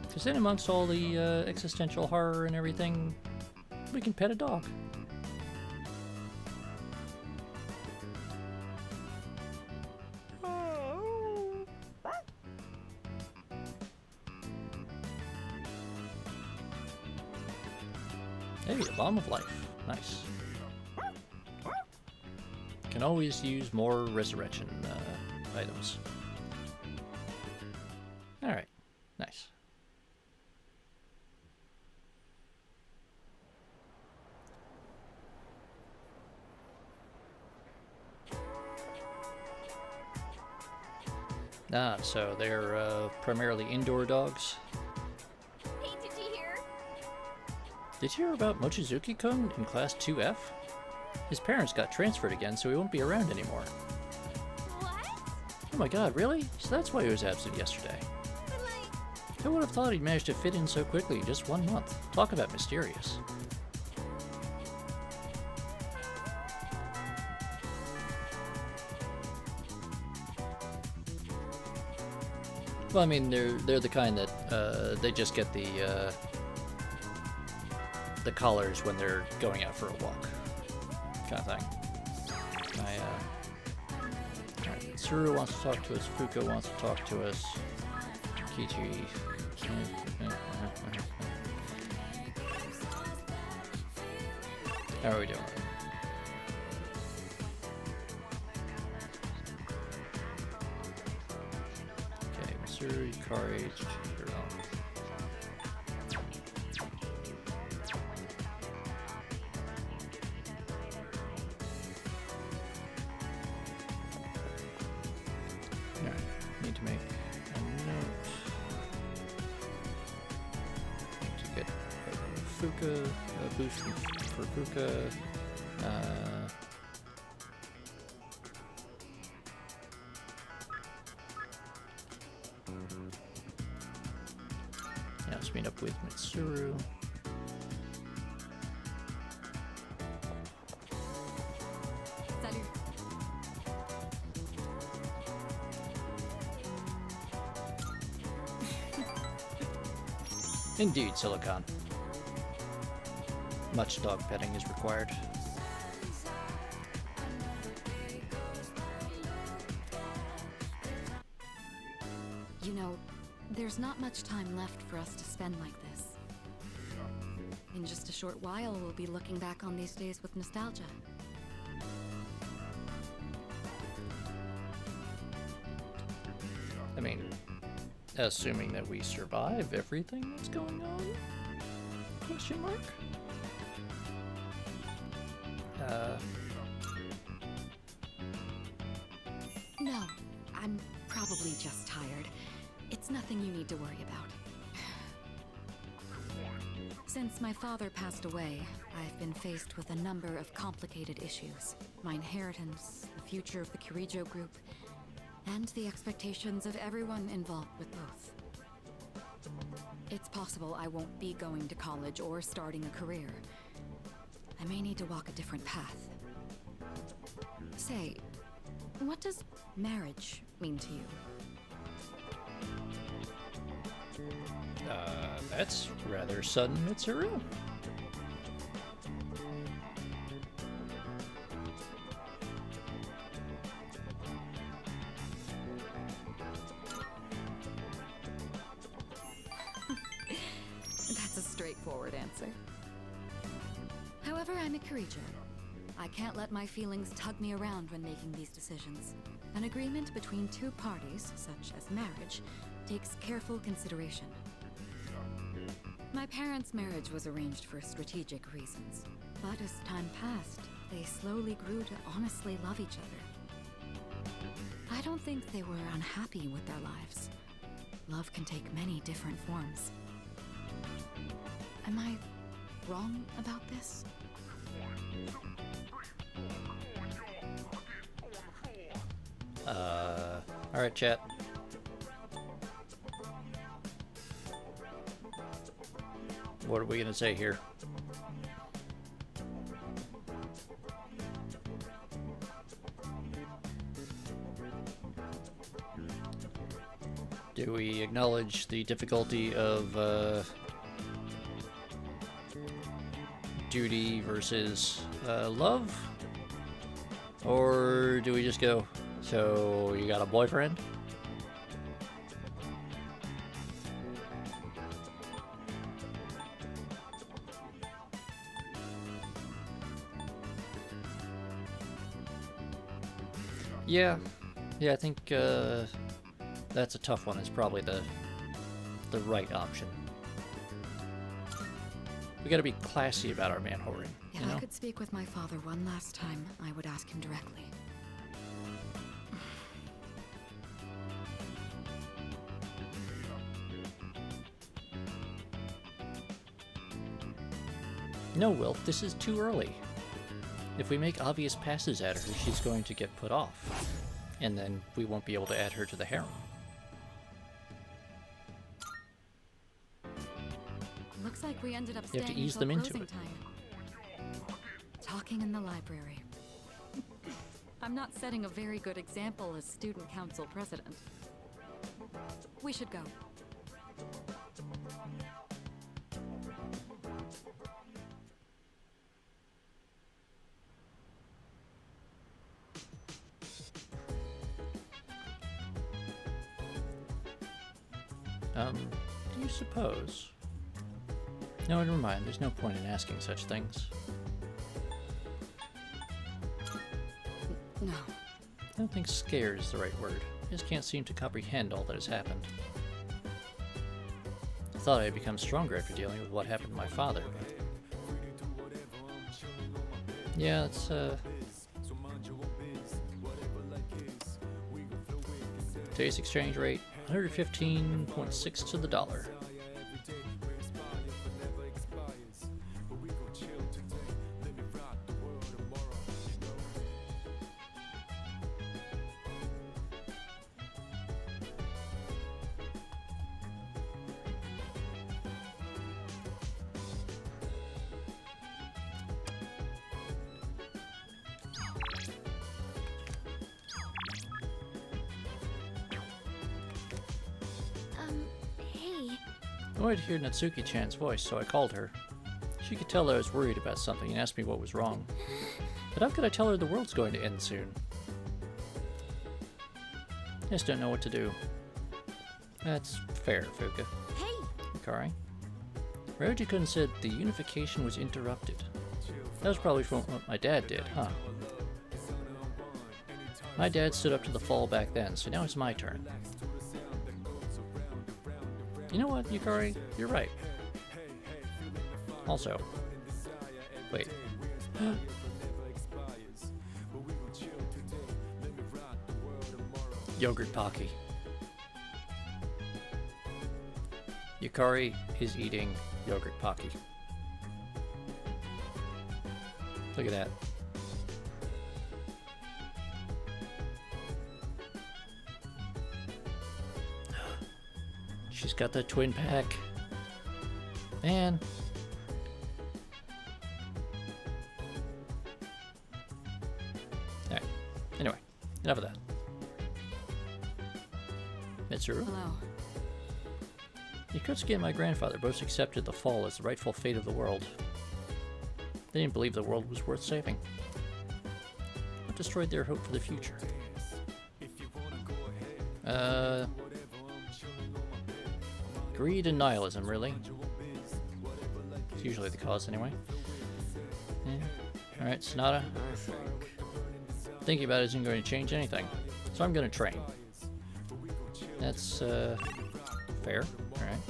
Because then amongst all the existential horror and everything, we can pet a dog. Hey, a bomb of life. Nice. Can always use more resurrection items. Alright, nice. Ah, so they're primarily indoor dogs. Hey, did you hear? Did you hear about Mochizuki-kun in Class 2F? His parents got transferred again, so he won't be around anymore. What? Oh my god, really? So that's why he was absent yesterday. But like, Who would have thought he'd managed to fit in so quickly in just 1 month? Talk about mysterious. Well, I mean, they're the kind that they just get the collars when they're going out for a walk, kind of thing. Alright, Tsuru wants to talk to us. Fuko wants to talk to us. Kichi. How are we doing? Okay, Missouri, Kari, Chihiro. Alright, need to make a note. Need to get Fuka, a boost for Fuka. Yeah, let's meet up with Mitsuru. Salut. Indeed, Silicon. Much dog petting is required. You know, there's not much time left for us to spend like this. In just a short while, we'll be looking back on these days with nostalgia. I mean, assuming that we survive everything that's going on? Question mark? No, I'm probably just tired. It's nothing you need to worry about. Since my father passed away, I've been faced with a number of complicated issues. My inheritance, the future of the Kirijo group, and the expectations of everyone involved with both. It's possible I won't be going to college or starting a career. I may need to walk a different path. Say, what does marriage mean to you? That's rather sudden, Mitsuru. That's a straightforward answer. However, I'm a Kirijo. I can't let my feelings tug me around when making these decisions. An agreement between two parties, such as marriage, takes careful consideration. My parents' marriage was arranged for strategic reasons, but as time passed, they slowly grew to honestly love each other. I don't think they were unhappy with their lives. Love can take many different forms. Am I wrong about this? Alright, chat. What are we gonna say here? Do we acknowledge the difficulty of duty versus love? Or do we just go, so you got a boyfriend? Yeah, I think that's a tough one. It's probably the right option. We gotta be classy about our man-whoring, If you know? I could speak with my father one last time, I would ask him directly. No, Wilf, this is too early. If we make obvious passes at her, she's going to get put off. And then we won't be able to add her to the harem. Looks like we ended up You have to staying ease until them into closing it. time. Talking in the library. I'm not setting a very good example as student council president. We should go. Do you suppose? No, never mind. There's no point in asking such things. No. I don't think scared is the right word. I just can't seem to comprehend all that has happened. I thought I had become stronger after dealing with what happened to my father, but... Yeah, it's, Today's exchange rate, 115.6 to the dollar. Hey. I wanted to hear Natsuki-chan's voice, so I called her. She could tell I was worried about something and asked me what was wrong. But how could I tell her the world's going to end soon? I just don't know what to do. That's fair, Fuka. Hey. Akari. Ryuji-kun said the unification was interrupted. That was probably from what my dad did, huh? My dad stood up to the fall back then, so now it's my turn. You know what, Yukari? You're right. Also, wait. Yogurt Pocky. Yukari is eating Yogurt Pocky. Look at that. She's got the twin pack. Man. Alright. Anyway, enough of that. Mitsuru? Hello. Yakutsuki and my grandfather both accepted the fall as the rightful fate of the world. They didn't believe the world was worth saving. What destroyed their hope for the future? Greed and nihilism, really. It's usually the cause, anyway. Yeah. Alright, Sonata. Thinking about it isn't going to change anything, so I'm going to train. That's, fair. Alright.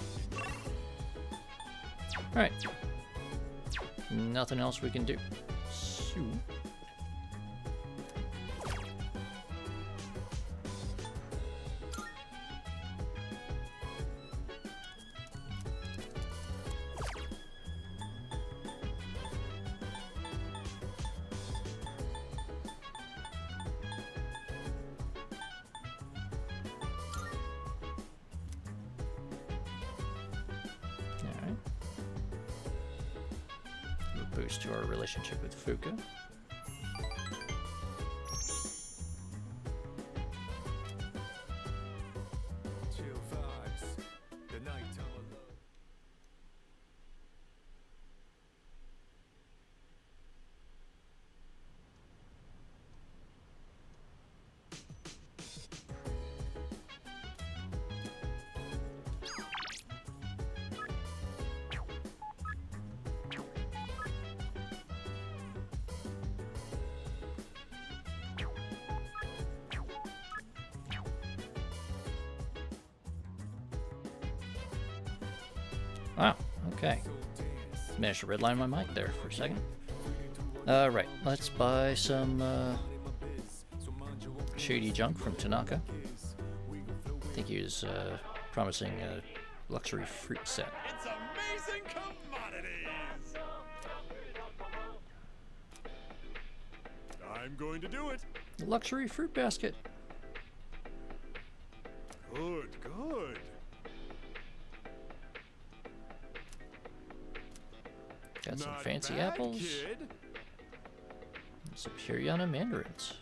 Alright. Nothing else we can do. So... boost to our relationship with Fuka. Wow, okay. Managed to redline my mic there for a second. Right, let's buy some shady junk from Tanaka. I think he was promising a luxury fruit set. It's amazing commodities! I'm going to do it. A luxury fruit basket. Good, good. Got some Not fancy bad, apples. kid. Some Puriana mandarins.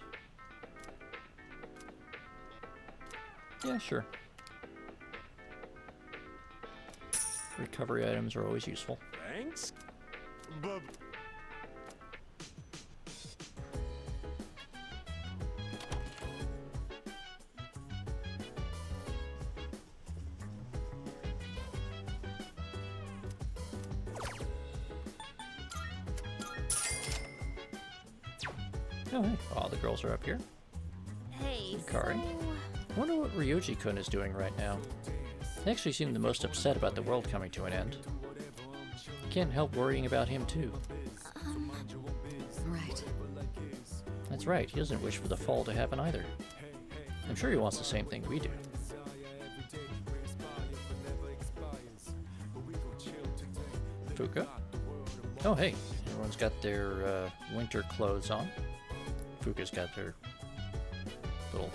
Yeah, sure. Recovery items are always useful. Thanks. But Oh, hey. All the girls are up here. Hey, Kari. I wonder what Ryoji-kun is doing right now. He actually seemed the most upset about the world coming to an end. Can't help worrying about him, too. Right. That's right, he doesn't wish for the fall to happen either. I'm sure he wants the same thing we do. Fuka? Oh, hey, everyone's got their winter clothes on. Fuka's got their little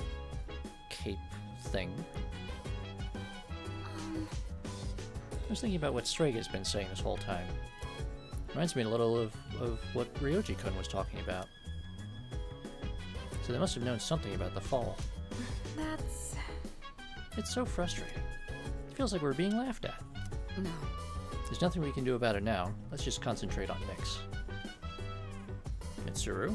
cape thing. I was thinking about what Strega's been saying this whole time. Reminds me a little of what Ryoji-kun was talking about. So they must have known something about the fall. That's... It's so frustrating. It feels like we're being laughed at. No. There's nothing we can do about it now. Let's just concentrate on Nyx. Mitsuru?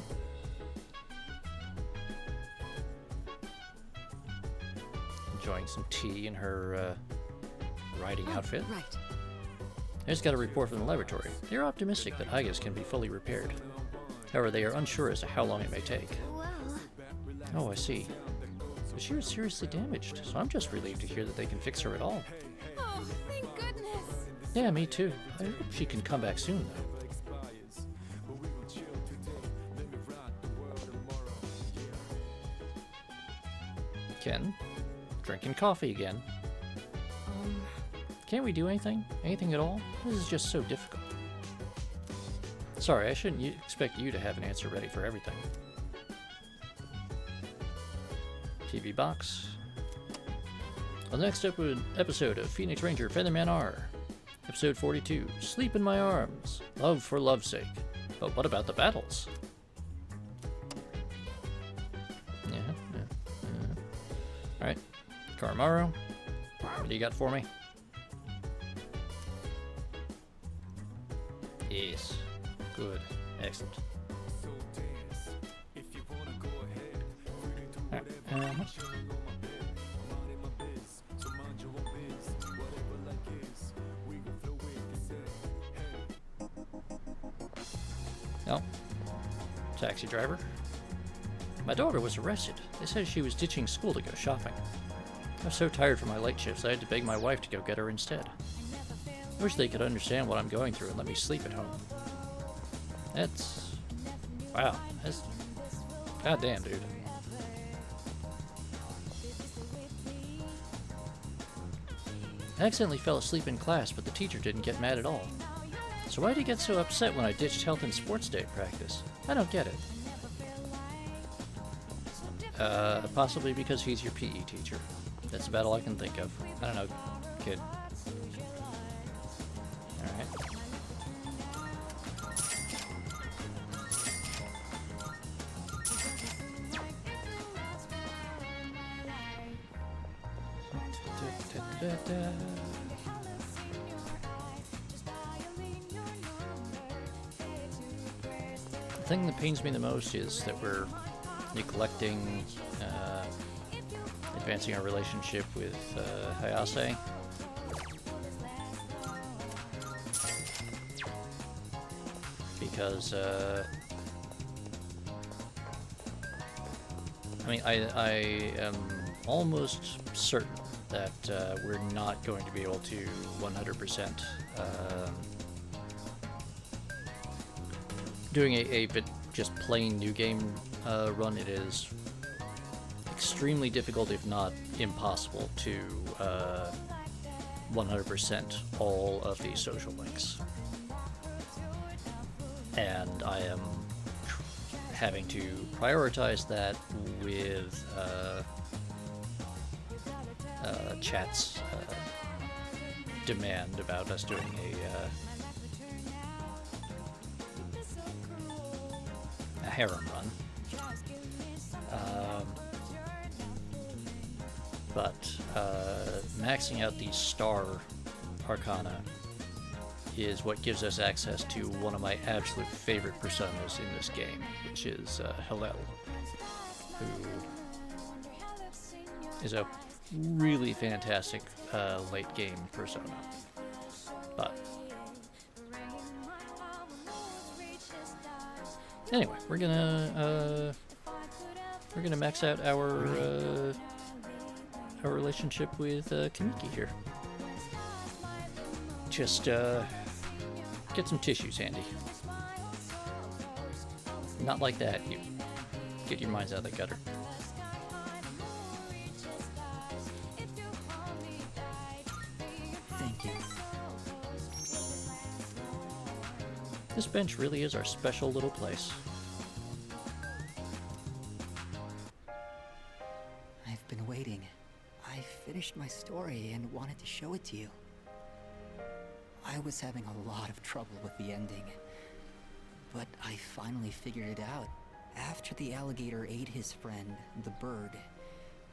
Enjoying some tea in her riding outfit. Right. I just got a report from the laboratory. They're optimistic that Igus can be fully repaired. However, they are unsure as to how long it may take. well... Oh, I see. But she was seriously damaged, so I'm just relieved to hear that they can fix her at all. Oh, thank goodness! Yeah, me too. I hope she can come back soon, though. Ken? Drinking coffee again. Can't we do anything? Anything at all? This is just so difficult. Sorry, I shouldn't expect you to have an answer ready for everything. TV box. On the next episode of Phoenix Ranger Featherman R. Episode 42, Sleep in My Arms. Love for love's sake. But what about the battles? Alright. Karamaru, what do you got for me? Yes. Good. Excellent. Alright, oh. Taxi driver. My daughter was arrested. They said she was ditching school to go shopping. I was so tired from my late shifts I had to beg my wife to go get her instead. I wish they could understand what I'm going through and let me sleep at home. That's... wow. That's... goddamn, dude. I accidentally fell asleep in class, but the teacher didn't get mad at all. So why'd he get so upset when I ditched health and sports day practice? I don't get it. Possibly because he's your PE teacher. That's about all I can think of. I don't know, kid. Alright. The thing that pains me the most is that we're neglecting advancing our relationship with Hayase. Because I mean, I am almost certain that we're not going to be able to 100% doing a bit just plain new game run. It is extremely difficult, if not impossible, to 100% all of the social links. And I am having to prioritize that with chat's harem run. But maxing out the star arcana is what gives us access to one of my absolute favorite personas in this game, which is Hillel, who is a really fantastic late game persona. But anyway, we're gonna max out our relationship with Kamiki here. Just get some tissues handy. Not like that. You get your minds out of the gutter. Thank you. This bench really is our special little place. I've been waiting. I finished my story and wanted to show it to you. I was having a lot of trouble with the ending, but I finally figured it out. After the alligator ate his friend, the bird,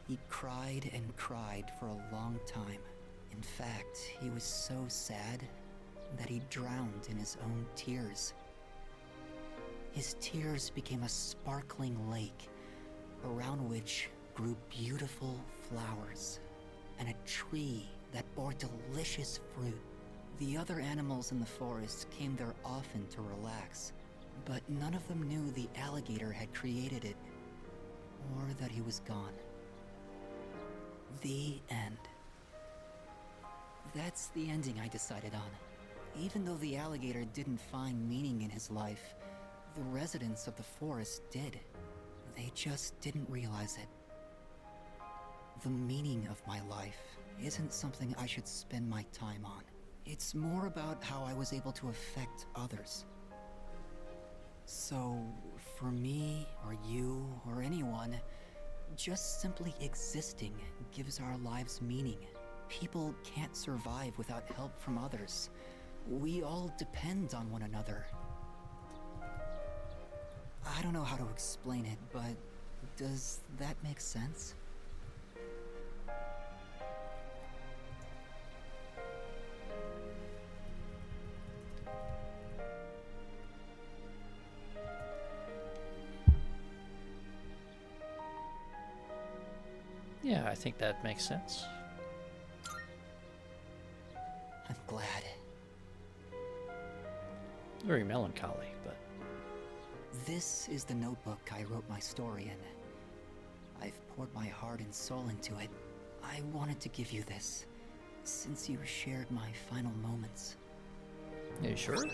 he cried and cried for a long time. In fact, he was so sad that he drowned in his own tears. His tears became a sparkling lake, around which grew beautiful flowers, and a tree that bore delicious fruit. The other animals in the forest came there often to relax, but none of them knew the alligator had created it, or that he was gone. The end. That's the ending I decided on. Even though the alligator didn't find meaning in his life, the residents of the forest did. They just didn't realize it. The meaning of my life isn't something I should spend my time on. It's more about how I was able to affect others. So, for me, or you, or anyone, just simply existing gives our lives meaning. People can't survive without help from others. We all depend on one another. I don't know how to explain it, but does that make sense? Yeah, I think that makes sense. I'm glad. Very melancholy, but... This is the notebook I wrote my story in. I've poured my heart and soul into it. I wanted to give you this, since you shared my final moments. Are you sure?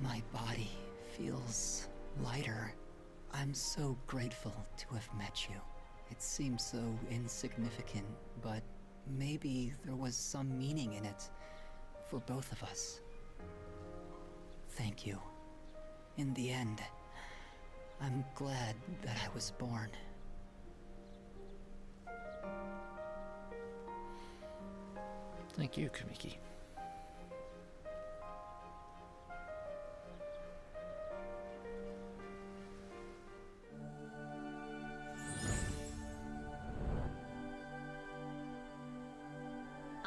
My body feels lighter. I'm so grateful to have met you. It seems so insignificant, but maybe there was some meaning in it for both of us. Thank you. In the end, I'm glad that I was born. Thank you, Kamiki.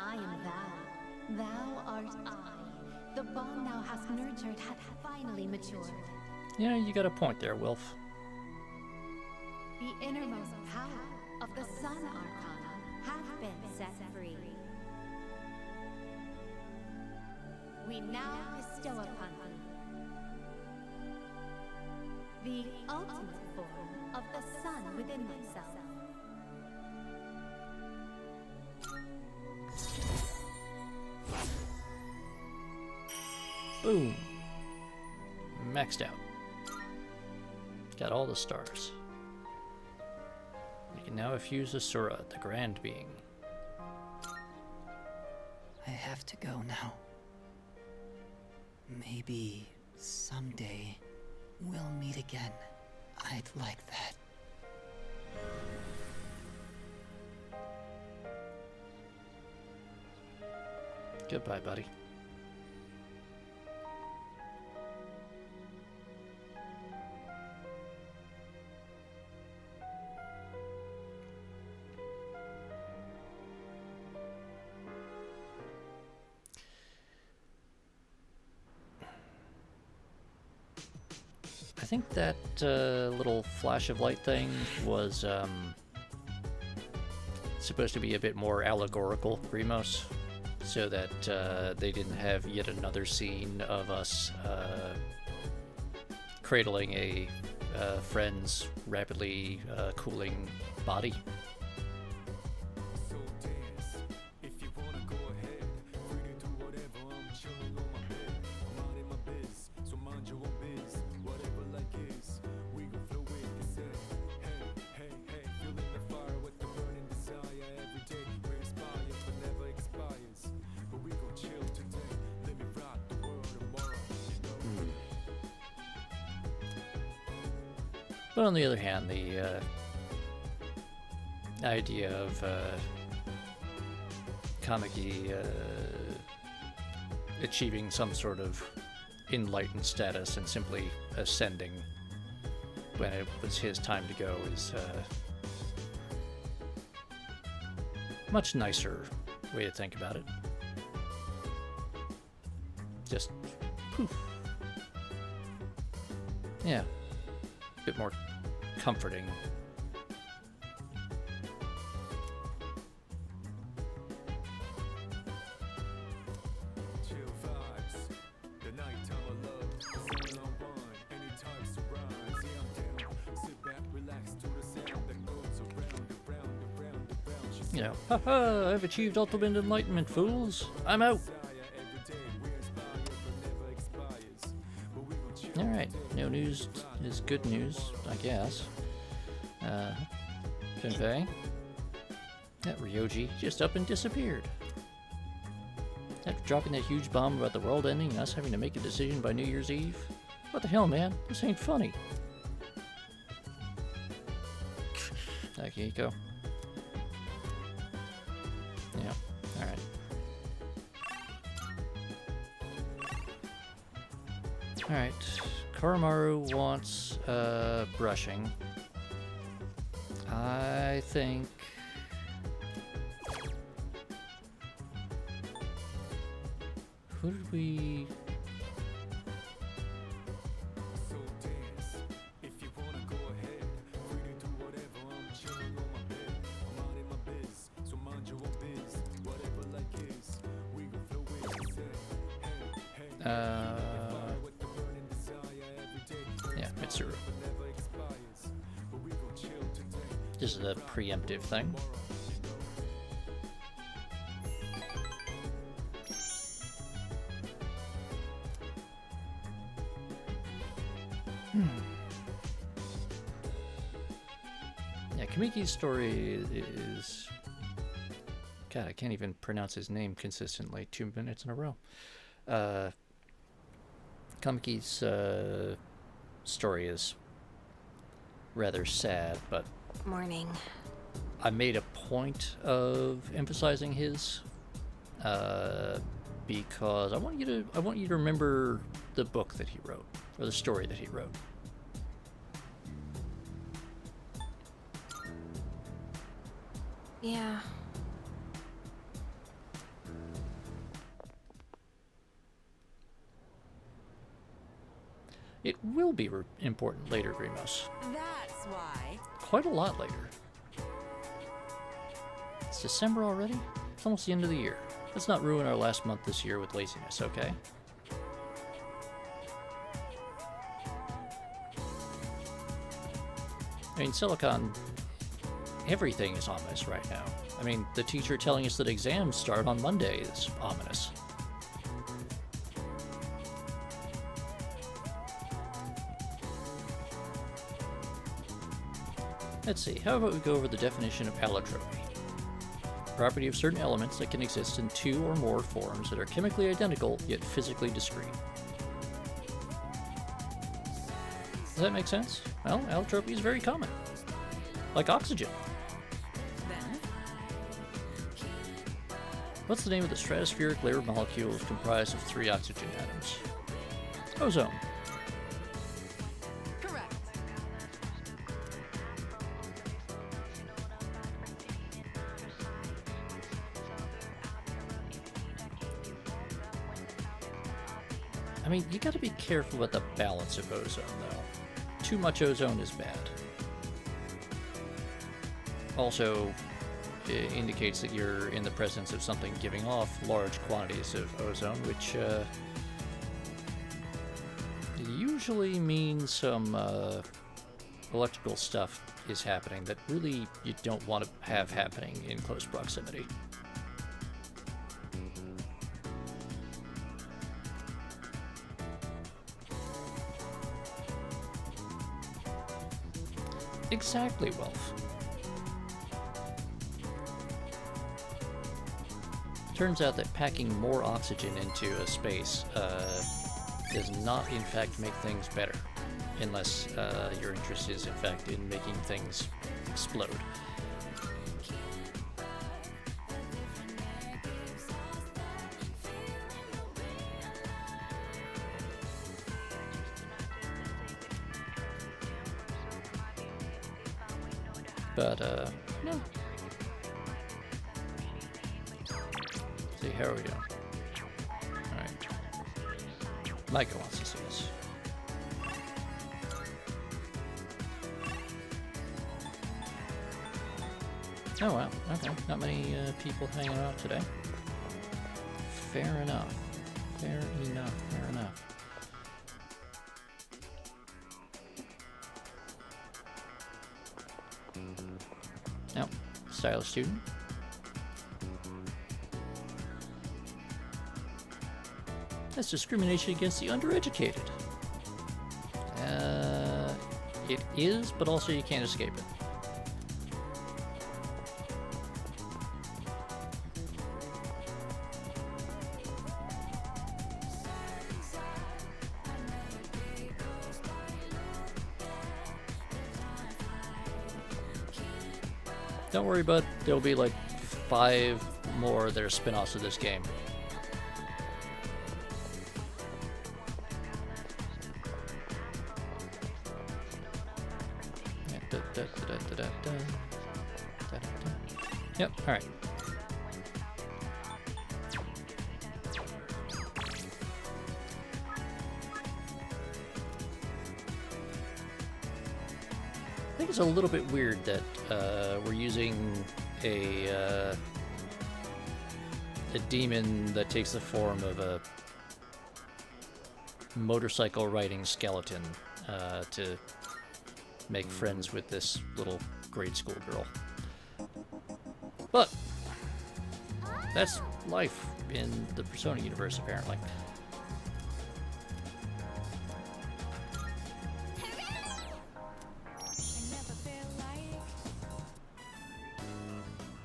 I am thou. Thou art I. The bond thou hast nurtured hath finally matured. Yeah, you got a point there, Wilf. The innermost power of the Sun Arcana hath been set free. We now bestow upon thee the ultimate form of the sun within thyself. Boom. Maxed out. Got all the stars. We can now fuse Asura, the Grand Being. I have to go now. Maybe someday we'll meet again. I'd like that. Goodbye, buddy. I think that little flash of light thing was supposed to be a bit more allegorical, Grimos, so that they didn't have yet another scene of us cradling a friend's rapidly cooling body. So dance. If you wanna go ahead, free to do whatever. I'm chilling on my bed. I'm out in my biz, so mind your own biz. Whatever like is, we gon' flow with this head. Hey, hey, hey, feeling the fire with the burning desire every day. We inspire, but never expires. But we gon' chill today. Let me rock the world tomorrow. You know. But on the other hand, the idea of Kamiki achieving some sort of enlightened status and simply ascending when it was his time to go is much nicer way to think about it. Just poof. Yeah. A bit more comforting. Chill vibes, the nighttime of love, 701, any types of rhymes, yeah I'm down, sit back, relax to the sound that goes around, around, around, around, she You know, haha, I've achieved ultimate enlightenment, fools. I'm out. Alright, no news is good news, I guess. Junpei. That Ryoji just up and disappeared. After dropping that huge bomb about the world ending and us having to make a decision by New Year's Eve? What the hell, man? This ain't funny. Akihiko. Yeah, alright. Alright. Koromaru wants brushing. I think who did we So dance, if you wanna go ahead, free to do whatever. I'm chilling on my bed, I'm out in my biz, so mind your own biz. Whatever like is, we gon' flow with this. Hey, hey, fire with the burning desire every day. yeah, Mitsuru. But never expires. But we gon' chill today. This is a preemptive thing. Yeah, Kamiki's story is... God, I can't even pronounce his name consistently 2 minutes in a row. Kamiki's story is rather sad, but Morning. I made a point of emphasizing his because I want you to remember the book that he wrote, or the story that he wrote. Yeah. It will be important later, Grimos. That's why. Quite a lot later. It's December already? It's almost the end of the year. Let's not ruin our last month this year with laziness, okay? I mean, Silicon, everything is ominous right now. I mean, the teacher telling us that exams start on Monday is ominous. Let's see, how about we go over the definition of allotropy? Property of certain elements that can exist in two or more forms that are chemically identical yet physically discrete. Does that make sense? Well, allotropy is very common. Like oxygen. What's the name of the stratospheric layer of molecules comprised of 3 oxygen atoms? Ozone. Correct. I mean, you gotta be careful with the balance of ozone, though. Too much ozone is bad. Also, it indicates that you're in the presence of something giving off large quantities of ozone, which usually means some electrical stuff is happening that really you don't want to have happening in close proximity. Exactly, Wolf. Turns out that packing more oxygen into a space does not, in fact, make things better, unless your interest is, in fact, in making things explode. But, no. See, how are we doing? Alright. Micah wants to see us. Oh wow, okay. Not many people hanging out today. Fair enough. Fair enough, fair enough. No, stylish student. That's discrimination against the undereducated. It is, but also you can't escape it. Don't worry, bud. There'll be like 5 more that are spin-offs of this game. Yep, alright. I think it's a little bit weird that we're using a demon that takes the form of a motorcycle riding skeleton to make friends with this little grade school girl. But that's life in the Persona universe, apparently.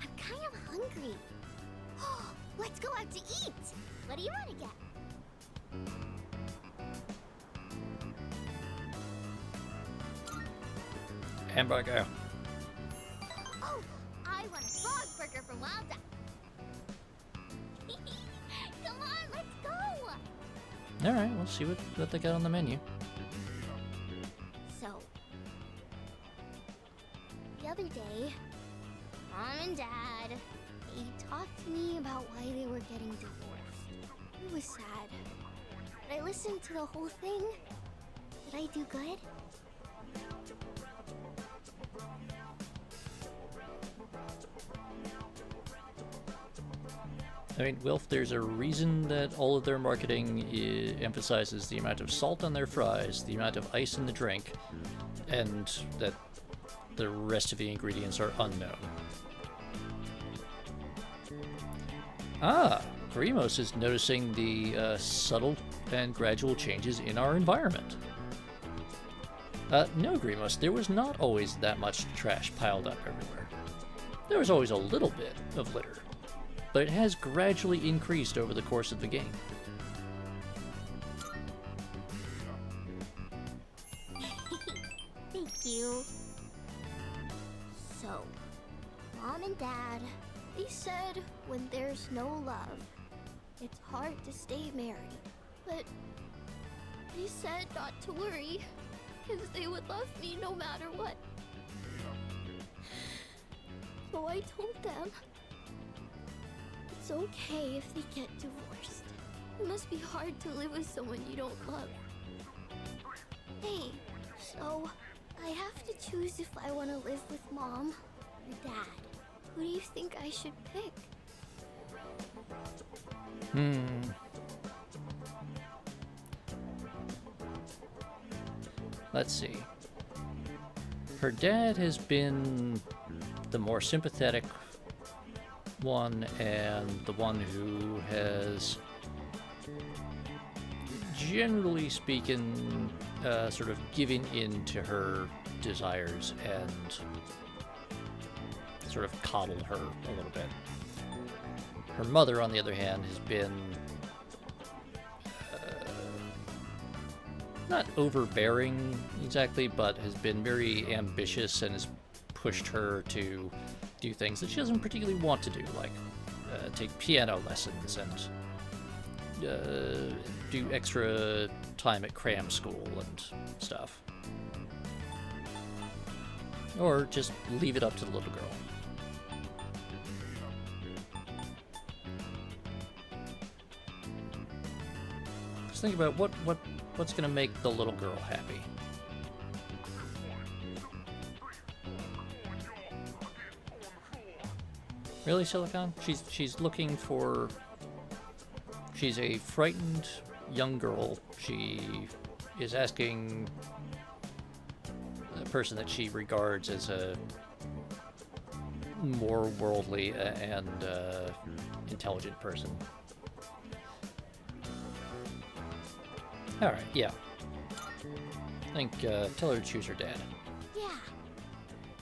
I'm kind of hungry. Let's go out to eat. What do you want to get? Hamburger. Oh, I want a frog burger from Wild Duck. Come on, let's go. Alright, we'll see what they got on the menu. So, the other day, Mom and Dad, they talked to me about why they were getting divorced. It was sad. But I listened to the whole thing. Did I do good? I mean, Wilf, there's a reason that all of their marketing emphasizes the amount of salt on their fries, the amount of ice in the drink, and that the rest of the ingredients are unknown. Ah, Grimos is noticing the subtle and gradual changes in our environment. No, Grimos, there was not always that much trash piled up everywhere. There was always a little bit of litter, but it has gradually increased over the course of the game. Thank you. So, Mom and Dad, They said when there's no love, it's hard to stay married. But they said not to worry, because they would love me no matter what. So I told them it's okay if they get divorced. It must be hard to live with someone you don't love. Hey, so I have to choose if I want to live with Mom or Dad. Who do you think I should pick? Let's see. Her dad has been the more sympathetic one and the one who has, generally speaking, sort of given in to her desires and sort of coddled her a little bit. Her mother, on the other hand, has been not overbearing exactly, but has been very ambitious and has pushed her to do things that she doesn't particularly want to do, like take piano lessons and do extra time at cram school and stuff. Or just leave it up to the little girl. Just think about what's gonna make the little girl happy. Really, Silicon? She's looking for... She's a frightened young girl. She is asking a person that she regards as a more worldly and intelligent person. Alright, yeah. I think, tell her to choose her dad. Yeah.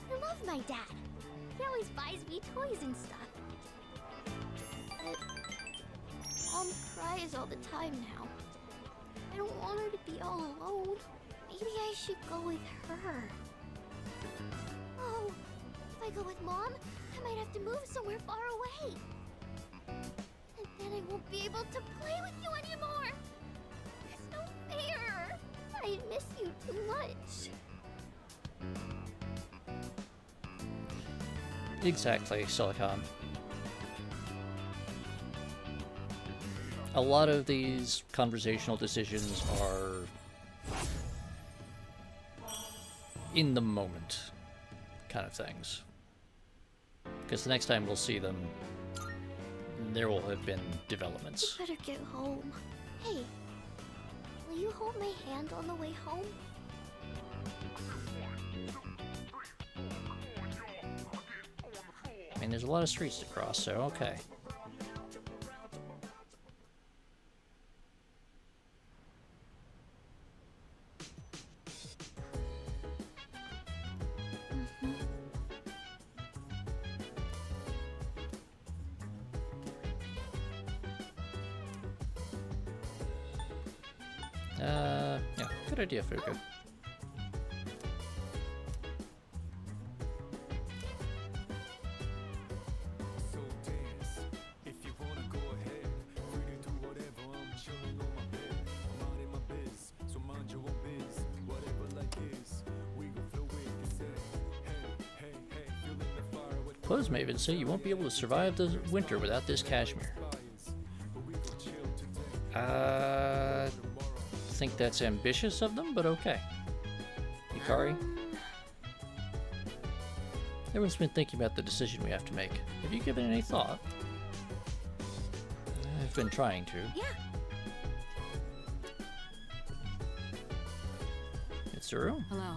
I love my dad. He always buys me toys and stuff. But Mom cries all the time now. I don't want her to be all alone. Maybe I should go with her. Oh, if I go with Mom, I might have to move somewhere far away. And then I won't be able to play with you anymore. It's no fair. I miss you too much. Exactly, Silicon. A lot of these conversational decisions are in the moment kind of things. Because the next time we'll see them, there will have been developments. I better get home. Hey, will you hold my hand on the way home? I mean, there's a lot of streets to cross, so okay. Yeah, good idea, Fuku. So dance. If you wanna go ahead, free to do whatever. I'm chilling on my bed. I'm minding my biz, so mind your own biz. Whatever life is, we gon' flow with this head. Hey, hey, hey, feeling the fire with Clothes may even say you won't be able to survive the winter without this cashmere. I think that's ambitious of them, but okay. Yukari? Everyone's been thinking about the decision we have to make. Have you given it any thought? I've been trying to. Yeah. It's Zuru? Hello.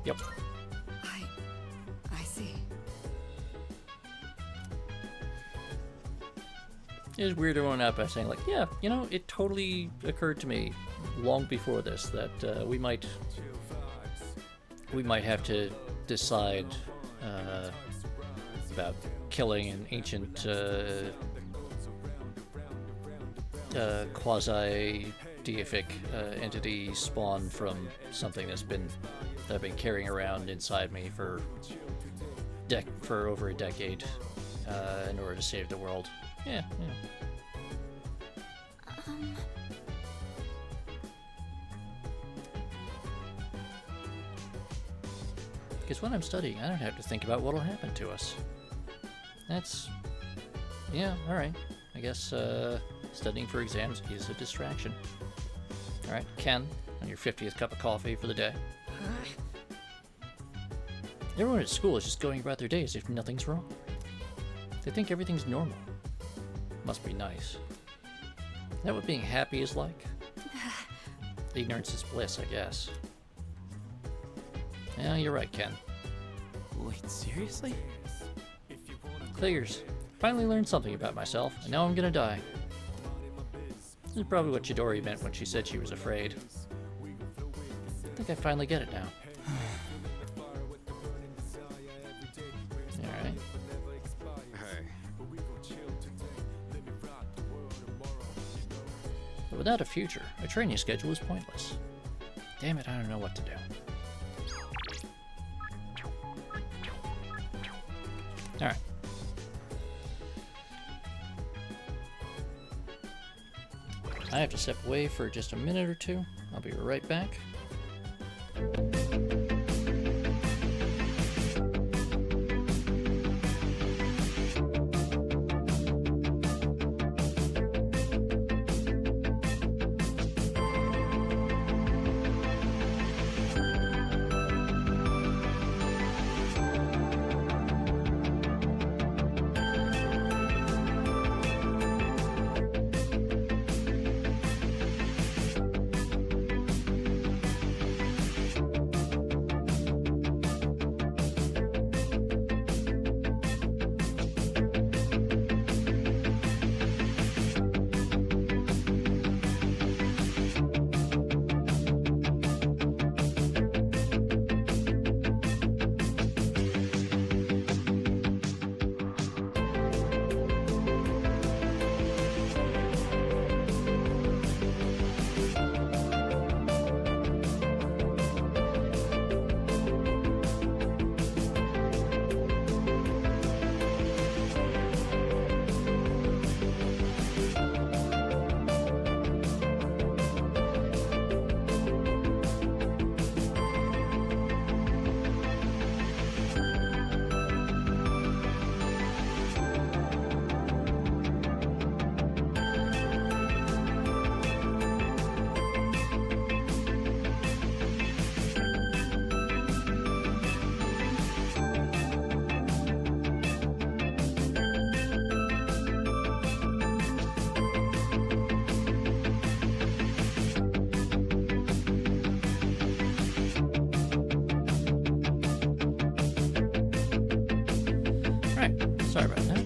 Yep. I see. It was weird everyone out by saying, like, yeah, you know, it totally occurred to me long before this that we might have to decide about killing an ancient quasi-deific entity spawned from something that I've been carrying around inside me for over a decade in order to save the world. Yeah. Because when I'm studying, I don't have to think about what'll happen to us. Yeah, alright. I guess studying for exams is a distraction. Alright, Ken, on your 50th cup of coffee for the day. Everyone at school is just going about their day as if nothing's wrong. They think everything's normal. Must be nice. Is that what being happy is like? Ignorance is bliss, I guess. Yeah, you're right, Ken. Wait, seriously? Figures. Finally learned something about myself, and now I'm gonna die. This is probably what Chidori meant when she said she was afraid. I think I finally get it now. Alright. Hey. But without a future, a training schedule is pointless. Damn it, I don't know what to do. Alright. I have to step away for just a minute or two. I'll be right back. Sorry about that.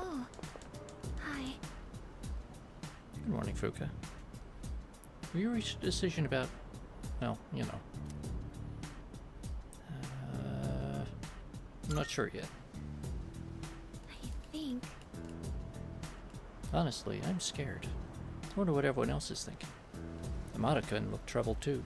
Oh, hi. Good morning, Fuka. Have you reached a decision about, well, you know. I'm not sure yet. I think... Honestly, I'm scared. I wonder what everyone else is thinking. Amada-kun looked troubled too.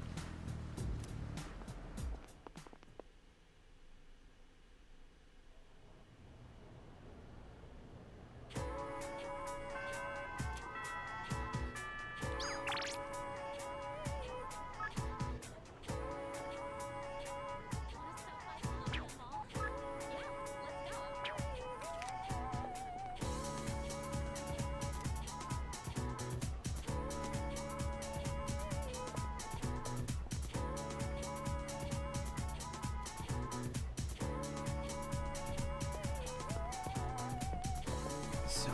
So,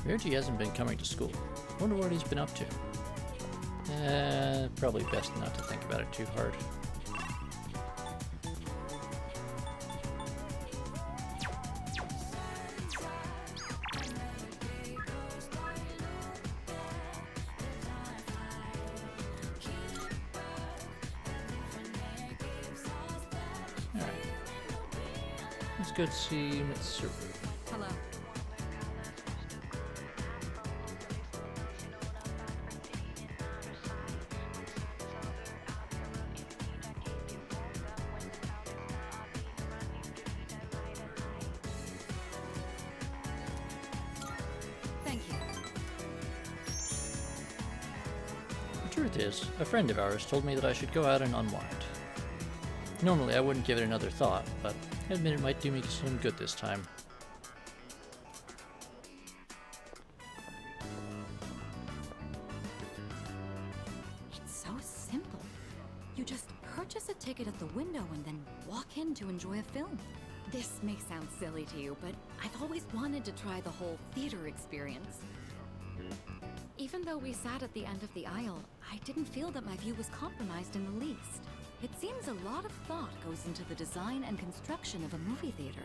Reggie hasn't been coming to school. Wonder what he's been up to. Probably best not to think about it too hard. Alright. Let's go see Mitsuru. Hello. Thank you. The truth is, a friend of ours told me that I should go out and unwind. Normally I wouldn't give it another thought, but I admit it might do me some good this time. It's so simple. You just purchase a ticket at the window and then walk in to enjoy a film. This may sound silly to you, but I've always wanted to try the whole theater experience. Even though we sat at the end of the aisle, I didn't feel that my view was compromised in the least. It seems a lot of thought goes into the design and construction of a movie theater.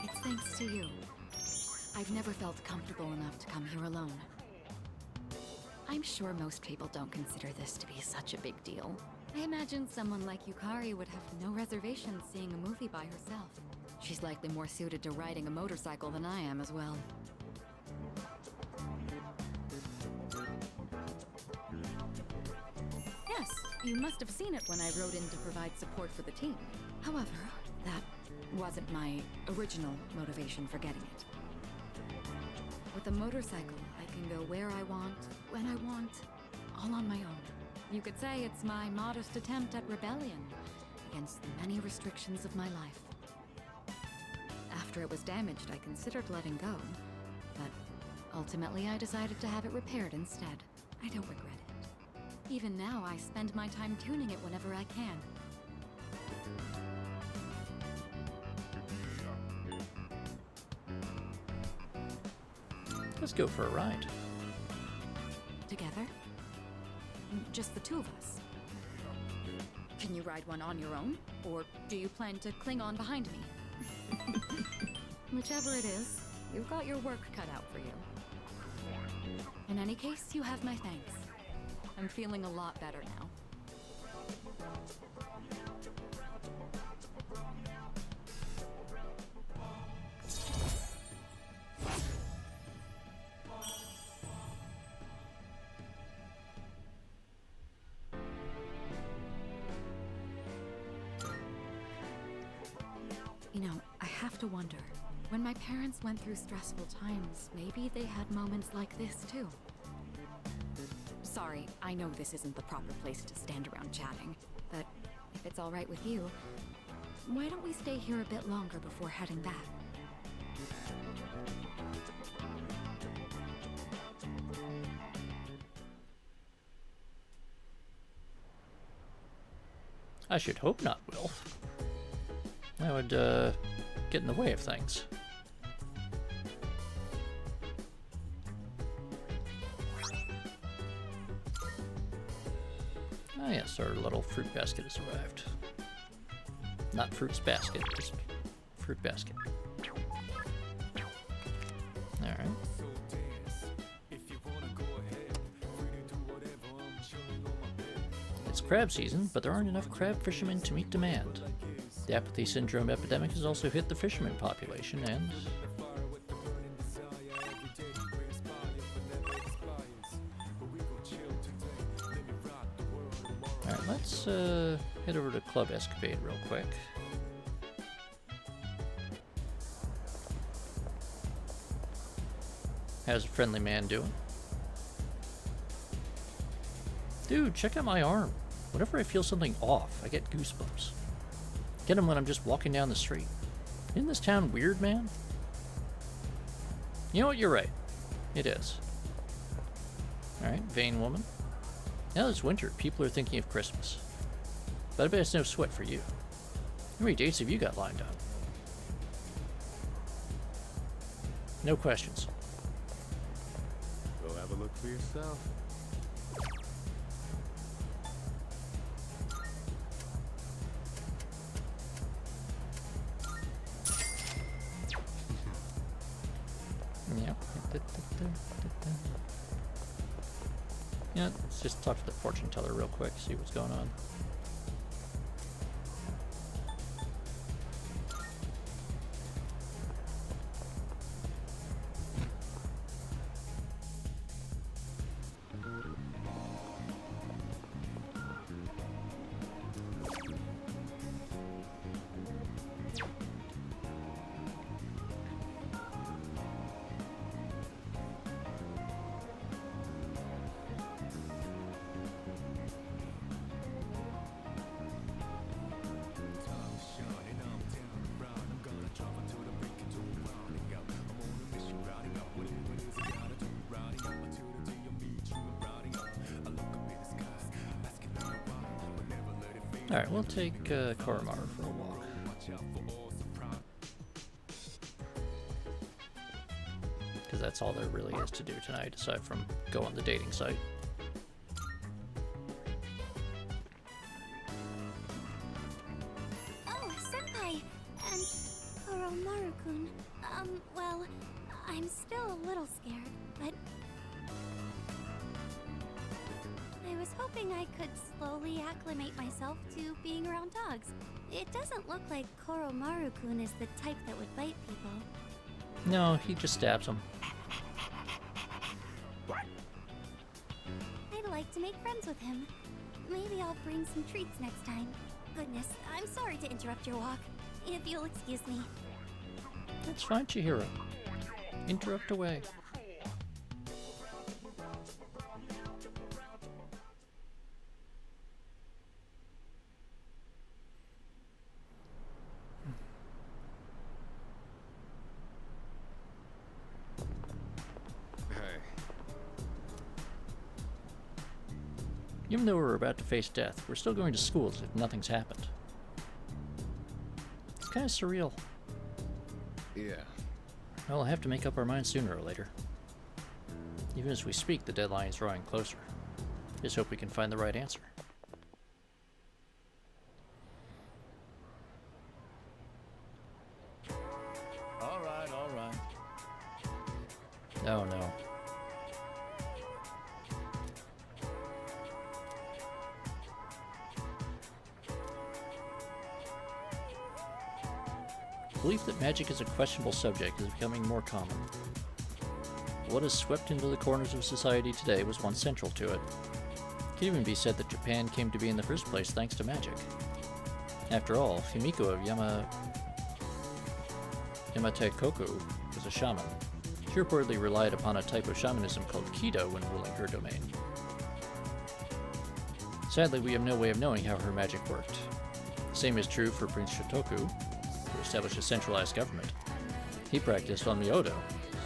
It's thanks to you. I've never felt comfortable enough to come here alone. I'm sure most people don't consider this to be such a big deal. I imagine someone like Yukari would have no reservations seeing a movie by herself. She's likely more suited to riding a motorcycle than I am as well. Yes, you must have seen it when I wrote in to provide support for the team. However, that wasn't my original motivation for getting it. With a motorcycle, I can go where I want, when I want, all on my own. You could say it's my modest attempt at rebellion against the many restrictions of my life. After it was damaged, I considered letting go, but ultimately I decided to have it repaired instead. I don't regret it. Even now, I spend my time tuning it whenever I can. Let's go for a ride. Together? Just the two of us. Can you ride one on your own? Or do you plan to cling on behind me? Whichever it is, you've got your work cut out for you. In any case, you have my thanks. I'm feeling a lot better now. You know, I have to wonder, when my parents went through stressful times, maybe they had moments like this too. Sorry, I know this isn't the proper place to stand around chatting, but if it's all right with you, why don't we stay here a bit longer before heading back? I should hope not, Will. That would, get in the way of things. Ah yes, our little fruit basket has arrived. Not fruits basket, just fruit basket. Alright. It's crab season, but there aren't enough crab fishermen to meet demand. The apathy syndrome epidemic has also hit the fisherman population, and alright, let's head over to Club Escapade real quick. How's a friendly man doing? Dude, check out my arm. Whenever I feel something off, I get goosebumps. Get them when I'm just walking down the street. Isn't this town weird, man? You know what? You're right. It is. Alright, vain woman. Now that it's winter, people are thinking of Christmas. But I bet it's no sweat for you. How many dates have you got lined up? No questions. Go have a look for yourself. Yeah. Yeah, let's just talk to the fortune teller real quick, see what's going on. Alright, we'll take Koromaru for a walk. Because that's all there really is to do tonight, aside from go on the dating site. Oh, Senpai! And Koromaru-kun. Well, I'm still a little scared, but I was hoping I could slowly acclimate myself to being around dogs. It doesn't look like Koromaru-kun is the type that would bite people. No, he just stabs them. I'd like to make friends with him. Maybe I'll bring some treats next time. Goodness, I'm sorry to interrupt your walk. If you'll excuse me. That's fine, Chihiro. Interrupt away. Even though we're about to face death, we're still going to school as if nothing's happened. It's kind of surreal. Yeah. Well, I'll have to make up our minds sooner or later. Even as we speak, the deadline is drawing closer. Just hope we can find the right answer. All right, all right. Oh no. The belief that magic is a questionable subject is becoming more common. What has swept into the corners of society today was once central to it. It can even be said that Japan came to be in the first place thanks to magic. After all, Himiko of Yamatekoku was a shaman. She reportedly relied upon a type of shamanism called Kido when ruling her domain. Sadly, we have no way of knowing how her magic worked. The same is true for Prince Shotoku, who established a centralized government. He practiced Onmyodo,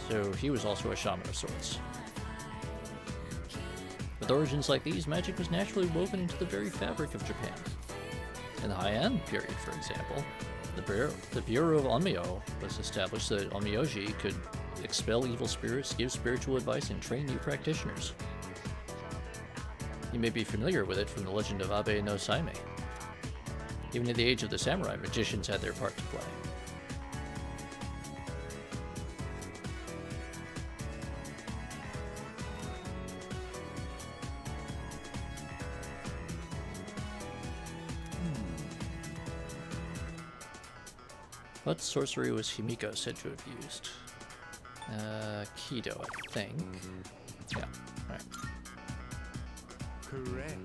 so he was also a shaman of sorts. With origins like these, magic was naturally woven into the very fabric of Japan. In the Heian period, for example, the Bureau of Onmyo was established so that Onmyoji could expel evil spirits, give spiritual advice, and train new practitioners. You may be familiar with it from the legend of Abe no Saime. Even in the age of the samurai, magicians had their part to play. What sorcery was Himiko said to have used? Kido, I think. Yeah, alright. Correct.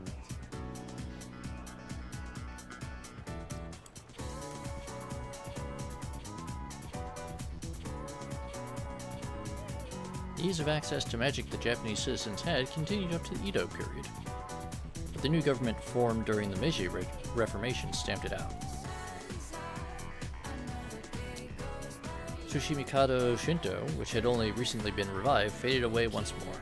The ease of access to magic the Japanese citizens had continued up to the Edo period, but the new government formed during the Meiji Reformation stamped it out. Tsushimikado Shinto, which had only recently been revived, faded away once more.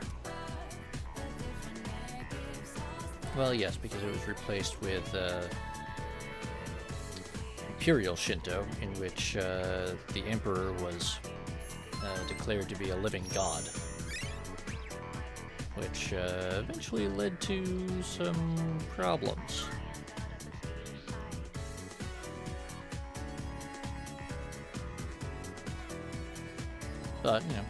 Well, yes, because it was replaced with Imperial Shinto, in which the Emperor was declared to be a living god, which eventually led to some problems. But, you know,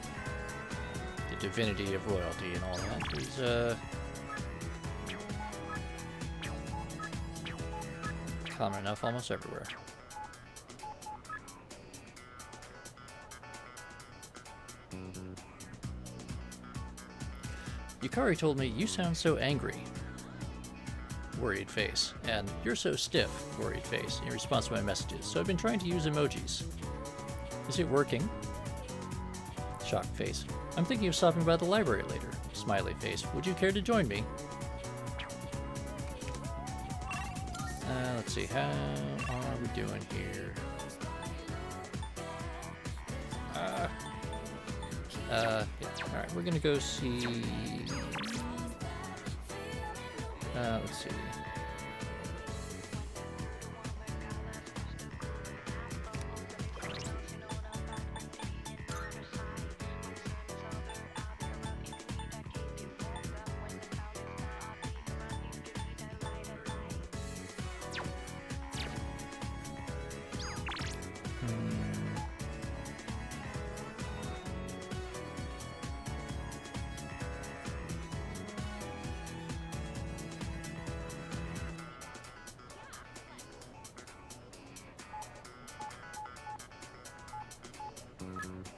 the divinity of royalty and all that is common enough almost everywhere. Yukari told me, "You sound so angry." Worried face. And "You're so stiff." Worried face. In response to my messages. So I've been trying to use emojis. Is it working? Shocked face. I'm thinking of stopping by the library later. Smiley face. Would you care to join me? Let's see. How are we doing here? Yeah. Alright, we're gonna go see... let's see.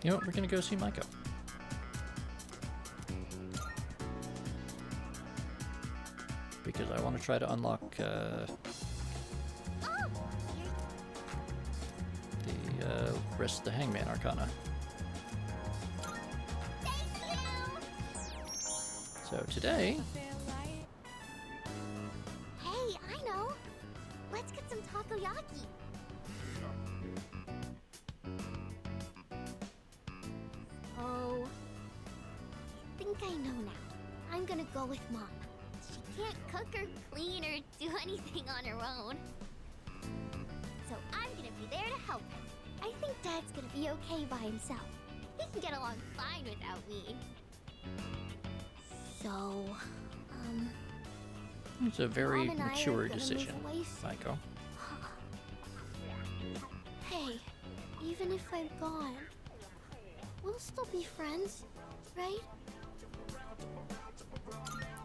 You know what, we're gonna go see Maiko. Because I want to try to unlock the rest of the Hangman Arcana. So today... Hey, I know! Let's get some takoyaki! Oh... I think I know now. I'm gonna go with Mom. She can't cook or clean or do anything on her own. So I'm gonna be there to help her. I think Dad's gonna be okay by himself. He can get along fine without me. So, It's a very Mom and I are mature gonna move decision, away soon. Maiko. Hey, even if I'm gone, we'll still be friends, right?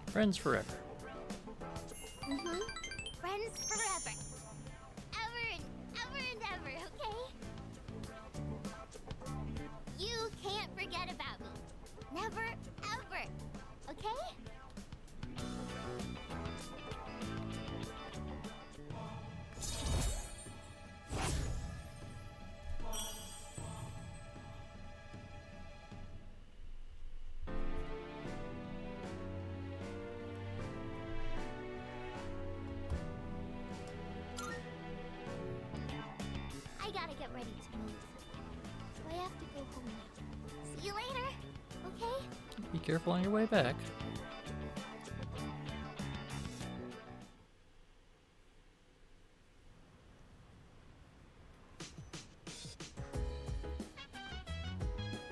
Friends forever. Mm-hmm. Friends forever. Ever and ever, okay? You can't forget about me. Never, ever. Okay? I gotta get ready to move. So I have to go home now. See you later, okay? Be careful on your way back.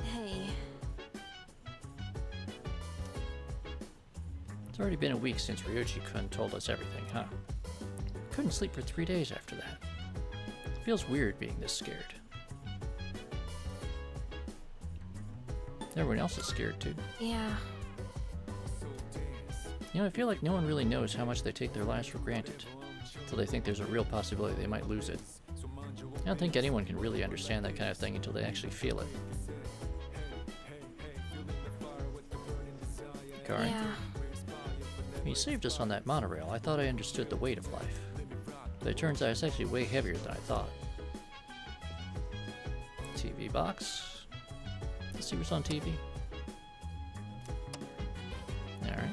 Hey. It's already been a week since Ryochi-kun told us everything, huh? Couldn't sleep for 3 days after that. Feels weird being this scared. Everyone else is scared too. Yeah. You know, I feel like no one really knows how much they take their lives for granted, until they think there's a real possibility they might lose it. I don't think anyone can really understand that kind of thing until they actually feel it. Kari? Yeah. When you saved us on that monorail, I thought I understood the weight of life. But it turns out it's actually way heavier than I thought. TV box. Let's see what's on TV. Alright.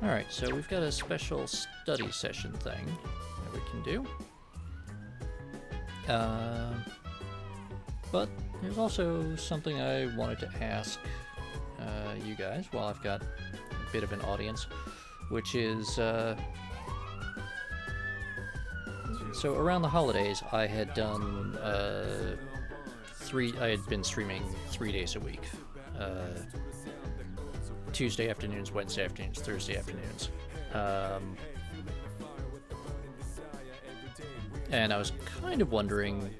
Alright, so we've got a special study session thing that we can do. But there's also something I wanted to ask you guys while I've got a bit of an audience, which is, so around the holidays I had done, I had been streaming 3 days a week. Tuesday afternoons, Wednesday afternoons, Thursday afternoons. And I was kind of wondering,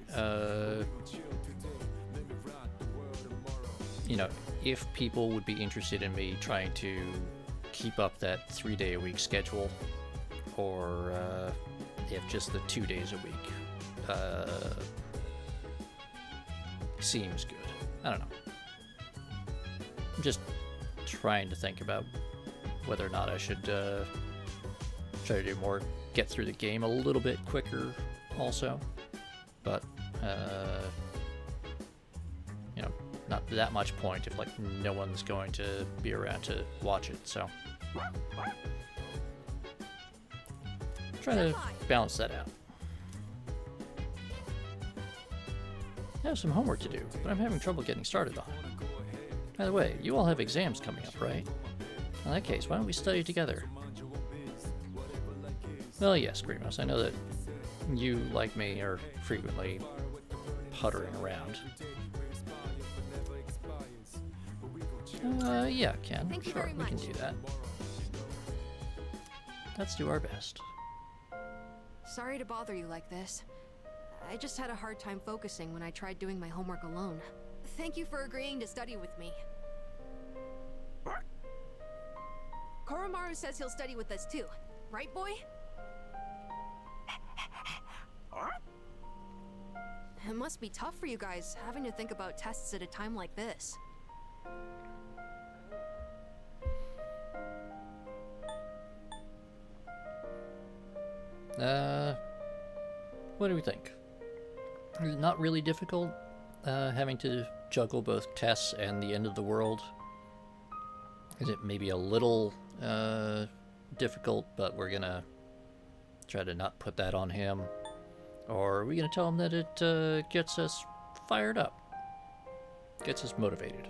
you know, if people would be interested in me trying to keep up that 3-day-a-week schedule, or if just the 2 days a week seems good. I don't know. I'm just trying to think about whether or not I should try to do more, get through the game a little bit quicker also, but you know, not that much point if like no one's going to be around to watch it, so trying to balance that out. I have some homework to do, but I'm having trouble getting started on it. By the way, you all have exams coming up, right? In that case, why don't we study together? Well, yes, Grimos, I know that you, like me, are frequently puttering around. Yeah, Ken, sure, we can do that. Let's do our best. Sorry to bother you like this. I just had a hard time focusing when I tried doing my homework alone. Thank you for agreeing to study with me. Koromaru says he'll study with us too. Right, boy? It must be tough for you guys, having to think about tests at a time like this. What do we think? Not really difficult, having to juggle both tests and the end of the world. Is it maybe a little difficult, but we're gonna try to not put that on him? Or are we gonna tell him that it gets us fired up, gets us motivated?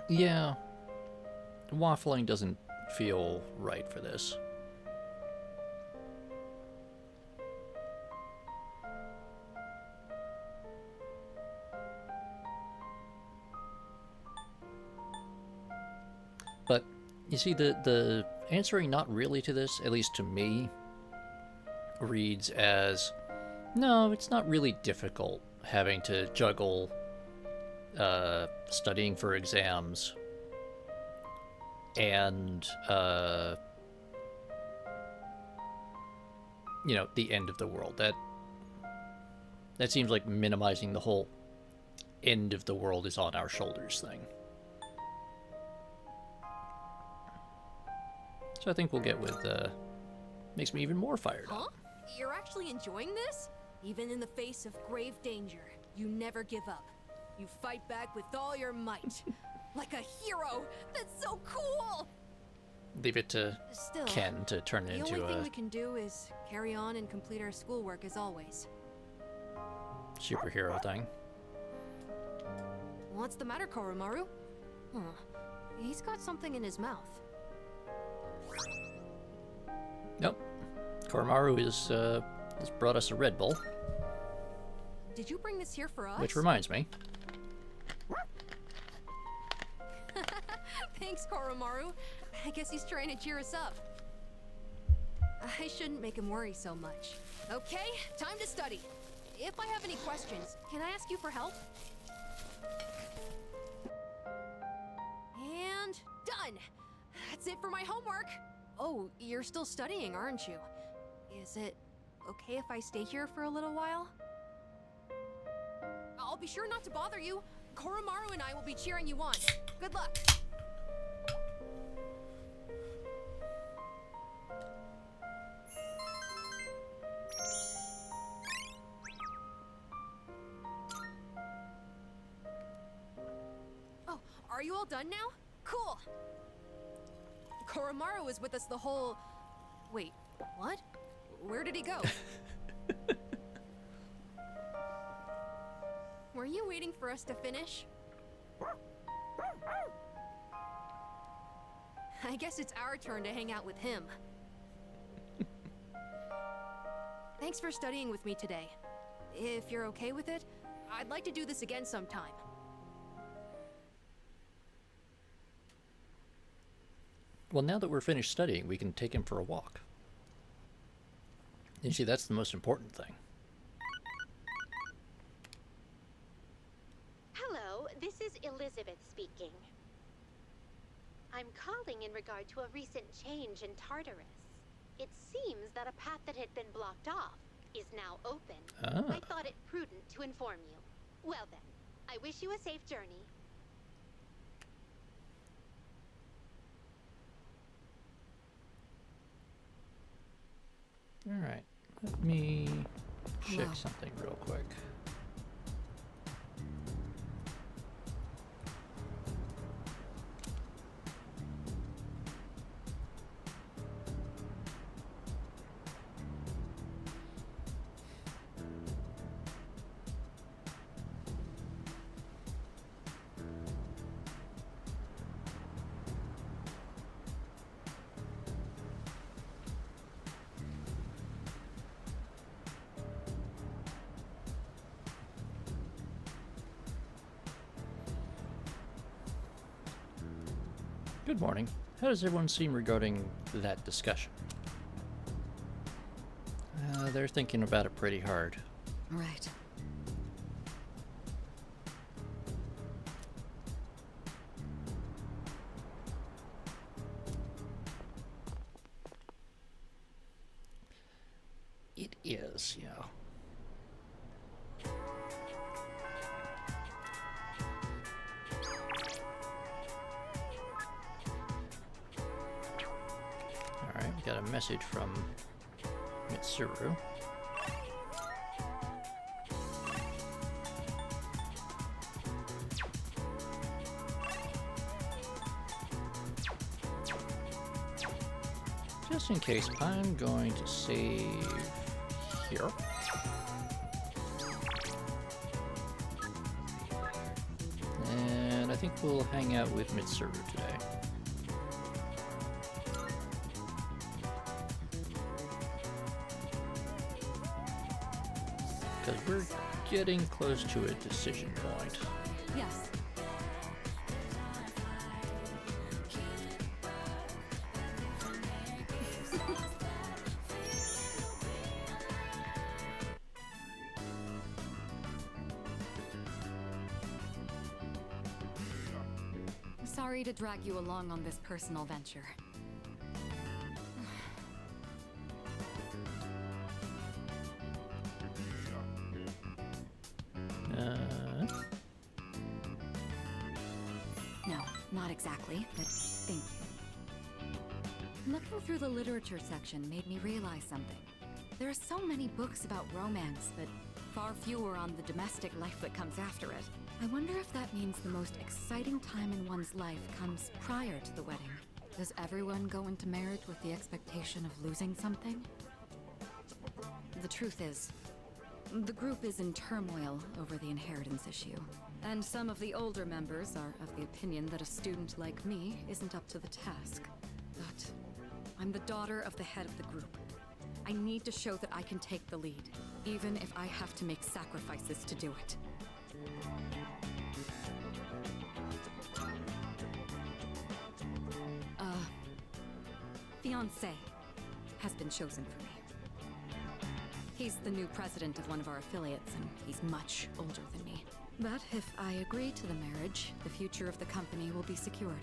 Yeah, waffling doesn't feel right for this. But you see, the answering not really to this, at least to me, reads as, no, it's not really difficult having to juggle studying for exams and you know, the end of the world. That seems like minimizing the whole end of the world is on our shoulders thing. So I think we'll get with makes me even more fired up. You're actually enjoying this? Even in the face of grave danger, you never give up. You fight back with all your might. Like a hero! That's so cool! Leave it to Still, Ken to turn it into the only thing a we can do is carry on and complete our schoolwork as always. superhero thing. What's the matter, Koromaru? Huh. He's got something in his mouth. Nope. Koromaru has brought us a Red Bull. Did you bring this here for us? Which reminds me. Thanks, Koromaru. I guess he's trying to cheer us up. I shouldn't make him worry so much. Okay, time to study. If I have any questions, can I ask you for help? And done! That's it for my homework! Oh, you're still studying, aren't you? Is it okay if I stay here for a little while? I'll be sure not to bother you. Koromaru and I will be cheering you on. Good luck! Oh, are you all done now? Cool! Koromaru was with us the whole... Wait, what? Where did he go? Were you waiting for us to finish? I guess it's our turn to hang out with him. Thanks for studying with me today. If you're okay with it, I'd like to do this again sometime. Well, now that we're finished studying, we can take him for a walk. You see, that's the most important thing. Hello, this is Elizabeth speaking. I'm calling in regard to a recent change in Tartarus. It seems that a path that had been blocked off is now open. I thought it prudent to inform you. Well then, I wish you a safe journey. Alright, let me check Hello. something real quick. Good morning. How does everyone seem regarding that discussion? They're thinking about it pretty hard. Right. It is, yeah. Alright, we got a message from Mitsuru. Just in case, I'm going to save here. And I think we'll hang out with Mitsuru today. Because we're getting close to a decision point. Yes. Sorry to drag you along on this personal venture. No, not exactly, but thank you. Looking through the literature section made me realize something. There are so many books about romance, but far fewer on the domestic life that comes after it. I wonder if that means the most exciting time in one's life comes prior to the wedding. Does everyone go into marriage with the expectation of losing something? The truth is, the group is in turmoil over the inheritance issue. And some of the older members are of the opinion that a student like me isn't up to the task. But I'm the daughter of the head of the group. I need to show that I can take the lead, even if I have to make sacrifices to do it. Fiancé. has been chosen for me. He's the new president of one of our affiliates, and he's much older than me. But if I agree to the marriage, the future of the company will be secured.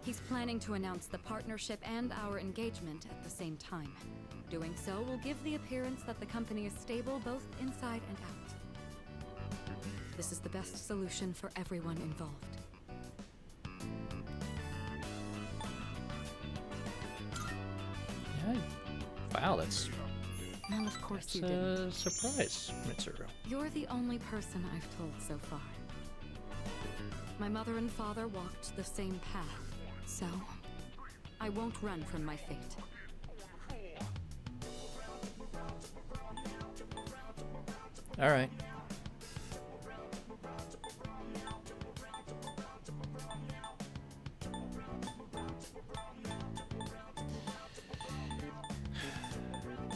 He's planning to announce the partnership and our engagement at the same time. Doing so will give the appearance that the company is stable both inside and out. This is the best solution for everyone involved. Yeah. Wow, that's Well, of course that's you didn't. a surprise, Mitsuru. You're the only person I've told so far. My mother and father walked the same path, so I won't run from my fate. All right.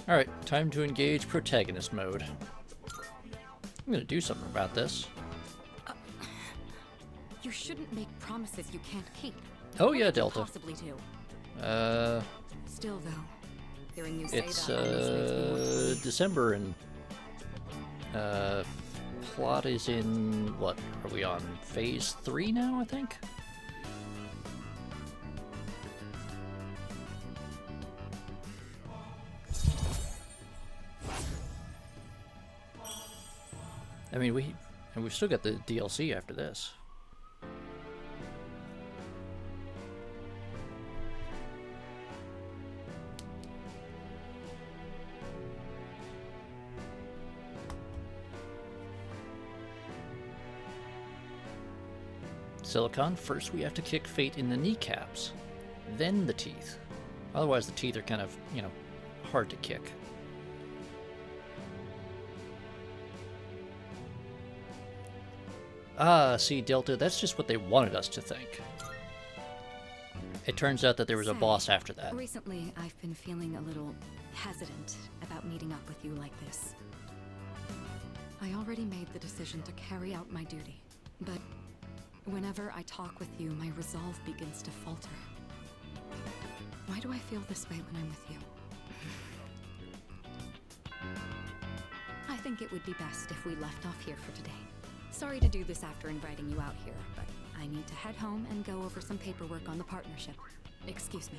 All right, time to engage protagonist mode. I'm gonna do something about this. You shouldn't make promises you can't keep. Oh What yeah, could you Delta. possibly do? Still though, hearing you say It's that almost makes me want to leave. December and plot is in what? Are we on phase 3 now, I think? I mean, we've still got the DLC after this. Silicon, first we have to kick Fate in the kneecaps, then the teeth. Otherwise the teeth are kind of, you know, hard to kick. Ah, see, Delta, that's just what they wanted us to think. It turns out that there was a Say, boss after that. Recently, I've been feeling a little hesitant about meeting up with you like this. I already made the decision to carry out my duty, but whenever I talk with you, my resolve begins to falter. Why do I feel this way when I'm with you? I think it would be best if we left off here for today. Sorry to do this after inviting you out here, but I need to head home and go over some paperwork on the partnership. Excuse me.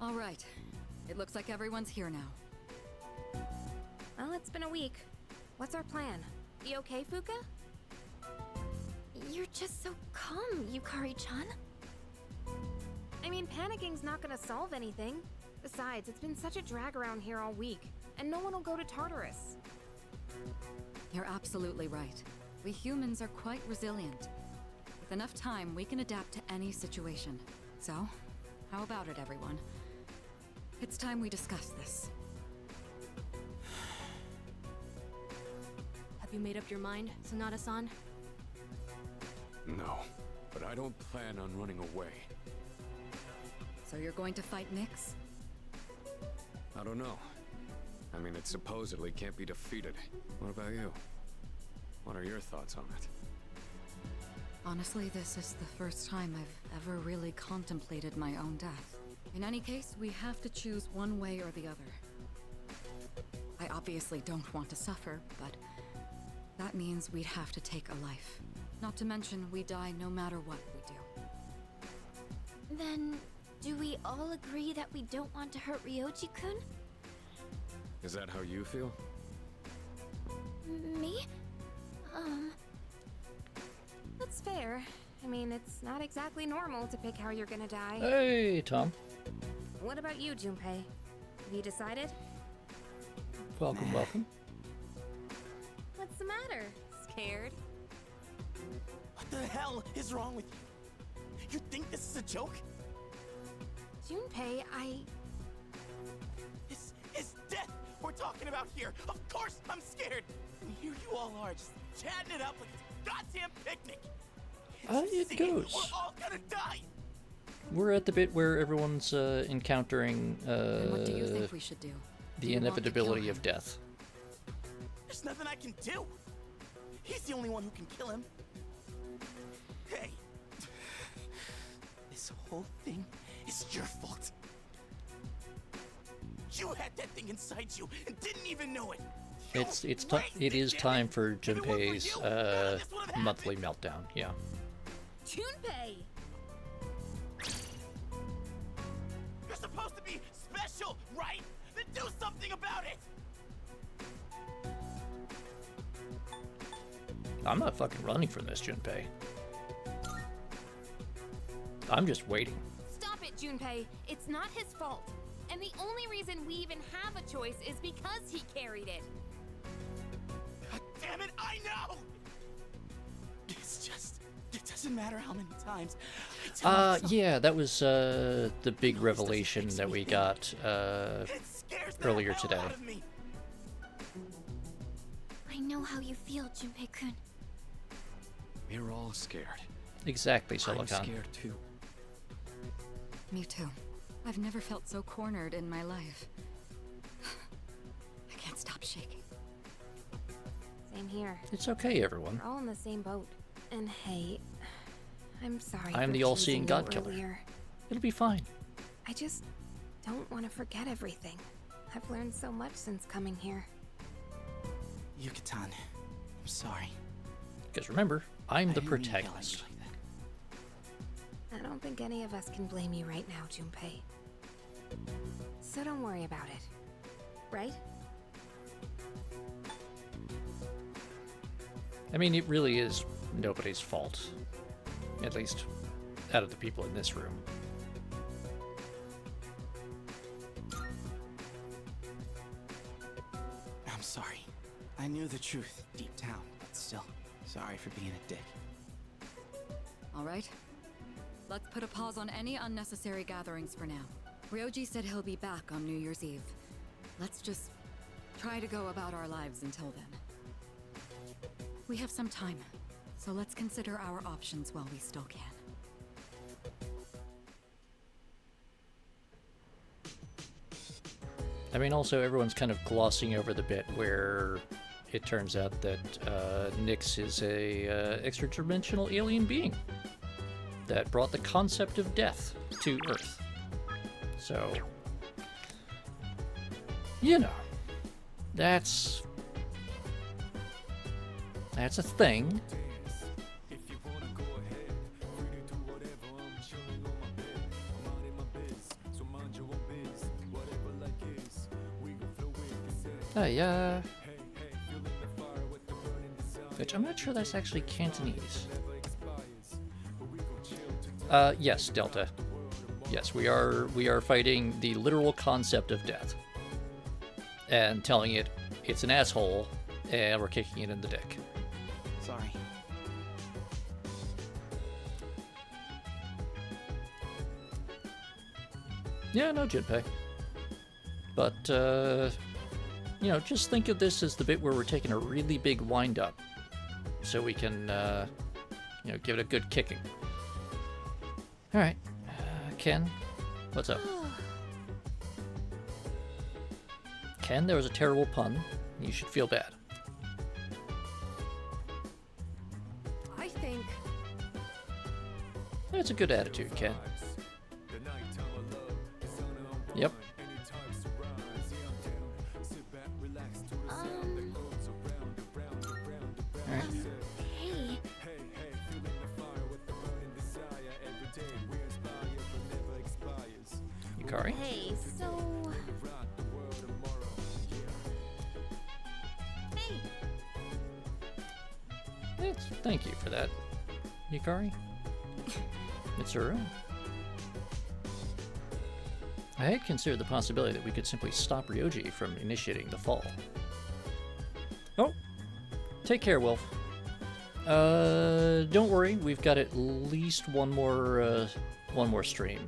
All right. It looks like everyone's here now. Well, it's been a week. What's our plan? You okay, Fuka? You're just so calm, Yukari-chan. I mean, panicking's not gonna solve anything. Besides, it's been such a drag around here all week, and no one will go to Tartarus. You're absolutely right. We humans are quite resilient. With enough time, we can adapt to any situation. So, how about it, everyone? It's time we discuss this. Have you made up your mind, Sonata-san? No, but I don't plan on running away. So you're going to fight Nyx? I don't know. I mean, it supposedly can't be defeated. What about you? What are your thoughts on it? Honestly, this is the first time I've ever really contemplated my own death. In any case, we have to choose one way or the other. I obviously don't want to suffer, but that means we'd have to take a life. Not to mention, we die no matter what we do. Then, do we all agree that we don't want to hurt Ryoji-kun? Is that how you feel? Me? That's fair. I mean, it's not exactly normal to pick how you're gonna die. Hey, Tom. What about you, Junpei? Have you decided? Welcome, welcome. What's the matter? Scared? What the hell is wrong with you? You think this is a joke? Junpei, This is death we're talking about here. Of course I'm scared. And here you all are, just chatting it up like it's a goddamn picnic. It goes. We're all gonna die. We're at the bit where everyone's encountering And what do you think we should do? the Do you want to inevitability kill of him? death. There's nothing I can do. He's the only one who can kill him. Hey, this whole thing is your fault. You had that thing inside you and didn't even know it. It is time for Junpei's monthly meltdown. Yeah. Junpei! You're supposed to be special, right? Then do something about it. I'm not fucking running from this, Junpei. I'm just waiting. Stop it, Junpei. It's not his fault. And the only reason we even have a choice is because he carried it. God damn it, I know! It's just, it doesn't matter how many times I tell myself. Yeah, that was the big revelation that we got earlier today. I know how you feel, Junpei-kun. We're all scared. Exactly, I'm Silicon. scared too. Me too. I've never felt so cornered in my life. I can't stop shaking. Same here. It's okay, everyone. We're all in the same boat. And hey, I'm sorry. I'm for the all-seeing teasing God you killer. earlier. It'll be fine. I just don't want to forget everything. I've learned so much since coming here. Yucatan, I'm sorry. Because remember, I'm the didn't mean to yell at you protagonist. like that. I don't think any of us can blame you right now, Junpei. So don't worry about it. Right? I mean, it really is nobody's fault. At least, out of the people in this room. I'm sorry. I knew the truth deep down, but still, sorry for being a dick. All right. Let's put a pause on any unnecessary gatherings for now. Ryoji said he'll be back on New Year's Eve. Let's just try to go about our lives until then. We have some time, so let's consider our options while we still can. I mean, also, everyone's kind of glossing over the bit where it turns out that Nyx is a extra-dimensional alien being that brought the concept of death to Earth. So, you know, that's a thing. Which I'm not sure that's actually Cantonese. Yes, Delta. Yes, we are fighting the literal concept of death. And telling it it's an asshole, and we're kicking it in the dick. Sorry. Yeah, no, Junpei. But, you know, just think of this as the bit where we're taking a really big wind-up. So we can, you know, give it a good kicking. Alright. Ken, what's up? Ken, there was a terrible pun. You should feel bad. I think That's a good attitude, Ken. Yep. Alright. Hey, Yukari? Hey, so... Hey! Thank you for that, Yukari. Mitsuru. I had considered the possibility that we could simply stop Ryoji from initiating the fall. Oh! Take care, Wolf. Don't worry, we've got at least one more stream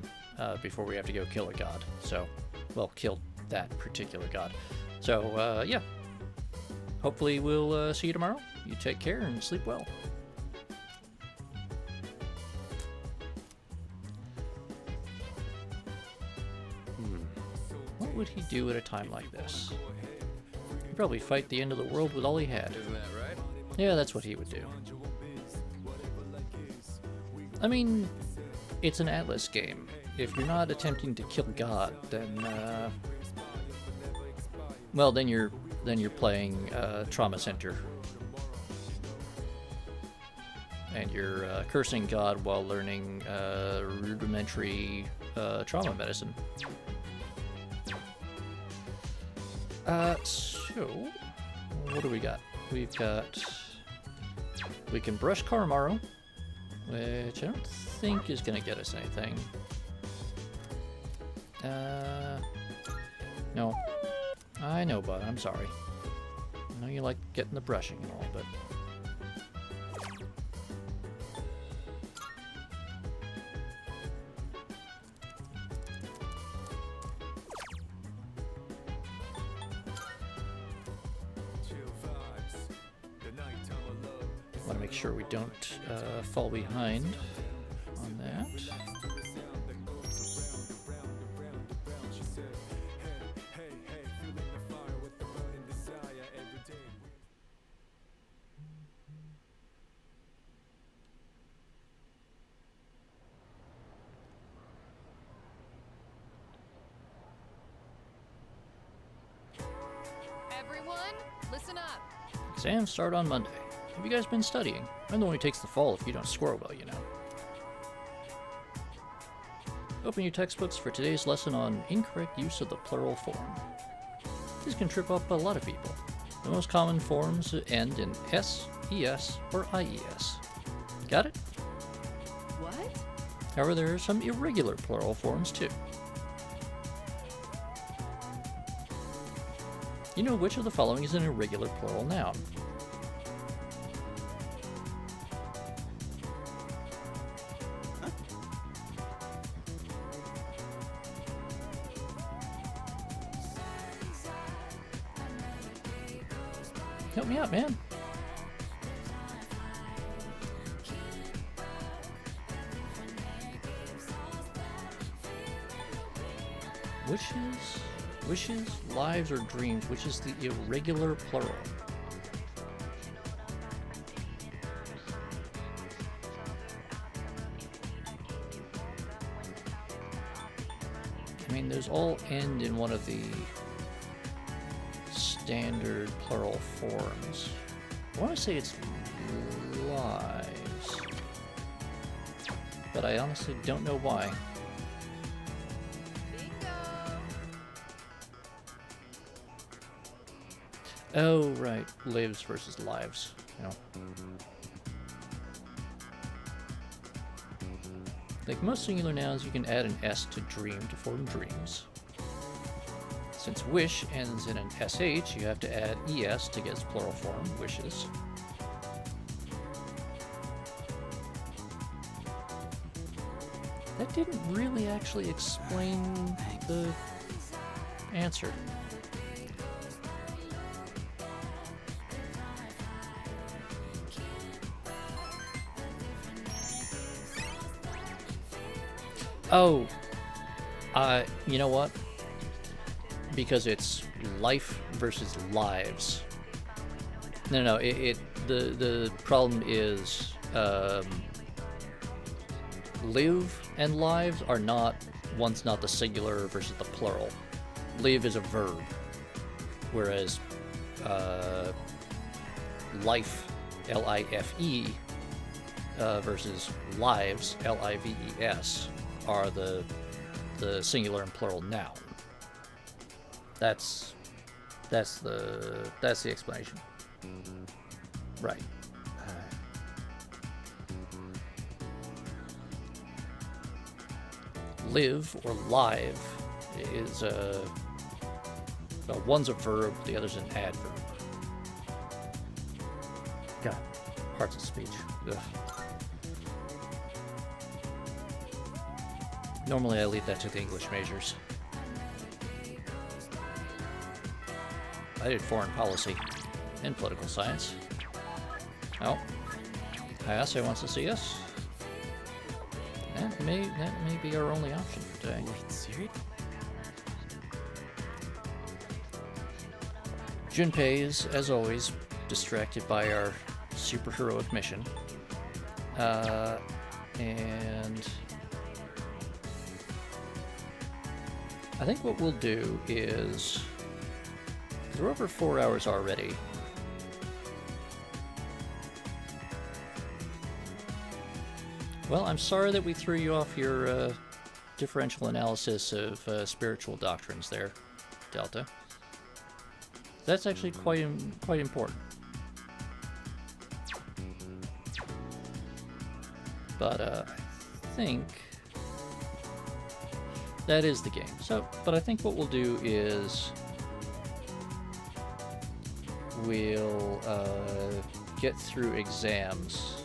before we have to go kill a god. So, well, kill that particular god. So, yeah. Hopefully we'll see you tomorrow. You take care and sleep well. would he do at a time like this? He'd probably fight the end of the world with all he had. Isn't that right? Yeah, that's what he would do. I mean, it's an Atlus game. If you're not attempting to kill God, then well, then you're playing Trauma Center, and you're cursing God while learning rudimentary trauma medicine. So what do we got? We can brush Karamaru, which I don't think is gonna get us anything. No. I know, bud. I'm sorry. I know you like getting the brushing and all, but... want to make sure we don't fall behind on that. Everyone, listen up. Exams start on Monday. Have you guys been studying? I'm the one who takes the fall if you don't score well, you know. Open your textbooks for today's lesson on incorrect use of the plural form. This can trip up a lot of people. The most common forms end in S, ES, or IES. Got it? What? However, there are some irregular plural forms too. You know which of the following is an irregular plural noun? Help me out, man. Wishes, lives, or dreams, which is the irregular plural? I mean, those all end in one of the standard plural forms. I want to say it's lives, but I honestly don't know why. Oh, right. Lives versus lives. You know. Like most singular nouns, you can add an S to dream to form dreams. Since wish ends in an SH, you have to add ES to get its plural form, wishes. That didn't really actually explain the answer. Oh, you know what? Because it's life versus lives. No, the problem is live and lives are not, one's not the singular versus the plural. Live is a verb, whereas life, L-I-F-E, versus lives, L-I-V-E-S, are the singular and plural noun. That's the explanation. Right. Live or live is well, one's a verb, the other's an adverb. God, parts of speech. Ugh. Normally I leave that to the English majors. I did foreign policy and political science. Oh, Hayase wants to see us. That may be our only option for today. Junpei is, as always, distracted by our superheroic mission. And I think what we'll do is, we're over 4 hours already. Well, I'm sorry that we threw you off your differential analysis of spiritual doctrines there, Delta. That's actually quite important. But I think that is the game. So, but I think what we'll do is we'll get through exams.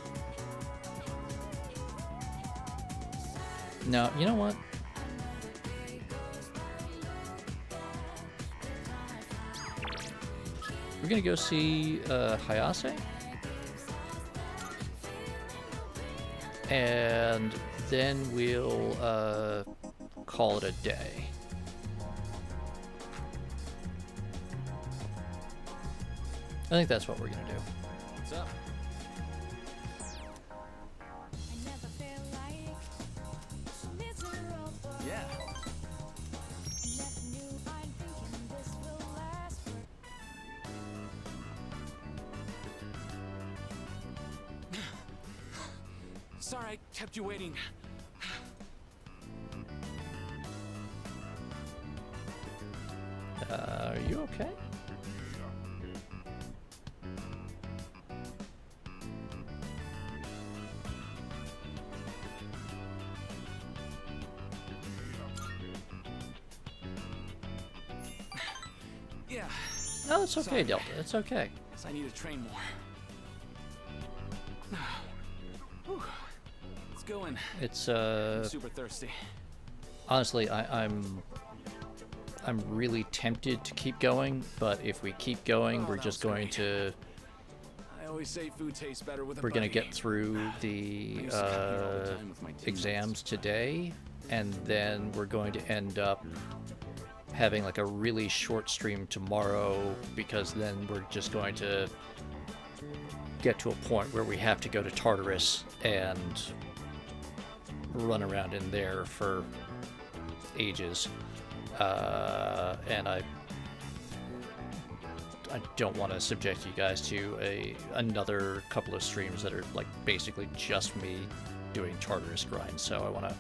Now, you know what? We're gonna go see Hayase, and then we'll call it a day. I think that's what we're gonna do. What's up? Yeah. Sorry, I kept you waiting. Are you okay? Yeah. No, it's okay, Sorry. Delta. It's okay. Guess I need to train more. Whew. Let's go in. It's I'm super thirsty. honestly, I'm really tempted to keep going, but if we keep going, Oh, we're that just was going great. to I always say food tastes better with a we're gonna buddy. get through I the used to come here all the time with my teammates. exams today, and then we're going to end up having like a really short stream tomorrow, because then we're just going to get to a point where we have to go to Tartarus and run around in there for ages, and I don't want to subject you guys to another couple of streams that are like basically just me doing Tartarus grinds, so I want to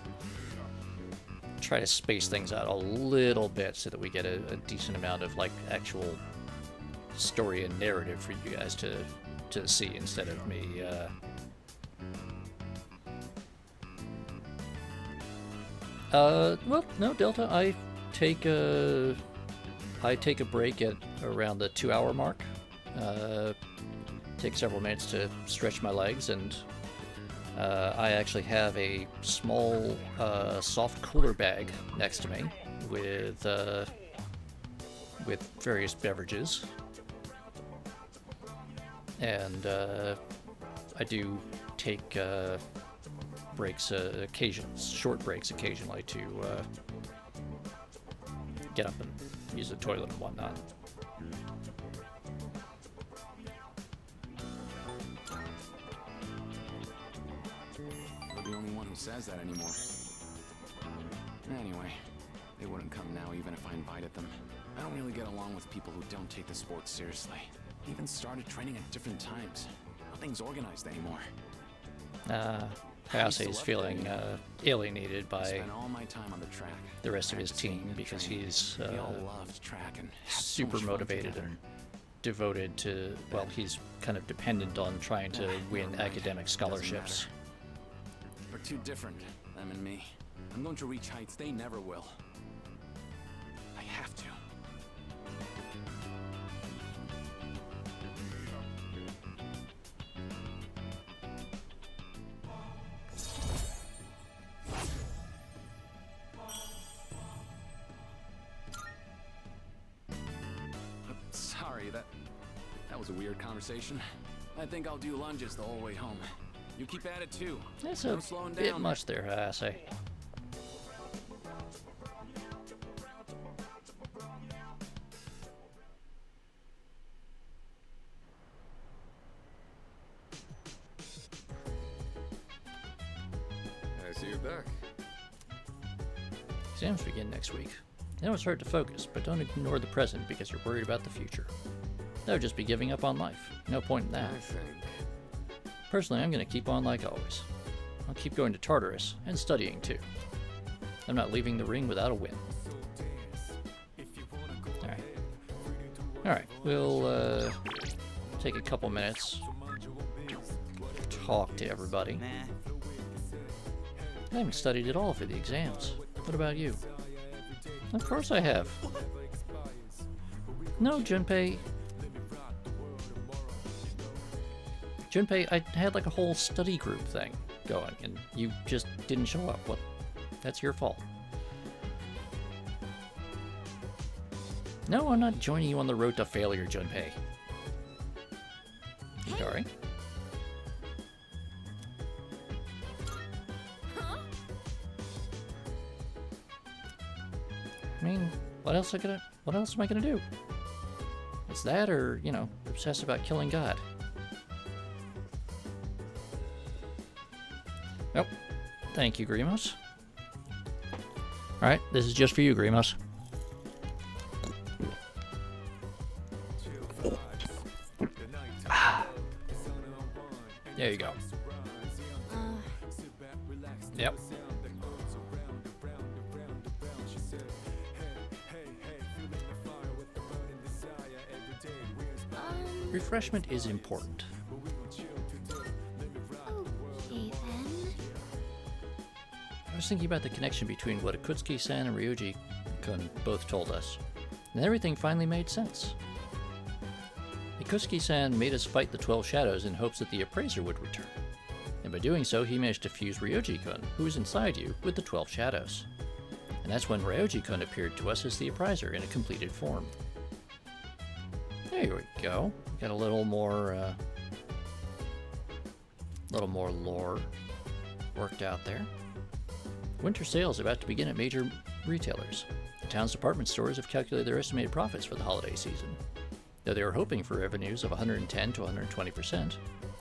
try to space things out a little bit so that we get a decent amount of like actual story and narrative for you guys to see instead of me well, no, Delta, I take a break at around the 2-hour mark. Take several minutes to stretch my legs, and I actually have a small soft cooler bag next to me with various beverages, and I do take breaks short breaks occasionally to get up and use the toilet and whatnot. You're the only one who says that anymore. Anyway, they wouldn't come now even if I invited them. I don't really get along with people who don't take the sport seriously. Even started training at different times. Nothing's organized anymore. Hayase is feeling alienated by Spent all my time on the track. the rest of his practicing team and because training. he's We all loved track and had so super much fun motivated together. and devoted to, well, he's kind of dependent on trying to win Never mind. academic Doesn't matter. scholarships. We're too different, them and me. I'm going to reach heights they never will. I have to. Sorry, that was a weird conversation. I think I'll do lunges the whole way home. You keep at it too. That's No a slowing bit down. much there, Hayase. back. Exams begin next week. I know it's hard to focus, but don't ignore the present because you're worried about the future. That would just be giving up on life. No point in that. I think. Personally, I'm going to keep on like always. I'll keep going to Tartarus and studying too. I'm not leaving the ring without a win. Alright. Alright, we'll take a couple minutes, talk to everybody. I haven't studied at all for the exams. What about you? Of course I have. No, Junpei. Junpei, I had like a whole study group thing going, and you just didn't show up. Well, that's your fault. No, I'm not joining you on the road to failure, Junpei. Sorry. I mean, what else am I gonna do? It's that or, you know, obsess about killing God. Nope. Thank you, Grimos. Alright, this is just for you, Grimos. There you go. Yep. Refreshment is important. Okay, then. I was thinking about the connection between what Akutsuki-san and Ryoji-kun both told us, and everything finally made sense. Akutsuki-san made us fight the 12 Shadows in hopes that the Appraiser would return, and by doing so he managed to fuse Ryoji-kun, who is inside you, with the 12 Shadows. And that's when Ryoji-kun appeared to us as the Appraiser in a completed form. There we go. Got a little more lore worked out there. Winter sales are about to begin at major retailers. The town's department stores have calculated their estimated profits for the holiday season. Though they were hoping for revenues of 110 to 120%,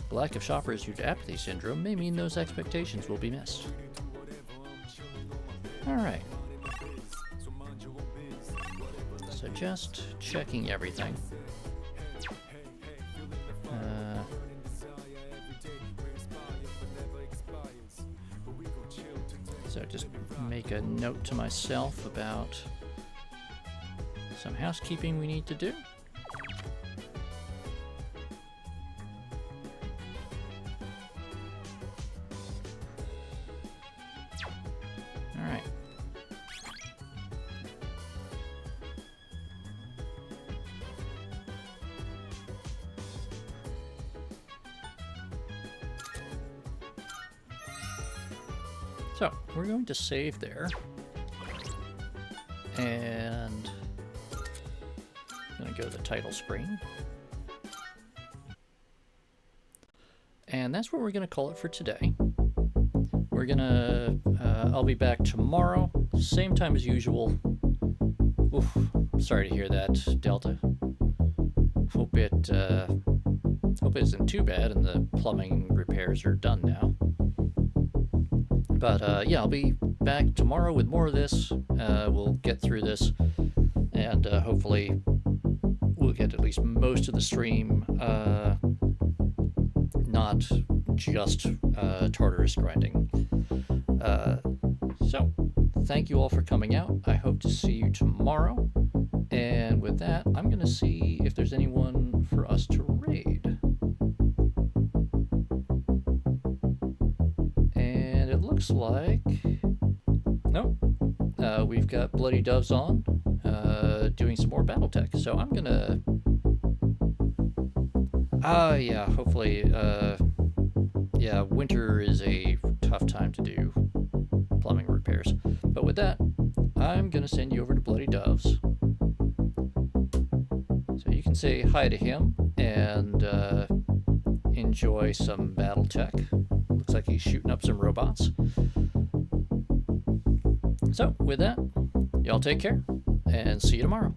the lack of shoppers due to apathy syndrome may mean those expectations will be missed. Alright. So just checking everything. So just make a note to myself about some housekeeping we need to do. All right. So, we're going to save there, and I'm going to go to the title screen, and that's what we're going to call it for today. We're going to, I'll be back tomorrow, same time as usual. Oof, sorry to hear that, Delta. Hope it isn't too bad and the plumbing repairs are done now. But yeah, I'll be back tomorrow with more of this. We'll get through this, and hopefully we'll get at least most of the stream, not just Tartarus grinding. So, thank you all for coming out. I hope to see you tomorrow. And with that, I'm going to see if there's anyone for us to raid. Looks like nope. We've got Bloody Doves on, doing some more BattleTech. So I'm gonna, yeah. Hopefully, yeah. Winter is a tough time to do plumbing repairs. But with that, I'm gonna send you over to Bloody Doves, so you can say hi to him and enjoy some BattleTech. Looks like he's shooting up some robots. So, with that, y'all take care, and see you tomorrow.